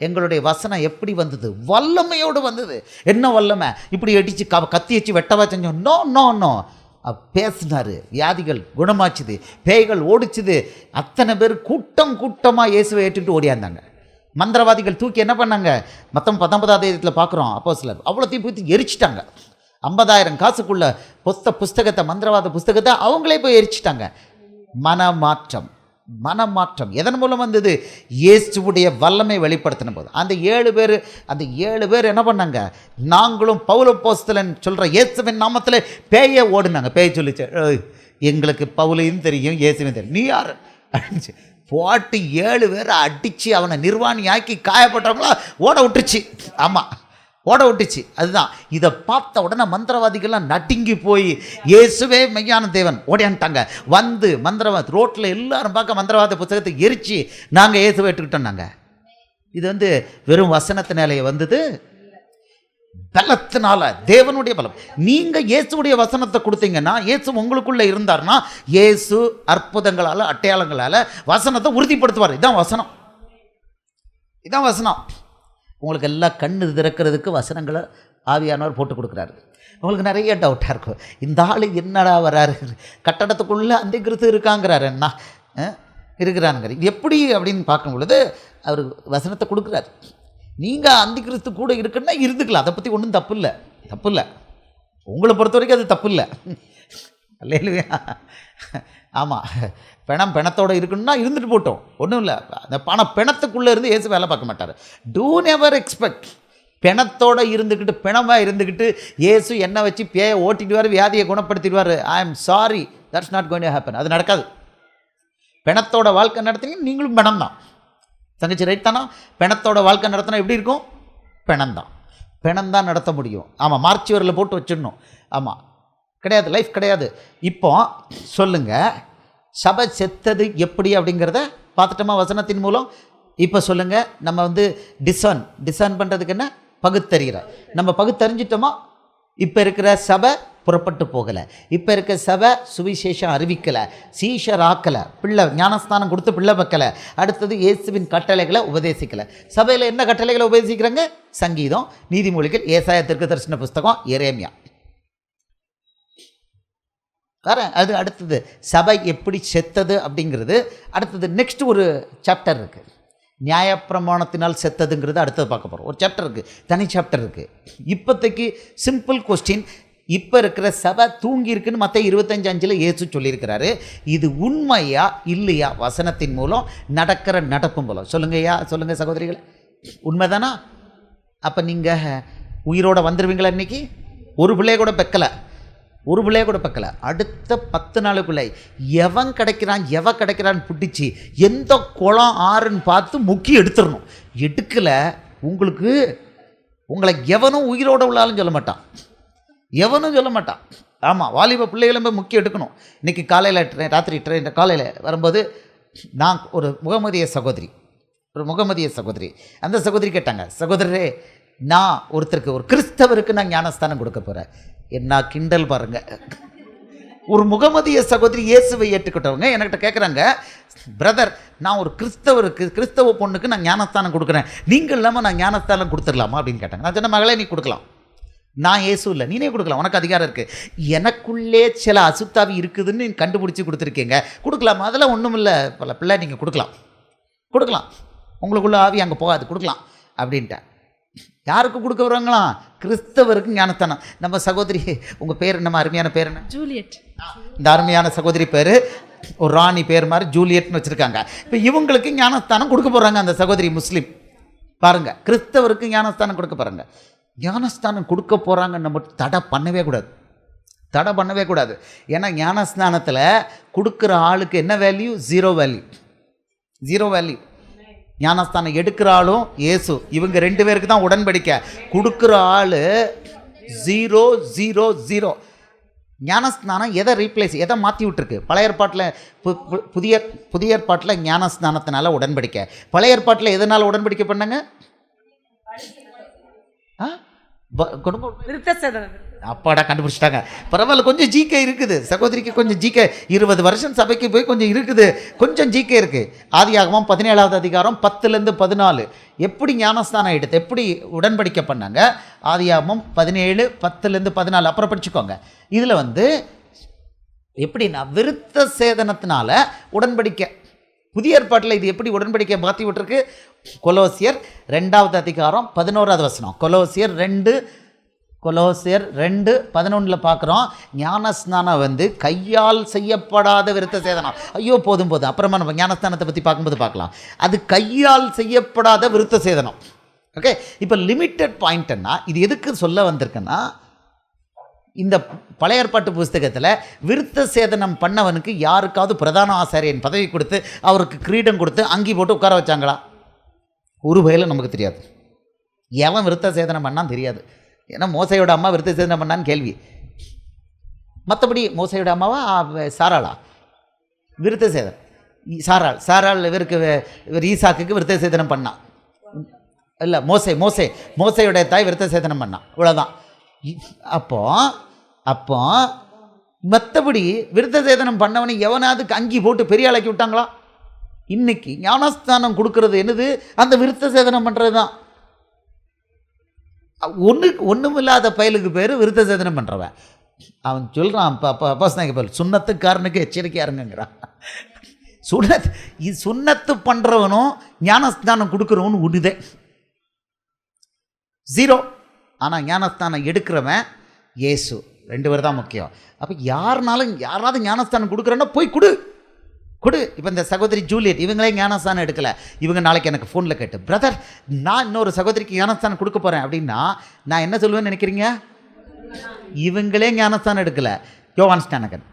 எங்களுடைய வசனம் எப்படி வந்தது? வல்லமையோடு வந்தது. என்ன வல்லமை? இப்படி அடித்து கத்தி வச்சு வெட்டவா செஞ்சோம்? No no no. பேசினார், வியாதிகள் குணமாச்சுது, பேய்கள் ஓடிச்சுது. அத்தனை பேர் கூட்டம் கூட்டமாக இயேசுவை ஏற்றுட்டு ஓடியாந்தாங்க. மந்திரவாதிகள் தூக்கி என்ன பண்ணாங்க? மொத்தம் 19 பார்க்குறோம். அப்போஸ்தலர் அவ்வளோத்தையும் தூக்கி எரிச்சிட்டாங்க. 50,000 காசுக்குள்ள புஸ்தகத்தை, மந்திரவாத புஸ்தகத்தை அவங்களே போய் எரிச்சிட்டாங்க. மனமாற்றம். எதன் மூலம் வந்தது? இயேசுவுடைய வல்லமை வெளிப்படுத்தின போது அந்த 7 பேர் என்ன பண்ணாங்க? நாங்களும் பவுல் அப்போஸ்தலன் சொல்கிற இயேசுவின் நாமத்தில் பேயை ஓடுனாங்க. பேய் சொல்லிச்சு, எங்களுக்கு பவுலையும் தெரியும் இயேசுவையும் தெரியும், நீ யார் அடிச்சு போட்டு 7 பேரை அடித்து அவனை நிர்வாணியாக்கி காயப்பட்டவங்களா ஓட விட்டுருச்சு. ஆமாம், ஓட விட்டுச்சு. அதுதான். இதை பார்த்த உடனே மந்திரவாதிகள்லாம் நடுங்கி போய் இயேசுவே மெய்யான தேவன் ஓடியான்ட்டாங்க. வந்து மந்திரவாதி ரோட்டில் எல்லாரும் பார்க்க மந்திரவாத புத்தகத்தை எரிச்சு நாங்கள் இயேசுவை ஏற்றுக்கிட்டோம். நாங்கள் இது வெறும் வசனத்தினாலே வந்தது, பலத்தினால, தேவனுடைய பலம். நீங்கள் இயேசுடைய வசனத்தை கொடுத்தீங்கன்னா, இயேசு உங்களுக்குள்ளே இருந்தார்னா, இயேசு அற்புதங்களால் அடையாளங்களால் வசனத்தை உறுதிப்படுத்துவார். இதுதான் வசனம். உங்களுக்கு எல்லாம் கண்ணு திறக்கிறதுக்கு வசனங்களை ஆவியானவர் போட்டு கொடுக்குறாரு. உங்களுக்கு நிறைய டவுட்டாக இருக்கும், இந்த ஆள் என்னடா வராரு, கட்டடத்துக்குள்ளே அந்த கிறிஸ்து இருக்காங்கிறாரு, என்ன இருக்கிறானுங்க, இது எப்படி அப்படின்னு பார்க்கும் பொழுது அவர் வசனத்தை கொடுக்குறாரு. நீங்கள் அந்த கிறிஸ்து கூட இருக்குன்னா இருந்துக்கலாம், அதை பற்றி ஒன்றும் தப்பு இல்லை. உங்களை பொறுத்த வரைக்கும் அது தப்பு இல்லை. இல்லையா? ஆமாம், பிணத்தோடு இருக்குன்னா இருந்துட்டு போட்டோம், ஒன்றும் இல்லை. அந்த பிணத்துக்குள்ளே இருந்து இயேசு வேலை பார்க்க மாட்டார். Two never expect. பிணத்தோடு இருந்துக்கிட்டு, பிணமாக இருந்துக்கிட்டு இயேசு என்ன வச்சு பேயை ஓட்டிடுவார், வியாதியை குணப்படுத்திடுவார். I am sorry, that's not going to happen. அது நடக்காது. பிணத்தோட வாழ்க்கை நடத்தினீங்க, நீங்களும் பிணம் தான். தங்கச்சி ரைட் தானா? பிணத்தோட வாழ்க்கை நடத்தினா எப்படி இருக்கும்? பிணம் தான் நடத்த முடியும். ஆமாம், மார்ச் வரல போட்டு வச்சிடணும். ஆமாம், கிடையாது, லைஃப் கிடையாது. இப்போ சொல்லுங்கள், சபை செத்தது எப்படி அப்படிங்கிறத பார்த்துட்டோமா வசனத்தின் மூலம்? இப்போ சொல்லுங்கள், நம்ம டிசர்ன் பண்ணுறதுக்கு என்ன? பகுத்தறிகிற. நம்ம பகுத்தறிஞ்சிட்டோமா? இப்போ இருக்கிற சபை புறப்பட்டு போகலை, இப்போ இருக்க சபை சுவிசேஷம் அறிவிக்கலை, சீஷர் ஆக்கலை, பிள்ளை ஞானஸ்தானம் கொடுத்து பிள்ளை வைக்கலை, அடுத்தது இயேசுவின் கட்டளைகளை உபதேசிக்கலை. சபையில் என்ன கட்டளைகளை உபதேசிக்கிறாங்க? சங்கீதம், நீதிமொழிகள், ஏசாயா தீர்க்கதரிசன புஸ்தகம், எரேமியா. அது அடுத்தது சபை எப்படி செத்தது அப்படிங்கிறது அடுத்தது. நெக்ஸ்ட் ஒரு சாப்டர் இருக்குது, நியாயப்பிரமாணத்தினால் செத்ததுங்கிறது அடுத்தது பார்க்க போகிறோம். ஒரு சாப்டர் இருக்குது, தனி சாப்டர் இருக்குது. இப்போதைக்கு சிம்பிள் கொஸ்டின், இப்போ இருக்கிற சபை தூங்கி இருக்குன்னு மத்திய 25:5 இயேசு சொல்லியிருக்கிறாரு. இது உண்மையா இல்லையா? வசனத்தின் மூலம் நடக்கிற நடப்பும் மூலம் சொல்லுங்கள் சகோதரிகள், உண்மைதானா? அப்போ நீங்கள் உயிரோட வந்துடுவீங்களா? இன்றைக்கி ஒரு பிள்ளைய கூட பெக்கலை. அடுத்த 10 நாளுக்குள்ளே எவன் கிடைக்கிறான் பிடிச்சி எந்த குளம் ஆறுன்னு பார்த்து முக்கி எடுத்துடணும். எடுக்கலை, உங்களை எவனும் உயிரோட உள்ளாலும் சொல்ல மாட்டான். ஆமாம், வாலிப பிள்ளைகளும் போய் முக்கிய எடுக்கணும். இன்றைக்கி காலையில் ராத்திரி காலையில் வரும்போது நான் ஒரு முகமதிய சகோதரி அந்த சகோதரி கேட்டாங்க, சகோதரரே, நான் ஒரு கிறிஸ்தவருக்கு நான் ஞானஸ்தானம் கொடுக்க போகிறேன். என்ன கிண்டல் பாருங்க. ஒரு முகமதிய சகோதரி இயேசுவை ஏற்றுக்கிட்டவங்க என்கிட்ட கேட்குறாங்க, பிரதர், நான் ஒரு கிறிஸ்தவ பொண்ணுக்கு நான் ஞானஸ்தானம் கொடுக்குறேன், நீங்கள் இல்லாமல் நான் ஞானஸ்தானம் கொடுத்துடலாமா அப்படின்னு கேட்டாங்க. நான் சொன்ன, மகளே, நீ கொடுக்கலாம், நான் இயேசு இல்லை, நீனே கொடுக்கலாம், உனக்கு அதிகாரம் இருக்குது. எனக்குள்ளே சில அசுத்தாவி இருக்குதுன்னு கண்டுபிடிச்சி கொடுத்துருக்கீங்க, கொடுக்கலாமா? அதெல்லாம் ஒன்றும் இல்லை, பல பிள்ளை, நீங்கள் கொடுக்கலாம், உங்களுக்குள்ள ஆவி அங்கே போகாது, கொடுக்கலாம் அப்படின்ட்டேன். யாருக்கு கொடுக்க வர்றாங்களாம்? கிறிஸ்தவருக்கு ஞானஸ்தானம். நம்ம சகோதரி, உங்கள் பேர் என்ன? அருமையான பேர் என்ன? ஜூலியட். இந்த அருமையான சகோதரி பேர் ஒரு ராணி பேர் மாதிரி ஜூலியட்னு வச்சுருக்காங்க. இப்போ இவங்களுக்கு ஞானஸ்தானம் கொடுக்க போகிறாங்க. அந்த சகோதரி முஸ்லீம். பாருங்கள், கிறிஸ்தவருக்கு ஞானஸ்தானம் கொடுக்க போகிறாங்க. ஞானஸ்தானம் கொடுக்க போகிறாங்கன்னு மட்டும் தடை பண்ணவே கூடாது. ஏன்னா ஞானஸ்தானத்தில் கொடுக்குற ஆளுக்கு என்ன வேல்யூ? Zero value. ஞானஸ்தானம் எடுக்கிற ஆளும் இயேசு, இவங்க 2 பேருக்கு தான் உடன்படிக்கை. கொடுக்குற ஆள் 0. ஞானஸ்தானம் எதை மாற்றி விட்டுருக்கு? பழைய ஏற்பாட்டில் புதிய ஏற்பாட்டில் ஞானஸ்தானத்தினால உடன்படிக்கை. பழைய ஏற்பாட்டில் எதனால் உடன்படிக்கை பண்ணாங்க? குடும்ப அப்பாடா கண்டுபிடிச்சிட்டாங்க. பரவாயில்ல, கொஞ்சம் ஜிகே இருக்குது சகோதரிக்கு, கொஞ்சம் ஜிகே. 20 வருஷம் சபைக்கு போய் கொஞ்சம் இருக்குது, கொஞ்சம் ஜிகே இருக்குது. ஆதியாகமம் 17வது அதிகாரம் 10லேருந்து 14 எப்படி ஞானஸ்தானம் எடுத்து எப்படி உடன்படிக்கை பண்ணாங்க. ஆதியாகமம் 17 10லேருந்து 14 அப்புறம் படிச்சுக்கோங்க. இதில் வந்து எப்படின்னா விருத்த சேதனத்தினால உடன்படிக்கை. புதிய ஏற்பாட்டில் இது எப்படி உடன்படிக்கை மாற்றி விட்டுருக்கு. கொலோசியர் 2வது அதிகாரம் 11வது வசனம். கொலோசியர் 2:11 பார்க்குறோம். ஞானஸ்நானம் வந்து கையால் செய்யப்படாத விருத்த சேதனம். ஐயோ போதும் அப்புறமா நம்ம ஞானஸ்தானத்தை பற்றி பார்க்கும்போது பார்க்கலாம். அது கையால் செய்யப்படாத விருத்த சேதனம். ஓகே, இப்போ லிமிட்டட் பாயிண்ட்னா இது எதுக்கு சொல்ல வந்திருக்குன்னா, இந்த பழைய ஏற்பாட்டு புஸ்தகத்தில் விருத்த சேதனம் பண்ணவனுக்கு யாருக்காவது பிரதான ஆசாரியன் பதவி கொடுத்து அவருக்கு கிரீடம் கொடுத்து அங்கி போட்டு உட்கார வச்சாங்களா? ஒரு வகையில் நமக்கு தெரியாது. எவன் விருத்த சேதனம் பண்ணான்னு தெரியாது. ஏன்னா மோசையோட அம்மா விருத்த சேதனம் பண்ணான்னு கேள்வி. மற்றபடி மோசையோட அம்மாவா சாராளா விருத்த சேதனம்? சாராள் இவருக்கு இவர் ஈசாக்குக்கு விருத்த சேதனம் பண்ணான். இல்லை, மோசையோட தாய் விருத்த சேதனம் பண்ணான். இவ்வளோதான். அப்போ மற்றபடி விருத்த சேதனம் பண்ணவனை எவனாவது அங்கி போட்டு பெரிய ஆளாக்கி விட்டாங்களா? இன்னைக்கு ஞானஸ்தானம் கொடுக்கறது என்னது? அந்த விருத்த சேதனம் பண்ணுறது தான். ஒன்றுமில்லாத பயலுக்கு பேர் விருத்த சேதனம் பண்ணுறவன். அவன் சொல்கிறான், அப்போ சுண்ணத்துக்காரனுக்கு எச்சரிக்கையாக இருங்கிறான். சுண்ணத்து பண்ணுறவனும் ஞானஸ்தானம் கொடுக்குறவனு ஒன்றுதே, ஜீரோ. ஆனால் ஞானஸ்தானம் எடுக்கிறவன் இயேசு, 2 பேர் தான் முக்கியம். அப்போ யாராவது ஞானஸ்தானம் கொடுக்குறேன்னா போய் கொடு. இப்போ இந்த சகோதரி ஜூலியட் இவங்களே ஞானஸ்தானம் எடுக்கலை. இவங்க நாளைக்கு எனக்கு ஃபோனில் கேட்டு, பிரதர் நான் இன்னொரு சகோதரிக்கு ஞானஸ்தானம் கொடுக்க போகிறேன் அப்படின்னா நான் என்ன சொல்லுவேன்னு நினைக்கிறீங்க? இவங்களே ஞானஸ்தானம் எடுக்கலை. யோவான் ஸ்நானகன்.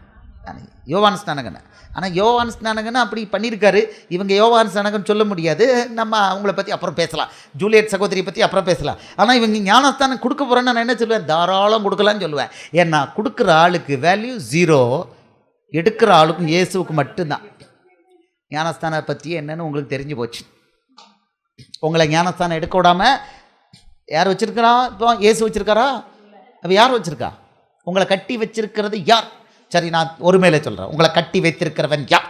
ஆனால் யோவான் ஸ்நானகன் அப்படி பண்ணியிருக்காரு. இவங்க யோவான் ஸ்நானகன் சொல்ல முடியாது. நம்ம அவங்கள பற்றி அப்புறம் பேசலாம், ஜூலியட் சகோதரியை பற்றி அப்புறம் பேசலாம். ஆனால் இவங்க ஞானஸ்தானம் கொடுக்க போகிறேன்னு நான் என்ன சொல்லுவேன்? தாராளம் கொடுக்கலான்னு சொல்லுவேன். ஏன்னா கொடுக்குற ஆளுக்கு வேல்யூ 0, எடுக்கிற ஆளுக்கும் இயேசுவுக்கு மட்டும்தான். ஞானஸ்தானம் பற்றி என்னன்னு உங்களுக்கு தெரிஞ்சு போச்சு. உங்களை ஞானஸ்தானம் எடுக்க விடாமல் யார் வச்சுருக்கிறா? இப்போ இயேசு வச்சுருக்காரா? அப்போ யார் வச்சுருக்கா? உங்களை கட்டி வச்சிருக்கிறது யார்? சரி, நான் ஒரு மேலே சொல்கிறேன், உங்களை கட்டி வைத்திருக்கிறவன் யார்?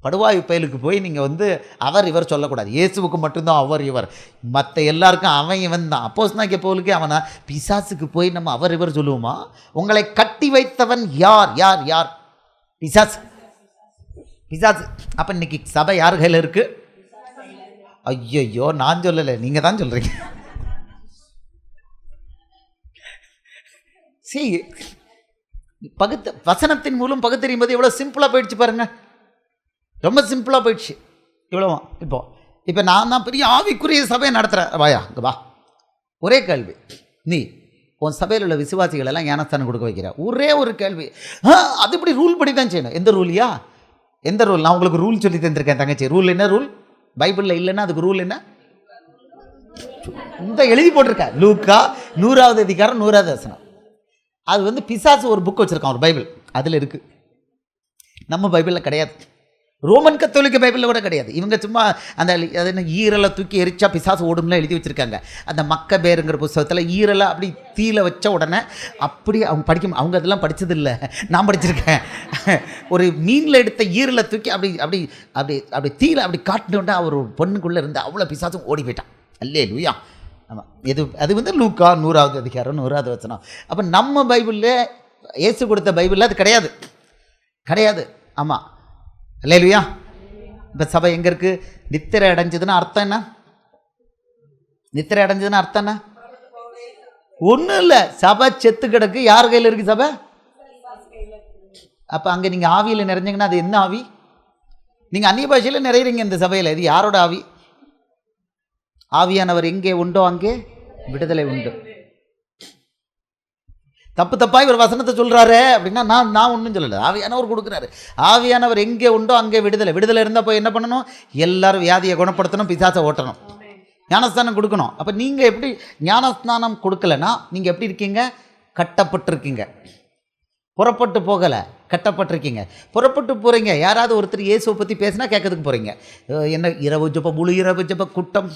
படுவாய் பயலுக்கு போய் நீங்கள் வந்து அவர் இவர் சொல்லக்கூடாது. இயேசுவுக்கு மட்டும்தான் அவர் இவர், மற்ற எல்லாருக்கும் அவன் இவன் தான். அப்போஸ்தலனாகிய பவுலுக்கு அவனா? பிசாசுக்கு போய் நம்ம அவர் இவர் சொல்லுவோமா? உங்களை கட்டி வைத்தவன் யார்? யார் யார்? பிசாசு. அப்போ இன்னைக்கு சபை யார் கையில் இருக்கு? ஐயோ, நான் சொல்லலை, நீங்கள் தான் சொல்கிறீங்க. வசனத்தின் மூலம் பகுத்தறியும்போது எவ்வளோ சிம்பிளாக போயிடுச்சு பாருங்க. ரொம்ப சிம்பிளாக போயிடுச்சு. இவ்வளோ இப்போ நான் தான் பெரிய ஆவிக்குரிய சபையை நடத்துகிறேன். வாயா இங்கே வா. ஒரே கேள்வி, நீ உன் சபையில் உள்ள விசுவாசிகள் எல்லாம் ஞானஸ்தானம் கொடுக்க வைக்கிற. ஒரே ஒரு கேள்வி, அது இப்படி ரூல் படி தான் செய்யணும். எந்த ரூல்யா? எந்த ரூல்? நான் உங்களுக்கு ரூல் சொல்லி தந்திருக்கேன் தங்கச்சி. ரூல் என்ன? ரூல் பைபிளில் இல்லைன்னா அதுக்கு ரூல் என்ன? இந்த எழுதி போட்டிருக்கேன், லூக்கா 100வது அதிகாரம் 100வது வசனம். அது வந்து பிசாசு ஒரு புக் வச்சுருக்கான், ஒரு பைபிள், அதில் இருக்குது. நம்ம பைபிளில் கிடையாது. ரோமன் கத்தோலிக்க பைபிளில் கூட கிடையாது. இவங்க சும்மா அந்த அது என்ன ஈரலை தூக்கி எரிச்சா பிசாசு ஓடும்லாம் எழுதி வச்சுருக்காங்க. அந்த மக்கபேருங்கிற புத்தகத்தில் ஈரலை அப்படி தீயில வச்ச உடனே அப்படி அவங்க அவங்க அதெல்லாம் படித்ததில்லை, நான் படிச்சிருக்கேன். ஒரு மீனில் எடுத்த ஈரலை தூக்கி அப்படி அப்படி அப்படி அப்படி தீயில அப்படி காட்டினோன்னா அவர் பொண்ணுக்குள்ளே இருந்து அவ்வளோ பிசாசும் ஓடி போயிட்டான். அல்லேலூயா. ஆமாம், அது வந்து லூக்கா 100வது அதிகாரம் 100வது வசனம். அப்போ நம்ம பைபிளில், இயேசு கொடுத்த பைபிளில் அது கிடையாது. ஆமாம், அல்லேலூயா. இப்போ சபை எங்கே இருக்குது? நித்திரை அடைஞ்சதுன்னா அர்த்தம் என்ன? நித்திரை அடைஞ்சதுன்னா அர்த்தம் என்ன? ஒன்றும் இல்லை, சபை செத்து கிடக்கு. யார் கையில் இருக்குது சபை? அப்போ அங்கே நீங்கள் ஆவியில் நிறைஞ்சிங்கன்னா அது என்ன ஆவி? நீங்கள் அந்நிய பாஷையில் நிறையிறீங்க இந்த சபையில். இது யாரோட ஆவி? ஆவியானவர் எங்கே உண்டோ அங்கே விடுதலை உண்டு. தப்பாக இவர் வசனத்தை சொல்கிறாரு அப்படின்னா நான் ஒன்றும் சொல்லலை, ஆவியானவர் கொடுக்குறாரு. ஆவியானவர் எங்கே உண்டோ அங்கே விடுதலை இருந்தால் போய் என்ன பண்ணணும்? எல்லாரும் வியாதியை குணப்படுத்தணும், பிசாசை ஓட்டணும், ஞானஸ்தானம் கொடுக்கணும். அப்போ நீங்கள் எப்படி ஞானஸ்தானம் கொடுக்கலன்னா நீங்கள் எப்படி இருக்கீங்க? கட்டப்பட்டிருக்கீங்க. புறப்பட்டு போகலை, கட்டப்பட்டிருக்கீங்க. புறப்பட்டு போகிறீங்க. யாராவது ஒருத்தர் இயேசுவை பற்றி பேசினா கேட்கறதுக்கு போகிறீங்க. என்ன இரவு ஜெபம், முழு இரவு ஜெப கூட்டம்,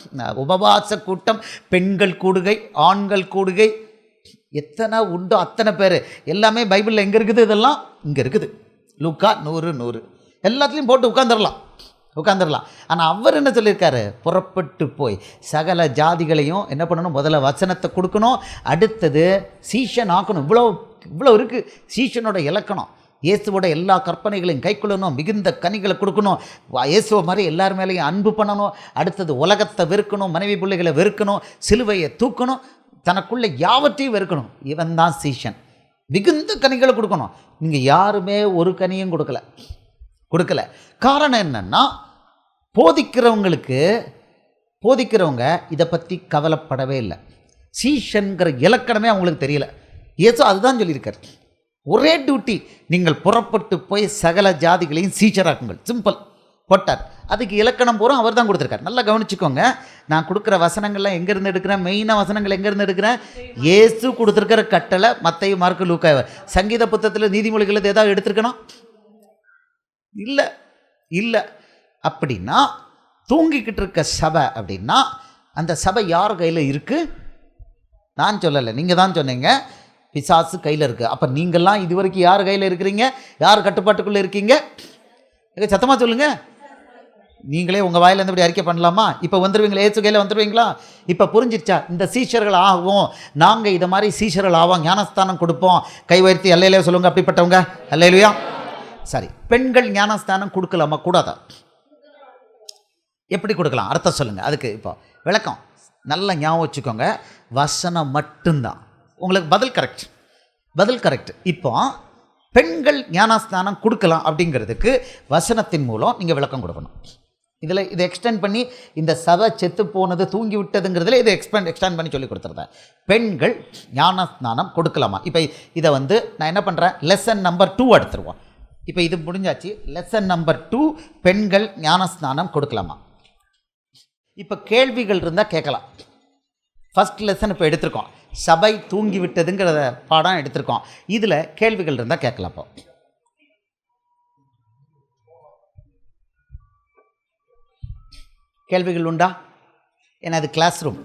உபவாச கூட்டம், பெண்கள் கூடுகை, ஆண்கள் கூடுகை, எத்தனை உண்டோ அத்தனை பேர். எல்லாமே பைபிளில் எங்கே இருக்குது? இதெல்லாம் இங்கே இருக்குது. லூக்கா 100 எல்லாத்துலேயும் போட்டு உட்காந்துடலாம். ஆனால் அவர் என்ன சொல்லியிருக்காரு? புறப்பட்டு போய் சகல ஜாதிகளையும் என்ன பண்ணணும்? முதல்ல வசனத்தை கொடுக்கணும், அடுத்தது சீஷன் ஆக்கணும். இவ்வளோ இருக்குது சீஷனோட இலக்கணம். இயேசுவோட எல்லா கற்பனைகளையும் கைக்கொள்ளணும், மிகுந்த கனிகளை கொடுக்கணும், இயேசுவை மாதிரி எல்லார் மேலேயும் அன்பு பண்ணணும், அடுத்தது உலகத்தை வெறுக்கணும், மனைவி பிள்ளைகளை வெறுக்கணும், சிலுவையை தூக்கணும், தனக்குள்ளே யாவற்றையும் வெறுக்கணும். இவன் தான் சீஷன். மிகுந்த கனிகளை கொடுக்கணும். நீங்கள் யாருமே ஒரு கனியும் கொடுக்கல. காரணம் என்னன்னா, போதிக்கிறவங்க இதை பற்றி கவலைப்படவே இல்லை. சீஷன்கிற இலக்கணமே அவங்களுக்கு தெரியல. இயேசு அதுதான் சொல்லியிருக்கார். ஒரே டியூட்டி, நீங்கள் புறப்பட்டு போய் சகல ஜாதிகளையும் சீஷராக்குங்கள். சிம்பிள் போட்டார். அதுக்கு இலக்கணம் பூரா அவர் தான் கொடுத்துருக்கார். நல்லா கவனிச்சுக்கோங்க. நான் கொடுக்குற வசனங்கள்லாம் எங்கேருந்து எடுக்கிறேன்? மெயினாக வசனங்கள் எங்கேருந்து எடுக்கிறேன்? இயேசு கொடுத்துருக்கிற கட்டளை. மத்தேயு, மார்க்கு, லூக்கா. சங்கீத புத்தகத்தில், நீதிமொழிகள் ஏதாவது எடுத்துருக்கணும்? இல்லை. அப்படின்னா தூங்கிக்கிட்டு இருக்க சபை அப்படின்னா அந்த சபை யார் கையில் இருக்குது? நான் சொல்லலை, நீங்கள் தான் சொன்னீங்க. பிசாசு கையில் இருக்குது. அப்போ நீங்கள்லாம் இது வரைக்கும் யார் கையில் இருக்கிறீங்க? யார் கட்டுப்பாட்டுக்குள்ளே இருக்கீங்க? சத்தமாக சொல்லுங்கள். நீங்களே உங்கள் வாயிலேருந்து இப்படி அறிக்கை பண்ணலாமா? இப்போ வந்துடுவீங்களா? ஏசு கையில் வந்துடுவீங்களா? இப்போ புரிஞ்சிருச்சா? இந்த சீஷர்கள் ஆகும், நாங்கள் இதை மாதிரி சீஷர்கள் ஆவோம், ஞானஸ்தானம் கொடுப்போம். கை உயர்த்தி அல்லேலூயா சொல்லுங்கள். அப்படிப்பட்டவங்க அல்லேலூயா. சரி, பெண்கள் ஞானஸ்தானம் கொடுக்கலாமா கூடாதா? எப்படி கொடுக்கலாம்? அர்த்தம் சொல்லுங்கள். அதுக்கு இப்போ விளக்கம் நல்லா ஞாபகம் வச்சுக்கோங்க. வசனம் மட்டும்தான் உங்களுக்கு பதில் கரெக்ட். இப்போ பெண்கள் ஞானஸ்தானம் கொடுக்கலாம் அப்படிங்கிறதுக்கு வசனத்தின் மூலம் நீங்கள் விளக்கம் கொடுக்கணும். இதை எக்ஸ்டெண்ட் பண்ணி இந்த சபை செத்து போனது, தூங்கி விட்டதுங்கிறதுல இதை எக்ஸ்டெண்ட் பண்ணி சொல்லி கொடுத்துருந்தேன். பெண்கள் ஞானஸ்நானம் கொடுக்கலாமா? இப்போ இதை நான் என்ன பண்ணுறேன்? லெசன் நம்பர் 2 எடுத்துருவோம். இப்போ இது முடிஞ்சாச்சு. லெசன் நம்பர் 2, பெண்கள் ஞானஸ்நானம் கொடுக்கலாமா? இப்போ கேள்விகள் இருந்தால் கேட்கலாம். ஃபஸ்ட் லெசன் இப்போ எடுத்திருக்கோம், சபை தூங்கி விட்டதுங்கிற பாடம் எடுத்திருக்கோம். இதில் கேள்விகள் இருந்தால் கேட்கலாம். இப்போ கேள்விகள் உண்டா? ஏன்னா அது கிளாஸ் ரூம்.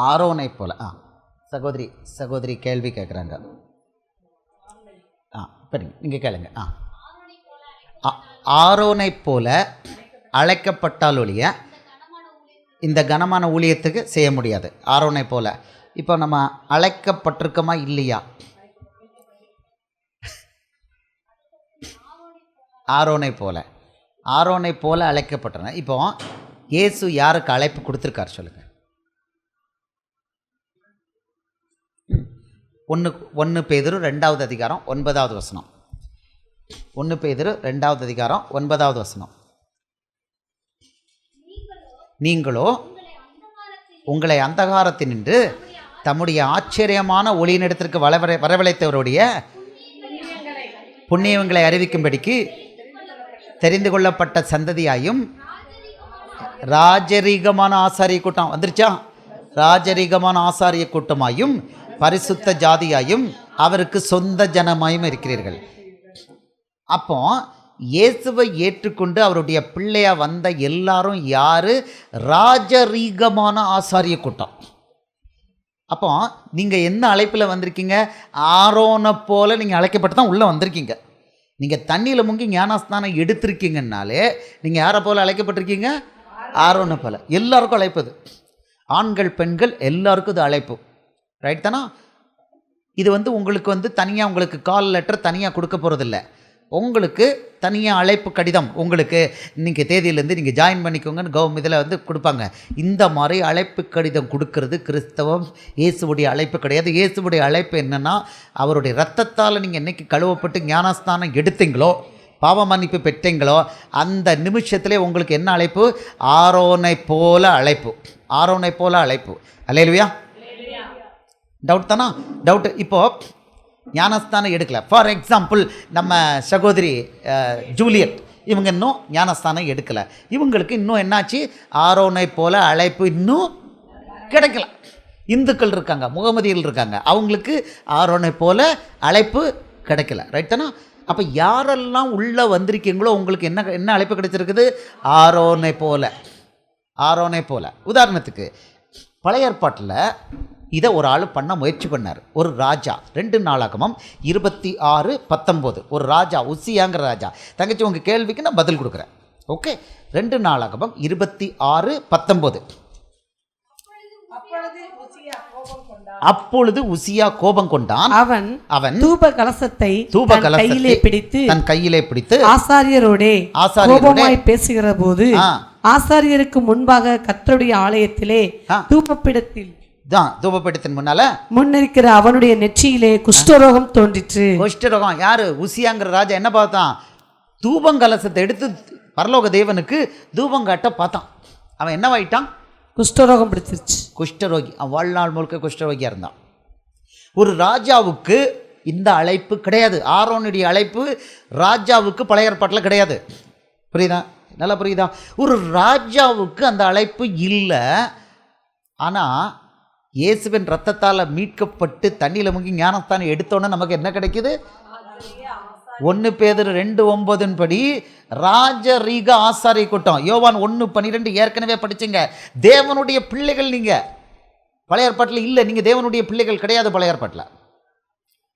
ஆரோனை போல சகோதரி கேள்வி கேட்குறாங்க. நீங்கள் கேளுங்க. ஆரோனை போல அழைக்கப்பட்டால் ஒழிய இந்த கனமான ஊழியத்துக்கு செய்ய முடியாது. ஆரோனை போல இப்போ நம்ம அழைக்கப்பட்டிருக்கோமா இல்லையா? ஆரோனை போல அழைக்கப்பட்டன. இப்போ இயேசு யாருக்கு அழைப்பு கொடுத்துருக்கார் சொல்லுங்கள்? 1 பேதுரு 2வது அதிகாரம் 9வது வசனம். 1 பேதுரு 2வது அதிகாரம் 9வது வசனம். நீங்களோ உங்களை அந்தகாரத்தினின்று தம்முடைய ஆச்சரியமான ஒளியினிடத்திற்கு வரவழைத்தவருடைய புண்ணியங்களை அறிவிக்கும்படிக்கு தெரிந்து கொள்ளப்பட்ட சந்ததியாயும் ராஜரீகமான ஆசாரிய கூட்டம் வந்துருச்சா? ராஜரீகமான ஆசாரிய கூட்டமாயும் பரிசுத்த ஜாதியாயும் அவருக்கு சொந்த ஜனமாயும் இருக்கிறீர்கள். அப்போ இயேசுவை ஏற்றுக்கொண்டு அவருடைய பிள்ளையா வந்த எல்லாரும் யாரு? ராஜரீகமான ஆசாரிய கூட்டம். அப்போ நீங்கள் என்ன அழைப்பில் வந்திருக்கீங்க? ஆரோனை போல நீங்கள் அழைக்கப்பட்டு தான் உள்ளே வந்திருக்கீங்க. நீங்கள் தண்ணியில் முங்கி ஞானஸ்தானம் எடுத்திருக்கீங்கன்னாலே நீங்கள் யாரை போல் அழைக்கப்பட்டிருக்கீங்க? ஆரோனை போல. எல்லாருக்கும் அழைப்பது, ஆண்கள் பெண்கள் எல்லாருக்கும் இது அழைப்பு. ரைட் தானா? இது உங்களுக்கு தனியாக உங்களுக்கு கால் லெட்டர் தனியாக கொடுக்க போகிறதில்ல. உங்களுக்கு தனியாக அழைப்பு கடிதம் உங்களுக்கு இன்றைக்கி தேதியிலேருந்து நீங்கள் ஜாயின் பண்ணிக்கோங்கன்னு இதில் கொடுப்பாங்க. இந்த மாதிரி அழைப்பு கடிதம் கொடுக்கறது கிறிஸ்தவம். இயேசுவுடைய அழைப்பு கிடையாது. இயேசுவுடைய அழைப்பு என்னென்னா, அவருடைய இரத்தத்தால் நீங்கள் என்றைக்கு கழுவப்பட்டு ஞானஸ்தானம் எடுத்தீங்களோ, பாவ மன்னிப்பு பெற்றீங்களோ, அந்த நிமிஷத்திலே உங்களுக்கு என்ன அழைப்பு? ஆரோனை போல அழைப்பு. ஆரோனை போல அழைப்பு. அல்லேலூயா. டவுட் தானா? டவுட்டு. இப்போது ஞானஸ்தானம் எடுக்கல. ஃபார் எக்ஸாம்பிள் நம்ம சகோதரி ஜூலியட், இவங்க இன்னும் ஞானஸ்தானம் எடுக்கலை. இவங்களுக்கு இன்னும் என்னாச்சு? ஆரோனை போல அழைப்பு இன்னும் கிடைக்கல. இந்துக்கள் இருக்காங்க, முகமதிகள் இருக்காங்க, அவங்களுக்கு ஆரோனை போல அழைப்பு கிடைக்கல. ரைட் தானே? அப்போ யாரெல்லாம் உள்ளே வந்திருக்கீங்களோ உங்களுக்கு என்ன என்ன அழைப்பு கிடைச்சிருக்குது? ஆரோனை போல. ஆரோனை போல. உதாரணத்துக்கு பழைய ஏற்பாட்டில் இதை ஒரு ஆள் பண்ண முயற்சி பண்ணார். ஒரு ராஜா, 2 நாளாகமம் 26:19. ஒரு ராஜா, உசியாங்கிற ராஜா. தங்கச்சி உங்கள் கேள்விக்கு நான் பதில் கொடுக்குறேன். ஓகே, 2 நாளாகமம் 26:19. அப்பொழுது உசியா கோபம் கொண்டான். அவன் தூப கலசத்தை தன் கையிலே பிடித்து ஆசாரியரோடே கோபமாய் பேசுகிற போது ஆசாரியருக்கு முன்பாக கர்த்தருடைய ஆலயத்திலே தூபப்பீடத்தின் முன்னால முன்னிருக்கிற அவனுடைய நெற்றியிலே குஷ்டரோகம் தோன்றிற்று. குஷ்டரோகம். யாரு? உசியாங்கிற ராஜா என்ன பார்த்தான்? தூபங்கலசத்தை எடுத்து பரலோக தேவனுக்கு தூபம் காட்ட பார்த்தான். அவன் என்னவாயிட்டான்? குஷ்டரோகம் பிடிச்சிருச்சு. குஷ்டரோகி. அவன் வாழ்நாள் முழுக்க குஷ்டரோகியாக இருந்தான். ஒரு ராஜாவுக்கு இந்த அழைப்பு கிடையாது. ஆரோனுடைய அழைப்பு ராஜாவுக்கு பழைய ஏற்பாட்டில் கிடையாது. புரியுதா? நல்லா புரியுதா? ஒரு ராஜாவுக்கு அந்த அழைப்பு இல்லை. ஆனால் இயேசுவின் ரத்தத்தால் மீட்கப்பட்டு தண்ணியில் முங்கி ஞானஸ்தானம் எடுத்தோன்னே நமக்கு என்ன கிடைக்குது? 1 பேதுரு 2:9 படி ராஜரீக ஆசாரிய கூட்டம். யோவான் 1:12 ஏற்கனவே படிச்சுங்க. தேவனுடைய பிள்ளைகள் நீங்கள். பழைய ஏற்பாட்டில் இல்லை, நீங்கள் தேவனுடைய பிள்ளைகள் கிடையாது. பழைய ஏற்பாட்டில்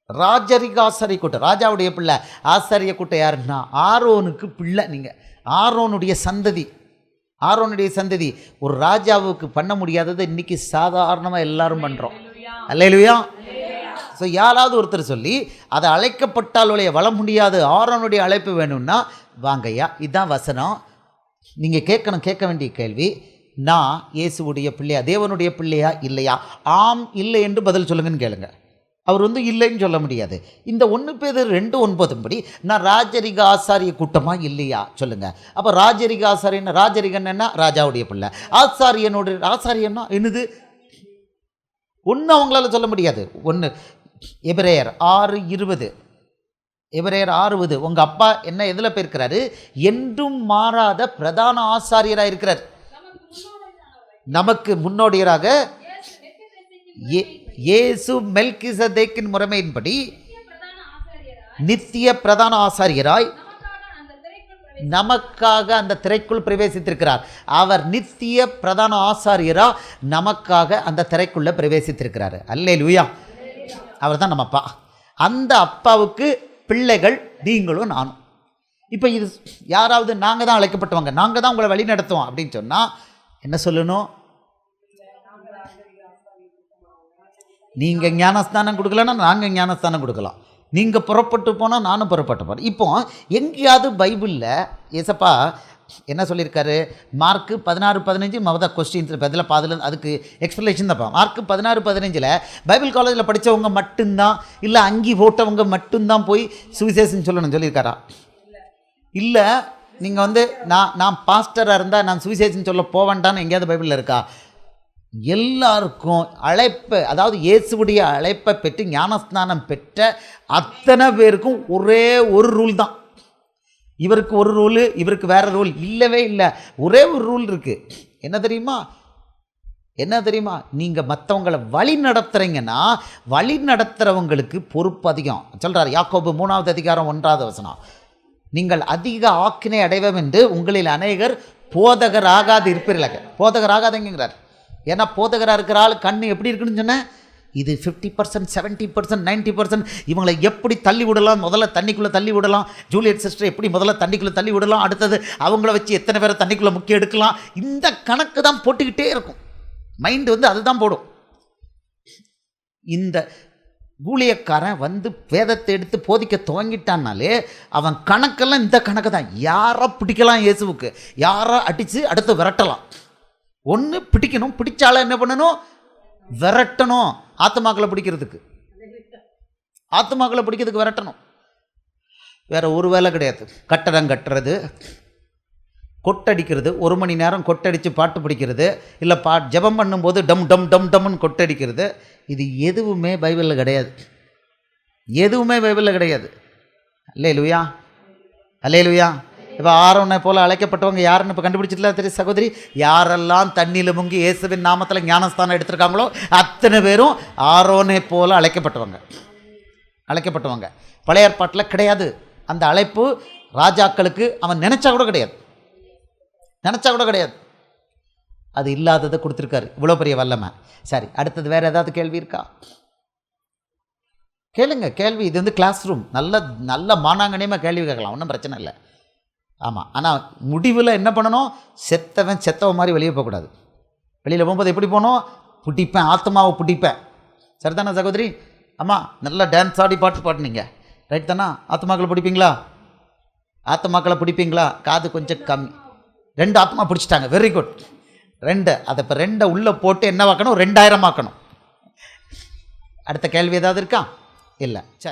ராஜரீக ஆசாரிய கூட்டம், ராஜாவுடைய பிள்ளை. ஆசாரிய கூட்டம் யாருன்னா ஆரோனுக்கு பிள்ளை. நீங்கள் ஆரோனுடைய சந்ததி. ஆரோனுடைய சந்ததி. ஒரு ராஜாவுக்கு பண்ண முடியாததை இன்னைக்கு சாதாரணமாக எல்லாரும் பண்ணுறோம். அல்லேலூயா. ஸோ யாராவது ஒருத்தர் சொல்லி அதை அழைக்கப்பட்டாலுடைய வள முடியாது, ஆரோனுடைய அழைப்பு வேணும்னா வாங்கய்யா, இதுதான் வசனம். நீங்கள் கேட்க வேண்டிய கேள்வி, நான் இயேசுவுடைய பிள்ளையா, தேவனுடைய பிள்ளையா இல்லையா? ஆம் இல்லை என்று பதில் சொல்லுங்கன்னு கேளுங்க. அவர் இல்லைன்னு சொல்ல முடியாது. இந்த 1 பேதுரு 2:9 படி நான் ராஜரிக ஆசாரிய கூட்டமாக இல்லையா சொல்லுங்க. அப்போ ராஜரிக ஆசாரியன், ராஜரிகன் என்ன? ராஜாவுடைய பிள்ளை. ஆசாரியன்னா என்னது? ஒன்று அவங்களால சொல்ல முடியாது. ஒன்று எபிரேயர் 6:20. எபிரேயர் 6:20. உங்கள் அப்பா என்ன எதில் போயிருக்கிறாரு? என்றும் மாறாத பிரதான ஆசாரியராக இருக்கிறார். நமக்கு முன்னோடியராக இயேசு மெல்கிசதேக்கின் முறைமையின்படி நித்திய பிரதான ஆசாரியராய் நமக்காக அந்த திரைக்குள் பிரவேசித்திருக்கிறார். அவர் நித்திய பிரதான ஆசாரியரா நமக்காக அந்த திரைக்குள்ள பிரவேசித்திருக்கிறார். அல்லேலூயா. அவர் தான் நம்ம அப்பா. அந்த அப்பாவுக்கு பிள்ளைகள் நீங்களும் நானும். இப்போ இது யாராவது நாங்கள் தான் அழைக்கப்பட்டவங்க, நாங்கள் தான் உங்களை வழி நடத்துவோம் அப்படின்னு சொன்னால் என்ன சொல்லணும்? நீங்கள் ஞானஸ்தானம் கொடுக்கலன்னா நாங்கள் ஞானஸ்தானம் கொடுக்கலாம். நீங்கள் புறப்பட்டு போனால் நானும் புறப்பட்டு போகிறேன். இப்போ எங்கேயாவது பைபிளில் ஏசப்பா என்ன சொல்லியிருக்காரு? மார்க்கு 16:15 மொதல் கொஸ்டின்ஸ் பதில் பாதில் அதுக்கு எக்ஸ்பிளேஷன் தான்ப்பா. மார்க்கு 16:15 பைபிள் காலேஜில் படித்தவங்க மட்டும்தான், இல்லை அங்கி போட்டவங்க மட்டும்தான் போய் சுவிசேஷன் சொல்லணும்னு சொல்லியிருக்காரா? இல்லை, நீங்கள் நான் பாஸ்டராக இருந்தால் நான் சுவிசேஷன் சொல்ல போவேண்டான்னு எங்கேயாவது பைபிளில் இருக்கா? எல்லாருக்கும் அழைப்பை, அதாவது இயேசுவுடைய அழைப்பை பெற்று ஞானஸ்நானம் பெற்ற அத்தனை பேருக்கும் ஒரே ஒரு ரூல் தான். இவருக்கு ஒரு ரூலு, இவருக்கு வேற ரூல் இல்லவே இல்லை. ஒரே ஒரு ரூல் இருக்குது. என்ன தெரியுமா? நீங்கள் மற்றவங்களை வழி நடத்துகிறீங்கன்னா வழி நடத்துகிறவங்களுக்கு பொறுப்பு அதிகம். சொல்கிறார் யாக்கோபு 3:1 நீங்கள் அதிக ஆக்கினை அடைவோம் என்று உங்களில் அநேகர் போதகராகாது இருப்பீர்களாக. போதகராகாதங்கிறார். ஏன்னா போதகராக இருக்கிற ஆள் கண்ணு எப்படி இருக்குன்னு சொன்னேன், இது 50%, 70%, 90% இவங்களை எப்படி தள்ளி விடலாம், முதல்ல தண்ணிக்குள்ளே தள்ளி விடலாம், ஜூலியட் சிஸ்டர் எப்படி முதல்ல தண்ணிக்குள்ளே தள்ளி விடலாம், அடுத்தது அவங்கள வச்சு எத்தனை பேரை தண்ணிக்குள்ளே முக்கிய எடுக்கலாம், இந்த கணக்கு தான் போட்டுக்கிட்டே இருக்கும். மைண்டு அதுதான் போடும். இந்த ஊழியக்காரன் வேதத்தை எடுத்து போதிக்க துவங்கிட்டான்னாலே அவன் கணக்கெல்லாம் இந்த கணக்கு தான். யாரை பிடிக்கலாம் இயேசுவுக்கு, யாரை அடித்து அடுத்து விரட்டலாம். ஒன்று பிடிக்கணும், பிடிச்சால என்ன பண்ணணும்? விரட்டணும். ஆத்துமாக்களை பிடிக்கிறதுக்கு விரட்டணும். வேற ஒரு வேலை கிடையாது. கட்டடம் கட்டுறது, கொட்டடிக்கிறது, 1 மணி நேரம் கொட்டடித்து பாட்டு பிடிக்கிறது, இல்லை ஜெபம் பண்ணும்போது டம் டம் டம் டம்னு கொட்டடிக்கிறது, இது எதுவுமே பைபிளில் கிடையாது. அல்லேலூயா. இப்போ ஆரோனை போல அழைக்கப்பட்டவங்க யாருன்னு இப்போ கண்டுபிடிச்சிட்டல தெரியும் சகோதரி. யாரெல்லாம் தண்ணியில் முங்கி இயேசுவின் நாமத்தில் ஞானஸ்தானம் எடுத்திருக்காங்களோ அத்தனை பேரும் ஆரோனை போல அழைக்கப்பட்டவங்க. பழைய ஏற்பாட்டில் கிடையாது அந்த அழைப்பு. ராஜாக்களுக்கு அவன் நினச்சா கூட கிடையாது. அது இல்லாததை கொடுத்துருக்காரு. இவ்வளோ பெரிய வல்லமை. சரி, அடுத்தது வேறு ஏதாவது கேள்வி இருக்கா? கேளுங்க கேள்வி. இது வந்து கிளாஸ் ரூம். நல்ல மானாங்கனியமாக கேள்வி கேட்கலாம், ஒன்றும் பிரச்சனை இல்லை. ஆமாம், ஆனால் முடிவில் என்ன பண்ணணும்? செத்தவன் மாதிரி வெளியே போகக்கூடாது. வெளியில் போகும்போது எப்படி போகணும்? பிடிப்பேன், ஆத்மாவை பிடிப்பேன். சரிதானே சகோதரி? ஆமாம், நல்லா டான்ஸ் ஆடி பாட்டு பாட்டுனீங்க, ரைட் தானே? ஆத்மாக்களை பிடிப்பீங்களா? காது கொஞ்சம் கம்மி. 2 ஆத்மா பிடிச்சிட்டாங்க, வெரி குட். 2 அதை இப்போ 2 உள்ளே போட்டு என்ன ஆக்கணும்? 2000 ஆக்கணும். அடுத்த கேள்வி ஏதாவது இருக்கா? இல்லை. சரி.